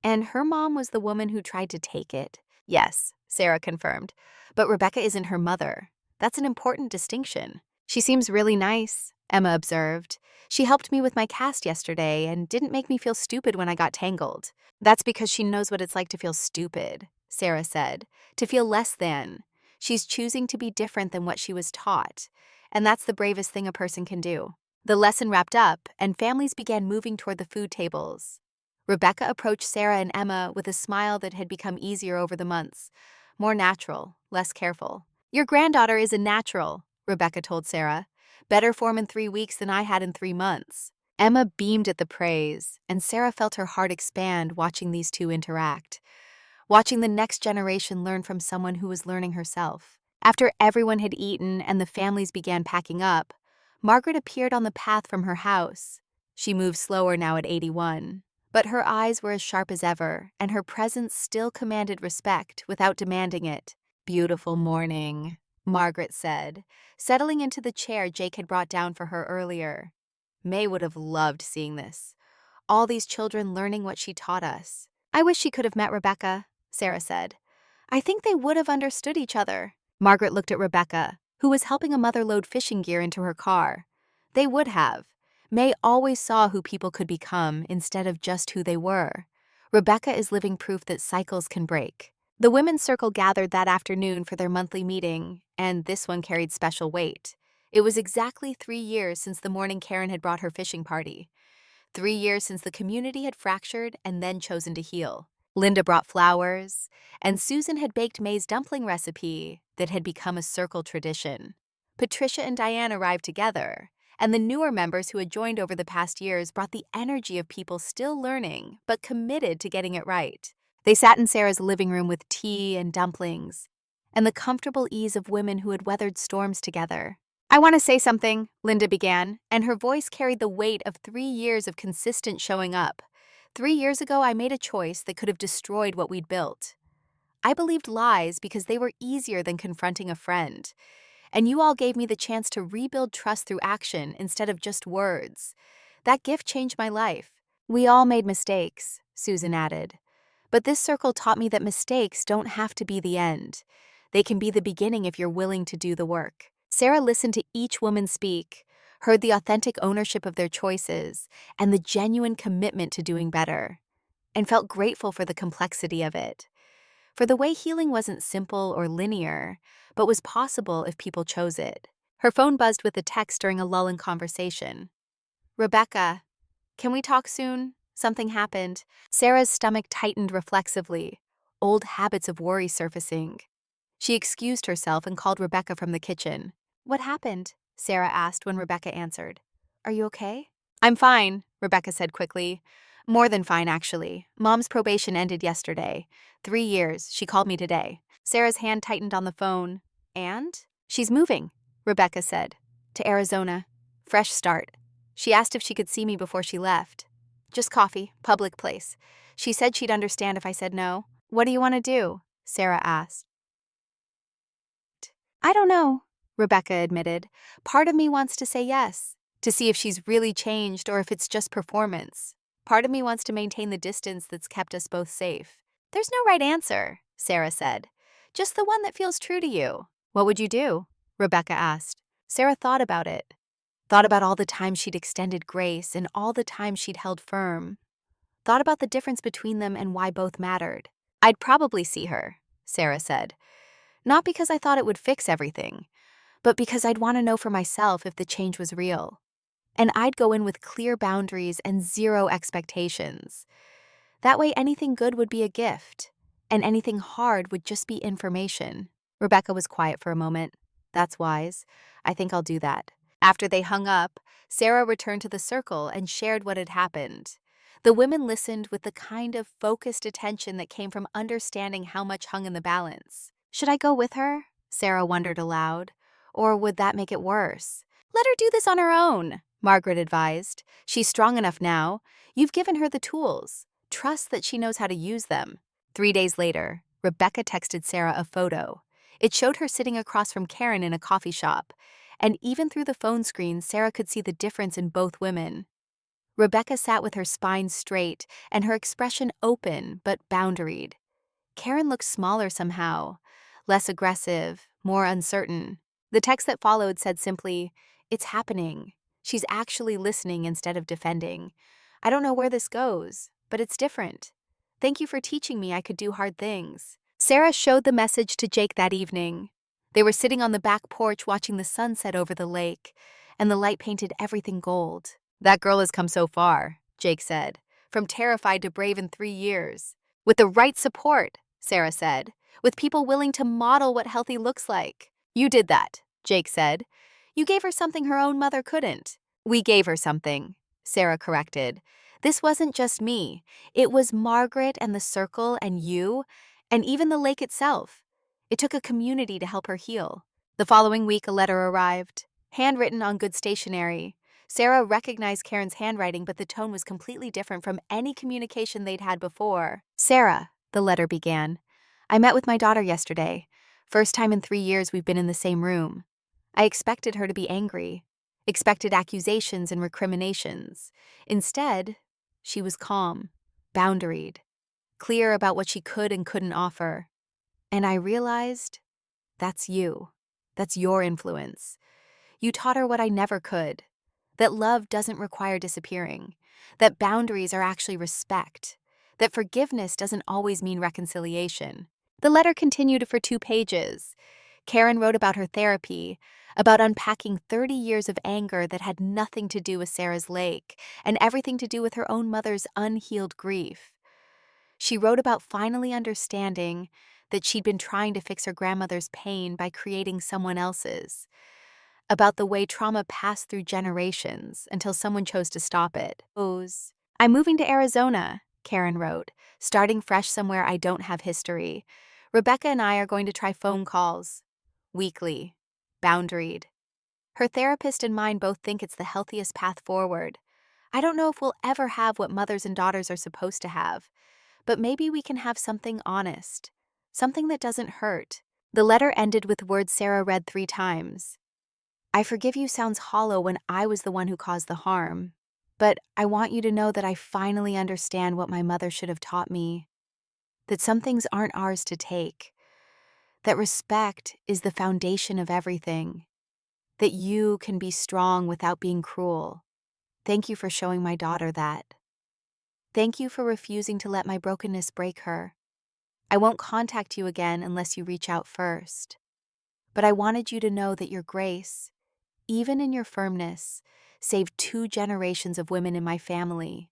"And her mom was the woman who tried to take it?" "Yes," Sarah confirmed. "But Rebecca isn't her mother. That's an important distinction." "She seems really nice," Emma observed. "She helped me with my cast yesterday and didn't make me feel stupid when I got tangled." "That's because she knows what it's like to feel stupid," Sarah said, "to feel less than. She's choosing to be different than what she was taught, and that's the bravest thing a person can do." The lesson wrapped up, and families began moving toward the food tables. Rebecca approached Sarah and Emma with a smile that had become easier over the months, more natural, less careful. "Your granddaughter is a natural," Rebecca told Sarah. "Better form in 3 weeks than I had in 3 months." Emma beamed at the praise, and Sarah felt her heart expand watching these two interact, watching the next generation learn from someone who was learning herself. After everyone had eaten and the families began packing up, Margaret appeared on the path from her house. She moved slower now at 81, but her eyes were as sharp as ever, and her presence still commanded respect without demanding it. "Beautiful morning," Margaret said, settling into the chair Jake had brought down for her earlier. May would have loved seeing this. All these children learning what she taught us. "I wish she could have met Rebecca," Sarah said. "I think they would have understood each other." Margaret looked at Rebecca, who was helping a mother load fishing gear into her car. They would have. May always saw who people could become instead of just who they were. Rebecca is living proof that cycles can break. The women's circle gathered that afternoon for their monthly meeting, and this one carried special weight. It was exactly 3 years since the morning Karen had brought her fishing party. 3 years since the community had fractured and then chosen to heal. Linda brought flowers, and Susan had baked May's dumpling recipe that had become a circle tradition. Patricia and Diane arrived together, and the newer members who had joined over the past years brought the energy of people still learning but committed to getting it right. They sat in Sarah's living room with tea and dumplings, and the comfortable ease of women who had weathered storms together. "I want to say something," Linda began, and her voice carried the weight of 3 years of consistent showing up. 3 years ago, I made a choice that could have destroyed what we'd built. I believed lies because they were easier than confronting a friend. And you all gave me the chance to rebuild trust through action instead of just words. That gift changed my life. We all made mistakes," Susan added. But this circle taught me that mistakes don't have to be the end. They can be the beginning if you're willing to do the work. Sarah listened to each woman speak, heard the authentic ownership of their choices, and the genuine commitment to doing better, and felt grateful for the complexity of it. For the way healing wasn't simple or linear, but was possible if people chose it. Her phone buzzed with a text during a lull in conversation. Rebecca, can we talk soon? Something happened. Sarah's stomach tightened reflexively, old habits of worry surfacing. She excused herself and called Rebecca from the kitchen. What happened? Sarah asked when Rebecca answered. Are you okay? I'm fine, Rebecca said quickly. More than fine, actually. Mom's probation ended yesterday. 3 years. She called me today. Sarah's hand tightened on the phone. And? She's moving, Rebecca said. To Arizona. Fresh start. She asked if she could see me before she left. Just coffee, public place. She said she'd understand if I said no. What do you want to do? Sarah asked. I don't know, Rebecca admitted. Part of me wants to say yes, to see if she's really changed or if it's just performance. Part of me wants to maintain the distance that's kept us both safe. There's no right answer, Sarah said. Just the one that feels true to you. What would you do? Rebecca asked. Sarah thought about it. Thought about all the times she'd extended grace and all the times she'd held firm. Thought about the difference between them and why both mattered. I'd probably see her, Sarah said. Not because I thought it would fix everything, but because I'd want to know for myself if the change was real. And I'd go in with clear boundaries and zero expectations. That way anything good would be a gift, and anything hard would just be information. Rebecca was quiet for a moment. That's wise. I think I'll do that. After they hung up, Sarah returned to the circle and shared what had happened. The women listened with the kind of focused attention that came from understanding how much hung in the balance. Should I go with her? Sarah wondered aloud. Or would that make it worse? Let her do this on her own, Margaret advised. She's strong enough now. You've given her the tools. Trust that she knows how to use them. 3 days later, Rebecca texted Sarah a photo. It showed her sitting across from Karen in a coffee shop. And even through the phone screen, Sarah could see the difference in both women. Rebecca sat with her spine straight and her expression open but boundaried. Karen looked smaller somehow, less aggressive, more uncertain. The text that followed said simply, "It's happening. She's actually listening instead of defending. I don't know where this goes, but it's different. Thank you for teaching me I could do hard things." Sarah showed the message to Jake that evening. They were sitting on the back porch watching the sunset over the lake, and the light painted everything gold. That girl has come so far, Jake said, from terrified to brave in 3 years. With the right support, Sarah said, with people willing to model what healthy looks like. You did that, Jake said. You gave her something her own mother couldn't. We gave her something, Sarah corrected. This wasn't just me. It was Margaret and the circle and you, and even the lake itself. It took a community to help her heal. The following week, a letter arrived, handwritten on good stationery. Sarah recognized Karen's handwriting, but the tone was completely different from any communication they'd had before. Sarah, the letter began, I met with my daughter yesterday. First time in 3 years we've been in the same room. I expected her to be angry, expected accusations and recriminations. Instead, she was calm, boundaried, clear about what she could and couldn't offer. And I realized, that's you. That's your influence. You taught her what I never could. That love doesn't require disappearing. That boundaries are actually respect. That forgiveness doesn't always mean reconciliation. The letter continued for 2 pages. Karen wrote about her therapy, about unpacking 30 years of anger that had nothing to do with Sarah's lake and everything to do with her own mother's unhealed grief. She wrote about finally understanding that she'd been trying to fix her grandmother's pain by creating someone else's, about the way trauma passed through generations until someone chose to stop it. I'm moving to Arizona, Karen wrote, starting fresh somewhere I don't have history. Rebecca and I are going to try phone calls. Weekly. Boundaried. Her therapist and mine both think it's the healthiest path forward. I don't know if we'll ever have what mothers and daughters are supposed to have, but maybe we can have something honest, something that doesn't hurt. The letter ended with words Sarah read 3 times. I forgive you sounds hollow when I was the one who caused the harm, but I want you to know that I finally understand what my mother should have taught me. that some things aren't ours to take, that respect is the foundation of everything, that you can be strong without being cruel. Thank you for showing my daughter that. Thank you for refusing to let my brokenness break her. I won't contact you again unless you reach out first. But I wanted you to know that your grace, even in your firmness, saved 2 generations of women in my family.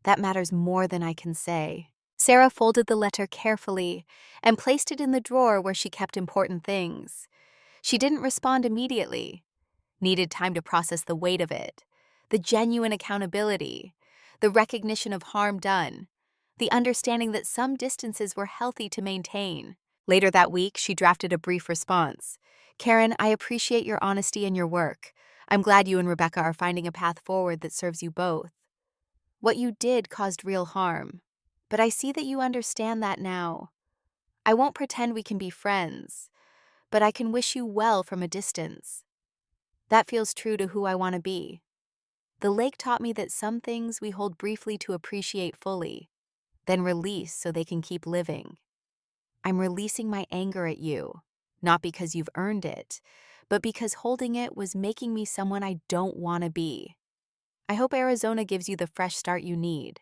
That matters more than I can say. Sarah folded the letter carefully and placed it in the drawer where she kept important things. She didn't respond immediately, needed time to process the weight of it, the genuine accountability, the recognition of harm done, the understanding that some distances were healthy to maintain. Later that week, she drafted a brief response. Karen, I appreciate your honesty and your work. I'm glad you and Rebecca are finding a path forward that serves you both. What you did caused real harm, but I see that you understand that now. I won't pretend we can be friends, but I can wish you well from a distance. That feels true to who I want to be. The lake taught me that some things we hold briefly to appreciate fully, then release so they can keep living. I'm releasing my anger at you, not because you've earned it, but because holding it was making me someone I don't want to be. I hope Arizona gives you the fresh start you need.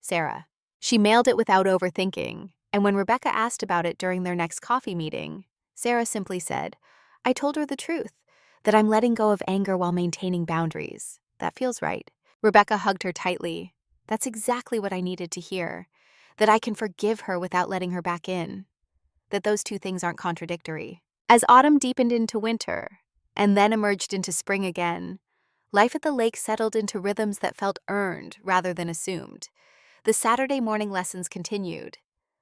Sarah. She mailed it without overthinking, and when Rebecca asked about it during their next coffee meeting, Sarah simply said, I told her the truth, that I'm letting go of anger while maintaining boundaries. That feels right. Rebecca hugged her tightly. That's exactly what I needed to hear, that I can forgive her without letting her back in, that those 2 things aren't contradictory. As autumn deepened into winter, and then emerged into spring again, life at the lake settled into rhythms that felt earned rather than assumed. The Saturday morning lessons continued.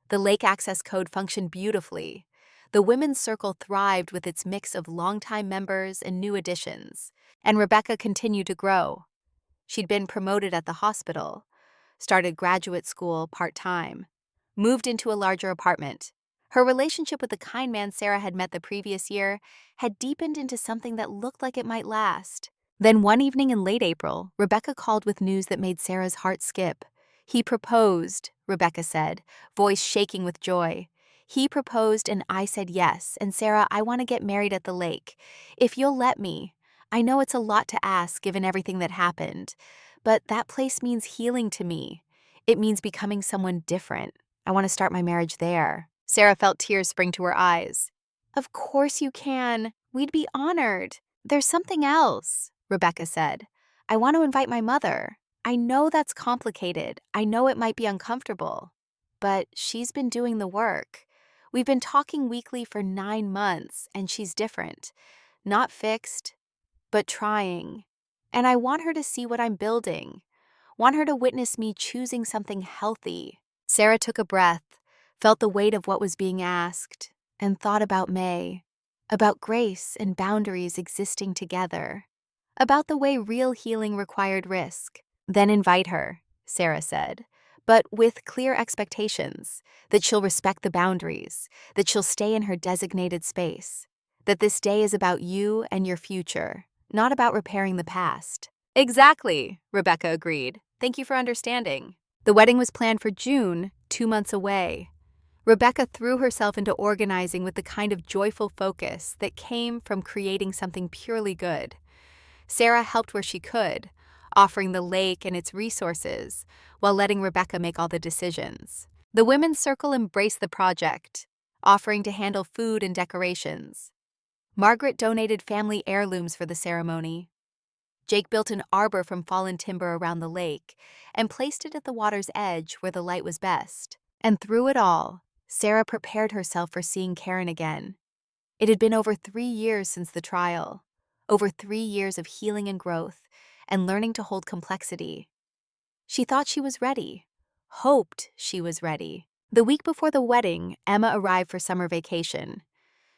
The lake access code functioned beautifully. The women's circle thrived with its mix of longtime members and new additions. And Rebecca continued to grow. She'd been promoted at the hospital, started graduate school part-time, moved into a larger apartment. Her relationship with the kind man Sarah had met the previous year had deepened into something that looked like it might last. Then one evening in late April, Rebecca called with news that made Sarah's heart skip. He proposed, Rebecca said, voice shaking with joy. He proposed and I said yes, and Sarah, I want to get married at the lake. If you'll let me. I know it's a lot to ask given everything that happened, but that place means healing to me. It means becoming someone different. I want to start my marriage there. Sarah felt tears spring to her eyes. Of course you can. We'd be honored. There's something else, Rebecca said. I want to invite my mother. I know that's complicated. I know it might be uncomfortable. But she's been doing the work. We've been talking weekly for 9 months, and she's different. Not fixed, but trying. And I want her to see what I'm building. Want her to witness me choosing something healthy. Sarah took a breath, felt the weight of what was being asked, and thought about May, about grace and boundaries existing together, about the way real healing required risk. Then invite her, Sarah said, but with clear expectations, that she'll respect the boundaries, that she'll stay in her designated space, that this day is about you and your future, not about repairing the past. Exactly, Rebecca agreed. Thank you for understanding. The wedding was planned for June, 2 months away. Rebecca threw herself into organizing with the kind of joyful focus that came from creating something purely good. Sarah helped where she could, offering the lake and its resources, while letting Rebecca make all the decisions. The women's circle embraced the project, offering to handle food and decorations. Margaret donated family heirlooms for the ceremony. Jake built an arbor from fallen timber around the lake and placed it at the water's edge where the light was best. And through it all, Sarah prepared herself for seeing Karen again. It had been over 3 years since the trial, over 3 years of healing and growth, and learning to hold complexity. She thought she was ready, hoped she was ready. The week before the wedding, Emma arrived for summer vacation.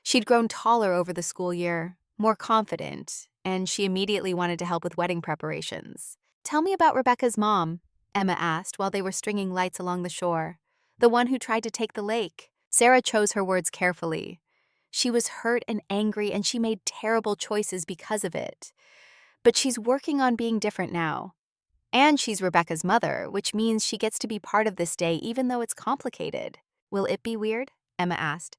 She'd grown taller over the school year, more confident, and she immediately wanted to help with wedding preparations. Tell me about Rebecca's mom, Emma asked while they were stringing lights along the shore. The one who tried to take the lake. Sarah chose her words carefully. She was hurt and angry, and she made terrible choices because of it. But she's working on being different now. And she's Rebecca's mother, which means she gets to be part of this day even though it's complicated. Will it be weird? Emma asked.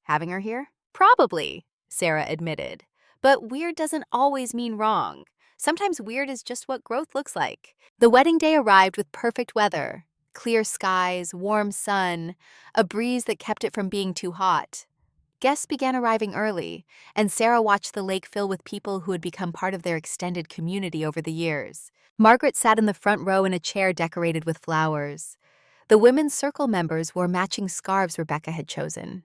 Having her here? Probably, Sarah admitted. But weird doesn't always mean wrong. Sometimes weird is just what growth looks like. The wedding day arrived with perfect weather. Clear skies, warm sun, a breeze that kept it from being too hot. Guests began arriving early, and Sarah watched the lake fill with people who had become part of their extended community over the years. Margaret sat in the front row in a chair decorated with flowers. The women's circle members wore matching scarves Rebecca had chosen.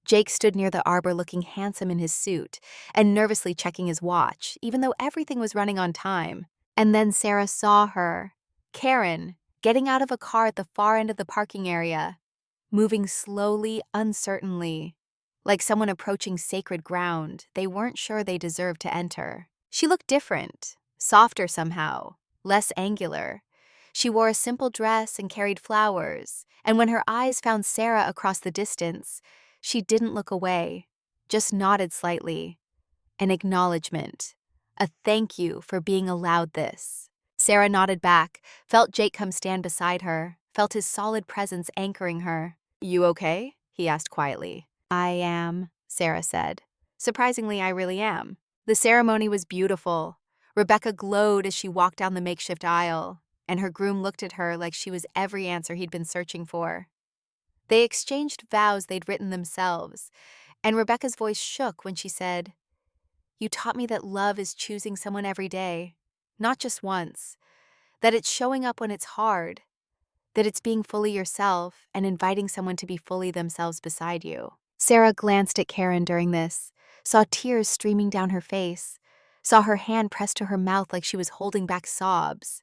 Jake stood near the arbor looking handsome in his suit and nervously checking his watch, even though everything was running on time. And then Sarah saw her, Karen, getting out of a car at the far end of the parking area, moving slowly, uncertainly, like someone approaching sacred ground they weren't sure they deserved to enter. She looked different, softer somehow, less angular. She wore a simple dress and carried flowers, and when her eyes found Sarah across the distance, she didn't look away, just nodded slightly. An acknowledgement, a thank you for being allowed this. Sarah nodded back, felt Jake come stand beside her, felt his solid presence anchoring her. "You okay?" he asked quietly. "I am," Sarah said. "Surprisingly, I really am." The ceremony was beautiful. Rebecca glowed as she walked down the makeshift aisle, and her groom looked at her like she was every answer he'd been searching for. They exchanged vows they'd written themselves, and Rebecca's voice shook when she said, "You taught me that love is choosing someone every day, not just once, that it's showing up when it's hard, that it's being fully yourself and inviting someone to be fully themselves beside you." Sarah glanced at Karen during this, saw tears streaming down her face, saw her hand pressed to her mouth like she was holding back sobs.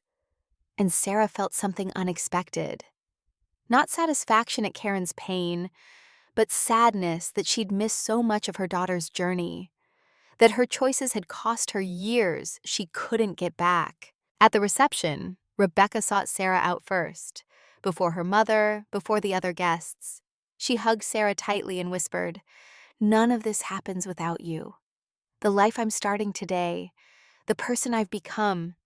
And Sarah felt something unexpected. Not satisfaction at Karen's pain, but sadness that she'd missed so much of her daughter's journey, that her choices had cost her years she couldn't get back. At the reception, Rebecca sought Sarah out first, before her mother, before the other guests. She hugged Sarah tightly and whispered, "None of this happens without you. The life I'm starting today, the person I've become,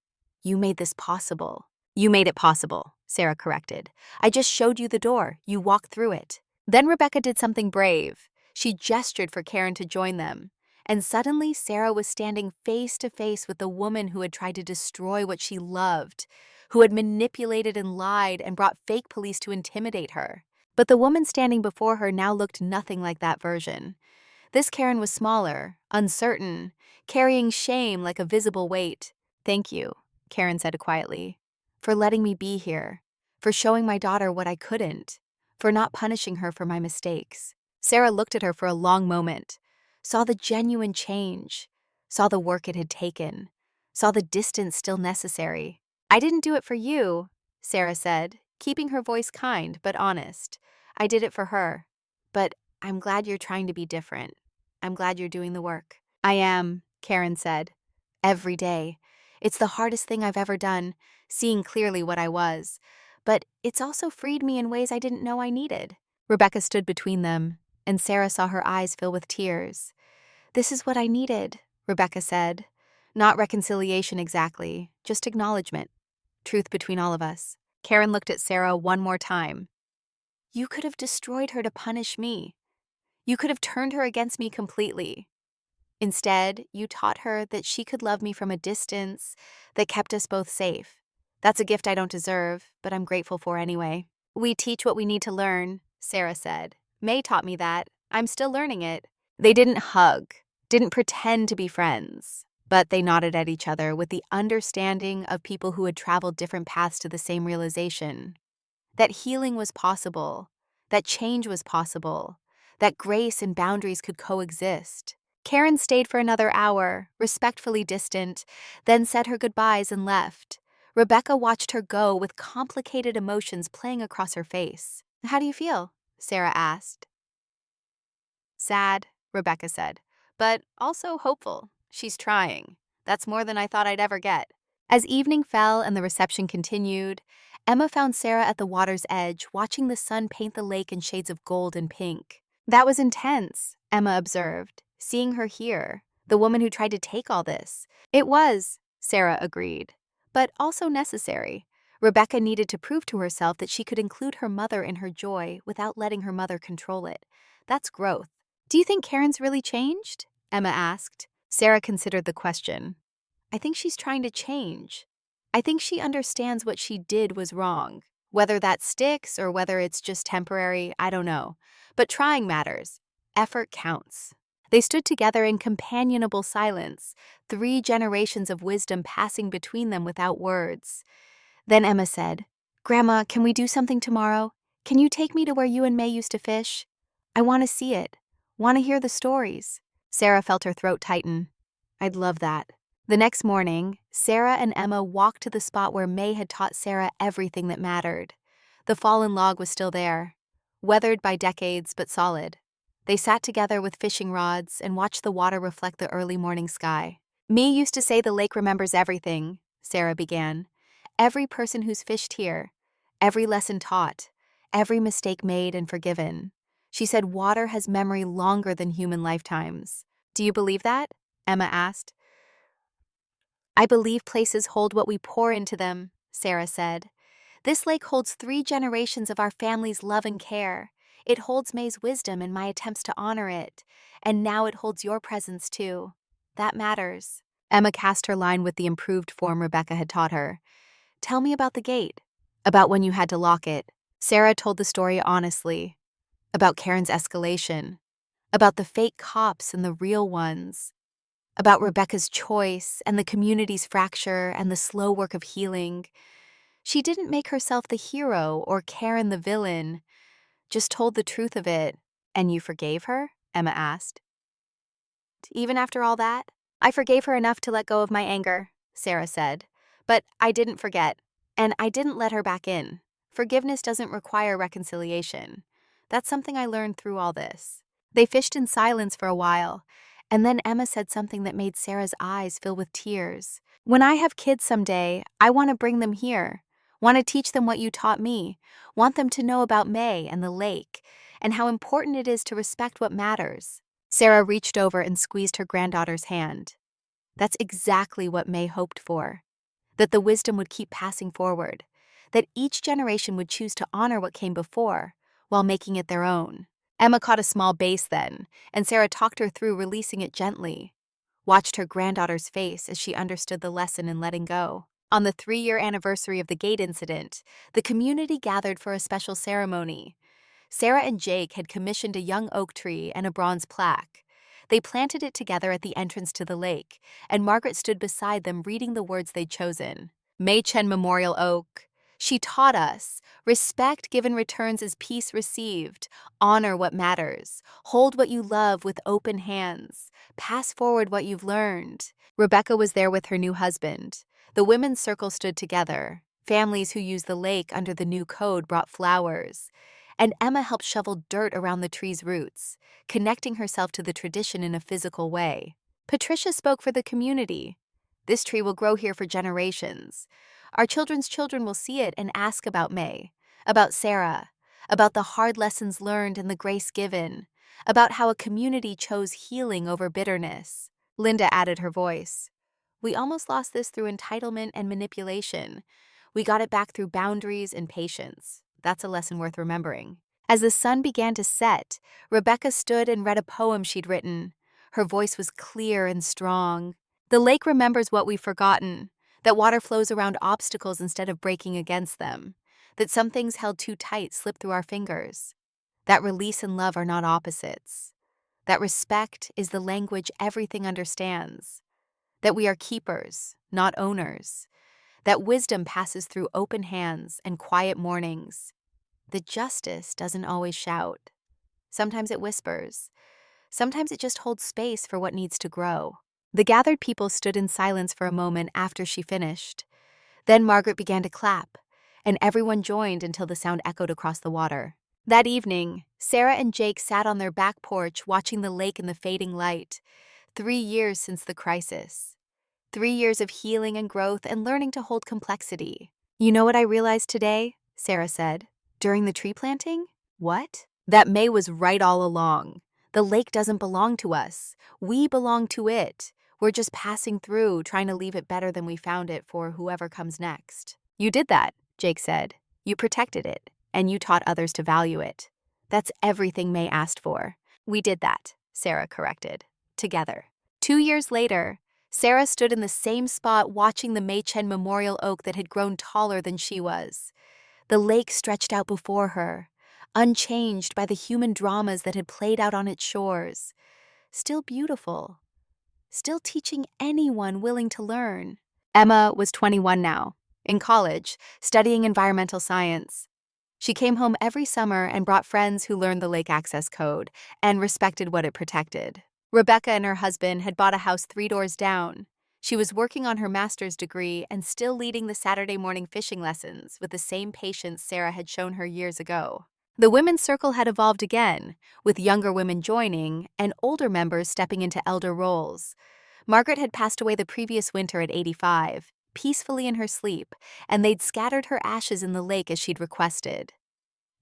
you made this possible." "You made it possible," Sarah corrected. "I just showed you the door. You walked through it." Then Rebecca did something brave. She gestured for Karen to join them. And suddenly Sarah was standing face to face with the woman who had tried to destroy what she loved, who had manipulated and lied and brought fake police to intimidate her. But the woman standing before her now looked nothing like that version. This Karen was smaller, uncertain, carrying shame like a visible weight. "Thank you," Karen said quietly, "for letting me be here, for showing my daughter what I couldn't, for not punishing her for my mistakes." Sarah looked at her for a long moment, saw the genuine change, saw the work it had taken, saw the distance still necessary. "I didn't do it for you," Sarah said, keeping her voice kind but honest. "I did it for her. But I'm glad you're trying to be different. I'm glad you're doing the work." "I am," Karen said. "Every day. It's the hardest thing I've ever done, seeing clearly what I was. But it's also freed me in ways I didn't know I needed." Rebecca stood between them, and Sarah saw her eyes fill with tears. "This is what I needed," Rebecca said. "Not reconciliation exactly, just acknowledgement. Truth between all of us." Karen looked at Sarah one more time. "You could have destroyed her to punish me. You could have turned her against me completely. Instead, you taught her that she could love me from a distance that kept us both safe. That's a gift I don't deserve, but I'm grateful for anyway." "We teach what we need to learn," Sarah said. "May taught me that. I'm still learning it." They didn't hug, didn't pretend to be friends, but they nodded at each other with the understanding of people who had traveled different paths to the same realization. That healing was possible, that change was possible, that grace and boundaries could coexist. Karen stayed for another hour, respectfully distant, then said her goodbyes and left. Rebecca watched her go with complicated emotions playing across her face. "How do you feel?" Sarah asked. "Sad," Rebecca said, "but also hopeful. She's trying. That's more than I thought I'd ever get." As evening fell and the reception continued, Emma found Sarah at the water's edge, watching the sun paint the lake in shades of gold and pink. "That was intense," Emma observed, seeing her here, the woman who tried to take all this. "It was," Sarah agreed, "but also necessary." Rebecca needed to prove to herself that she could include her mother in her joy without letting her mother control it. That's growth. Do you think Karen's really changed? Emma asked. Sarah considered the question. I think she's trying to change. I think she understands what she did was wrong. Whether that sticks or whether it's just temporary, I don't know. But trying matters. Effort counts. They stood together in companionable silence, 3 generations of wisdom passing between them without words. Then Emma said, Grandma, can we do something tomorrow? Can you take me to where you and May used to fish? I want to see it. Want to hear the stories. Sarah felt her throat tighten. I'd love that. The next morning, Sarah and Emma walked to the spot where May had taught Sarah everything that mattered. The fallen log was still there, weathered by decades but solid. They sat together with fishing rods and watched the water reflect the early morning sky. May used to say the lake remembers everything, Sarah began. Every person who's fished here, every lesson taught, every mistake made and forgiven. She said water has memory longer than human lifetimes. Do you believe that? Emma asked. I believe places hold what we pour into them, Sarah said. This lake holds 3 generations of our family's love and care. It holds May's wisdom and my attempts to honor it. And now it holds your presence too. That matters. Emma cast her line with the improved form Rebecca had taught her. Tell me about the gate. About when you had to lock it. Sarah told the story honestly. About Karen's escalation. About the fake cops and the real ones. About Rebecca's choice and the community's fracture and the slow work of healing. She didn't make herself the hero or Karen the villain, just told the truth of it. And you forgave her? Emma asked. Even after all that? I forgave her enough to let go of my anger, Sarah said. But I didn't forget, and I didn't let her back in. Forgiveness doesn't require reconciliation. That's something I learned through all this. They fished in silence for a while. And then Emma said something that made Sarah's eyes fill with tears. When I have kids someday, I want to bring them here. Want to teach them what you taught me. Want them to know about May and the lake, and how important it is to respect what matters. Sarah reached over and squeezed her granddaughter's hand. That's exactly what May hoped for. That the wisdom would keep passing forward. That each generation would choose to honor what came before, while making it their own. Emma caught a small base then, and Sarah talked her through releasing it gently. Watched her granddaughter's face as she understood the lesson in letting go. On the 3-year anniversary of the gate incident, the community gathered for a special ceremony. Sarah and Jake had commissioned a young oak tree and a bronze plaque. They planted it together at the entrance to the lake, and Margaret stood beside them reading the words they'd chosen. May Chen Memorial Oak. She taught us, respect given returns as peace received, honor what matters, hold what you love with open hands, pass forward what you've learned. Rebecca was there with her new husband. The women's circle stood together. Families who used the lake under the new code brought flowers. And Emma helped shovel dirt around the tree's roots, connecting herself to the tradition in a physical way. Patricia spoke for the community. This tree will grow here for generations. Our children's children will see it and ask about May, about Sarah, about the hard lessons learned and the grace given, about how a community chose healing over bitterness. Linda added her voice. We almost lost this through entitlement and manipulation. We got it back through boundaries and patience. That's a lesson worth remembering. As the sun began to set, Rebecca stood and read a poem she'd written. Her voice was clear and strong. The lake remembers what we've forgotten. That water flows around obstacles instead of breaking against them. That some things held too tight slip through our fingers. That release and love are not opposites. That respect is the language everything understands. That we are keepers, not owners. That wisdom passes through open hands and quiet mornings. That justice doesn't always shout. Sometimes it whispers. Sometimes it just holds space for what needs to grow. The gathered people stood in silence for a moment after she finished. Then Margaret began to clap, and everyone joined until the sound echoed across the water. That evening, Sarah and Jake sat on their back porch watching the lake in the fading light. 3 years since the crisis. 3 years of healing and growth and learning to hold complexity. You know what I realized today? Sarah said. During the tree planting? What? That May was right all along. The lake doesn't belong to us. We belong to it. We're just passing through, trying to leave it better than we found it for whoever comes next. You did that. Jake said. You protected it, and you taught others to value it. That's everything May asked for. We did that, Sarah corrected. Together. 2 years later, Sarah stood in the same spot watching the May-Chen memorial oak that had grown taller than she was. The lake stretched out before her, unchanged by the human dramas that had played out on its shores. Still beautiful. Still teaching anyone willing to learn. Emma was 21 now, in college, studying environmental science. She came home every summer and brought friends who learned the lake access code and respected what it protected. Rebecca and her husband had bought a house 3 doors down. She was working on her master's degree and still leading the Saturday morning fishing lessons with the same patience Sarah had shown her years ago. The women's circle had evolved again, with younger women joining and older members stepping into elder roles. Margaret had passed away the previous winter at 85, peacefully in her sleep, and they'd scattered her ashes in the lake as she'd requested.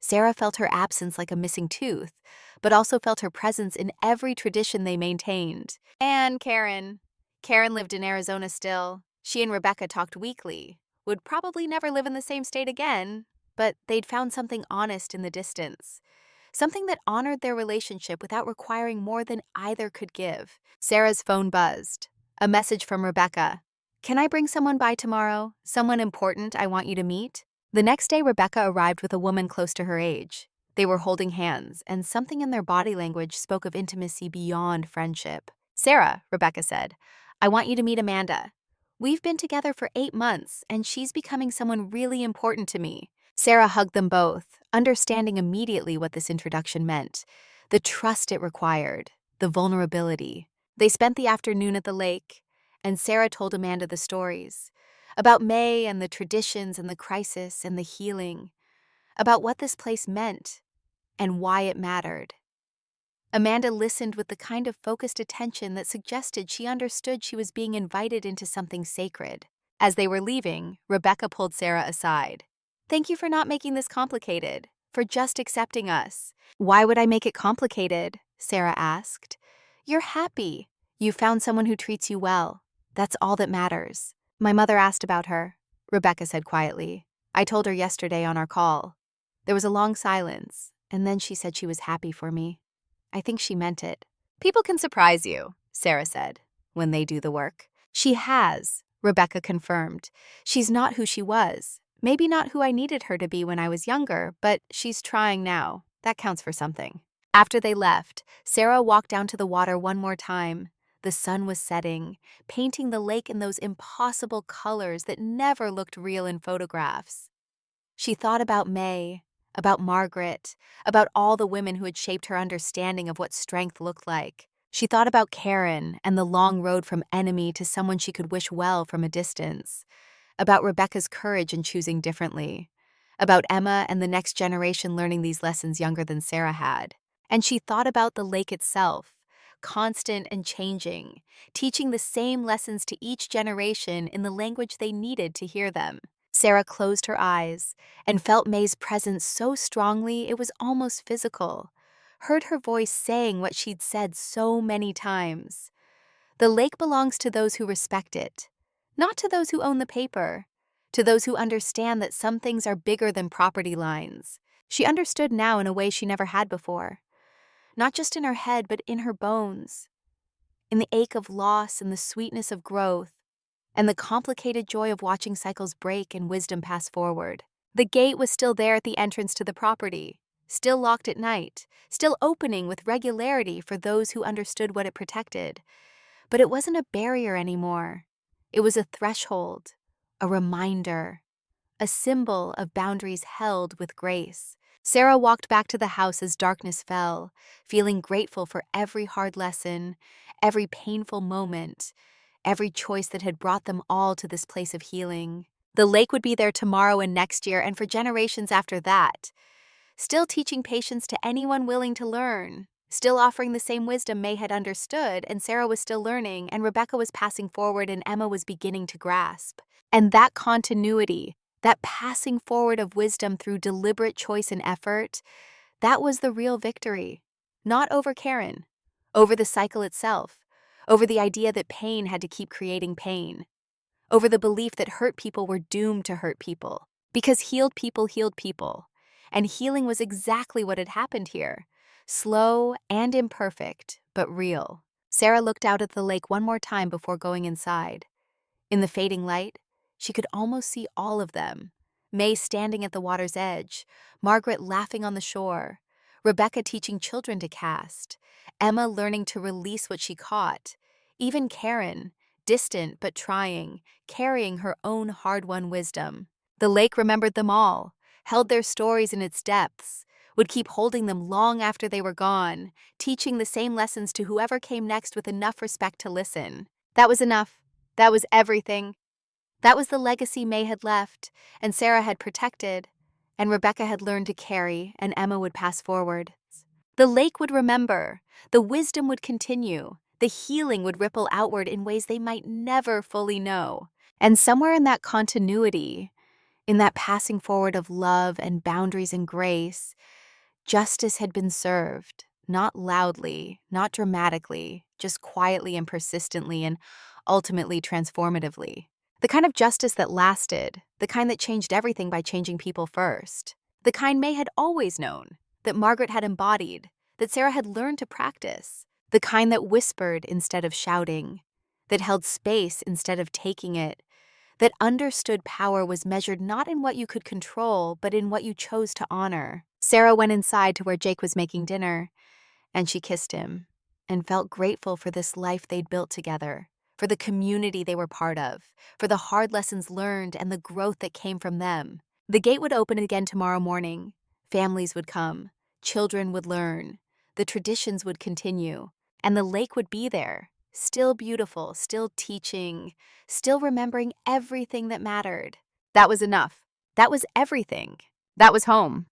Sarah felt her absence like a missing tooth, but also felt her presence in every tradition they maintained. And Karen. Karen lived in Arizona still. She and Rebecca talked weekly, would probably never live in the same state again, but they'd found something honest in the distance. Something that honored their relationship without requiring more than either could give. Sarah's phone buzzed. A message from Rebecca. Can I bring someone by tomorrow? Someone important I want you to meet? The next day, Rebecca arrived with a woman close to her age. They were holding hands, and something in their body language spoke of intimacy beyond friendship. Sarah, Rebecca said, I want you to meet Amanda. We've been together for 8 months, and she's becoming someone really important to me. Sarah hugged them both, understanding immediately what this introduction meant, the trust it required, the vulnerability. They spent the afternoon at the lake, and Sarah told Amanda the stories, about May and the traditions and the crisis and the healing, about what this place meant and why it mattered. Amanda listened with the kind of focused attention that suggested she understood she was being invited into something sacred. As they were leaving, Rebecca pulled Sarah aside. Thank you for not making this complicated, for just accepting us. Why would I make it complicated? Sarah asked. You're happy. You found someone who treats you well. That's all that matters. My mother asked about her, Rebecca said quietly. I told her yesterday on our call. There was a long silence, and then she said she was happy for me. I think she meant it. People can surprise you, Sarah said, when they do the work. She has, Rebecca confirmed. She's not who she was. Maybe not who I needed her to be when I was younger, but she's trying now. That counts for something. After they left, Sarah walked down to the water one more time. The sun was setting, painting the lake in those impossible colors that never looked real in photographs. She thought about May, about Margaret, about all the women who had shaped her understanding of what strength looked like. She thought about Karen and the long road from enemy to someone she could wish well from a distance, about Rebecca's courage in choosing differently, about Emma and the next generation learning these lessons younger than Sarah had. And she thought about the lake itself, constant and changing, teaching the same lessons to each generation in the language they needed to hear them. Sarah closed her eyes and felt May's presence so strongly it was almost physical, heard her voice saying what she'd said so many times. The lake belongs to those who respect it, not to those who own the paper, to those who understand that some things are bigger than property lines. She understood now in a way she never had before, not just in her head but in her bones, in the ache of loss and the sweetness of growth, and the complicated joy of watching cycles break and wisdom pass forward. The gate was still there at the entrance to the property, still locked at night, still opening with regularity for those who understood what it protected. But it wasn't a barrier anymore. It was a threshold, a reminder, a symbol of boundaries held with grace. Sarah walked back to the house as darkness fell, feeling grateful for every hard lesson, every painful moment, every choice that had brought them all to this place of healing. The lake would be there tomorrow and next year and for generations after that, still teaching patience to anyone willing to learn, still offering the same wisdom May had understood, and Sarah was still learning, and Rebecca was passing forward, and Emma was beginning to grasp. And that continuity, that passing forward of wisdom through deliberate choice and effort, that was the real victory. Not over Karen, over the cycle itself, over the idea that pain had to keep creating pain, over the belief that hurt people were doomed to hurt people. Because healed people. And healing was exactly what had happened here. Slow and imperfect, but real. Sarah looked out at the lake one more time before going inside. In the fading light, she could almost see all of them. May standing at the water's edge, Margaret laughing on the shore, Rebecca teaching children to cast, Emma learning to release what she caught, even Karen, distant but trying, carrying her own hard-won wisdom. The lake remembered them all, held their stories in its depths, would keep holding them long after they were gone, teaching the same lessons to whoever came next with enough respect to listen. That was enough. That was everything. That was the legacy May had left, and Sarah had protected, and Rebecca had learned to carry, and Emma would pass forward. The lake would remember, the wisdom would continue, the healing would ripple outward in ways they might never fully know. And somewhere in that continuity, in that passing forward of love and boundaries and grace, justice had been served, not loudly, not dramatically, just quietly and persistently and ultimately transformatively. The kind of justice that lasted, the kind that changed everything by changing people first. The kind May had always known, that Margaret had embodied, that Sarah had learned to practice. The kind that whispered instead of shouting, that held space instead of taking it, that understood power was measured not in what you could control, but in what you chose to honor. Sarah went inside to where Jake was making dinner, and she kissed him, and felt grateful for this life they'd built together, for the community they were part of, for the hard lessons learned and the growth that came from them. The gate would open again tomorrow morning. Families would come, children would learn, the traditions would continue, and the lake would be there, still beautiful, still teaching, still remembering everything that mattered. That was enough. That was everything. That was home.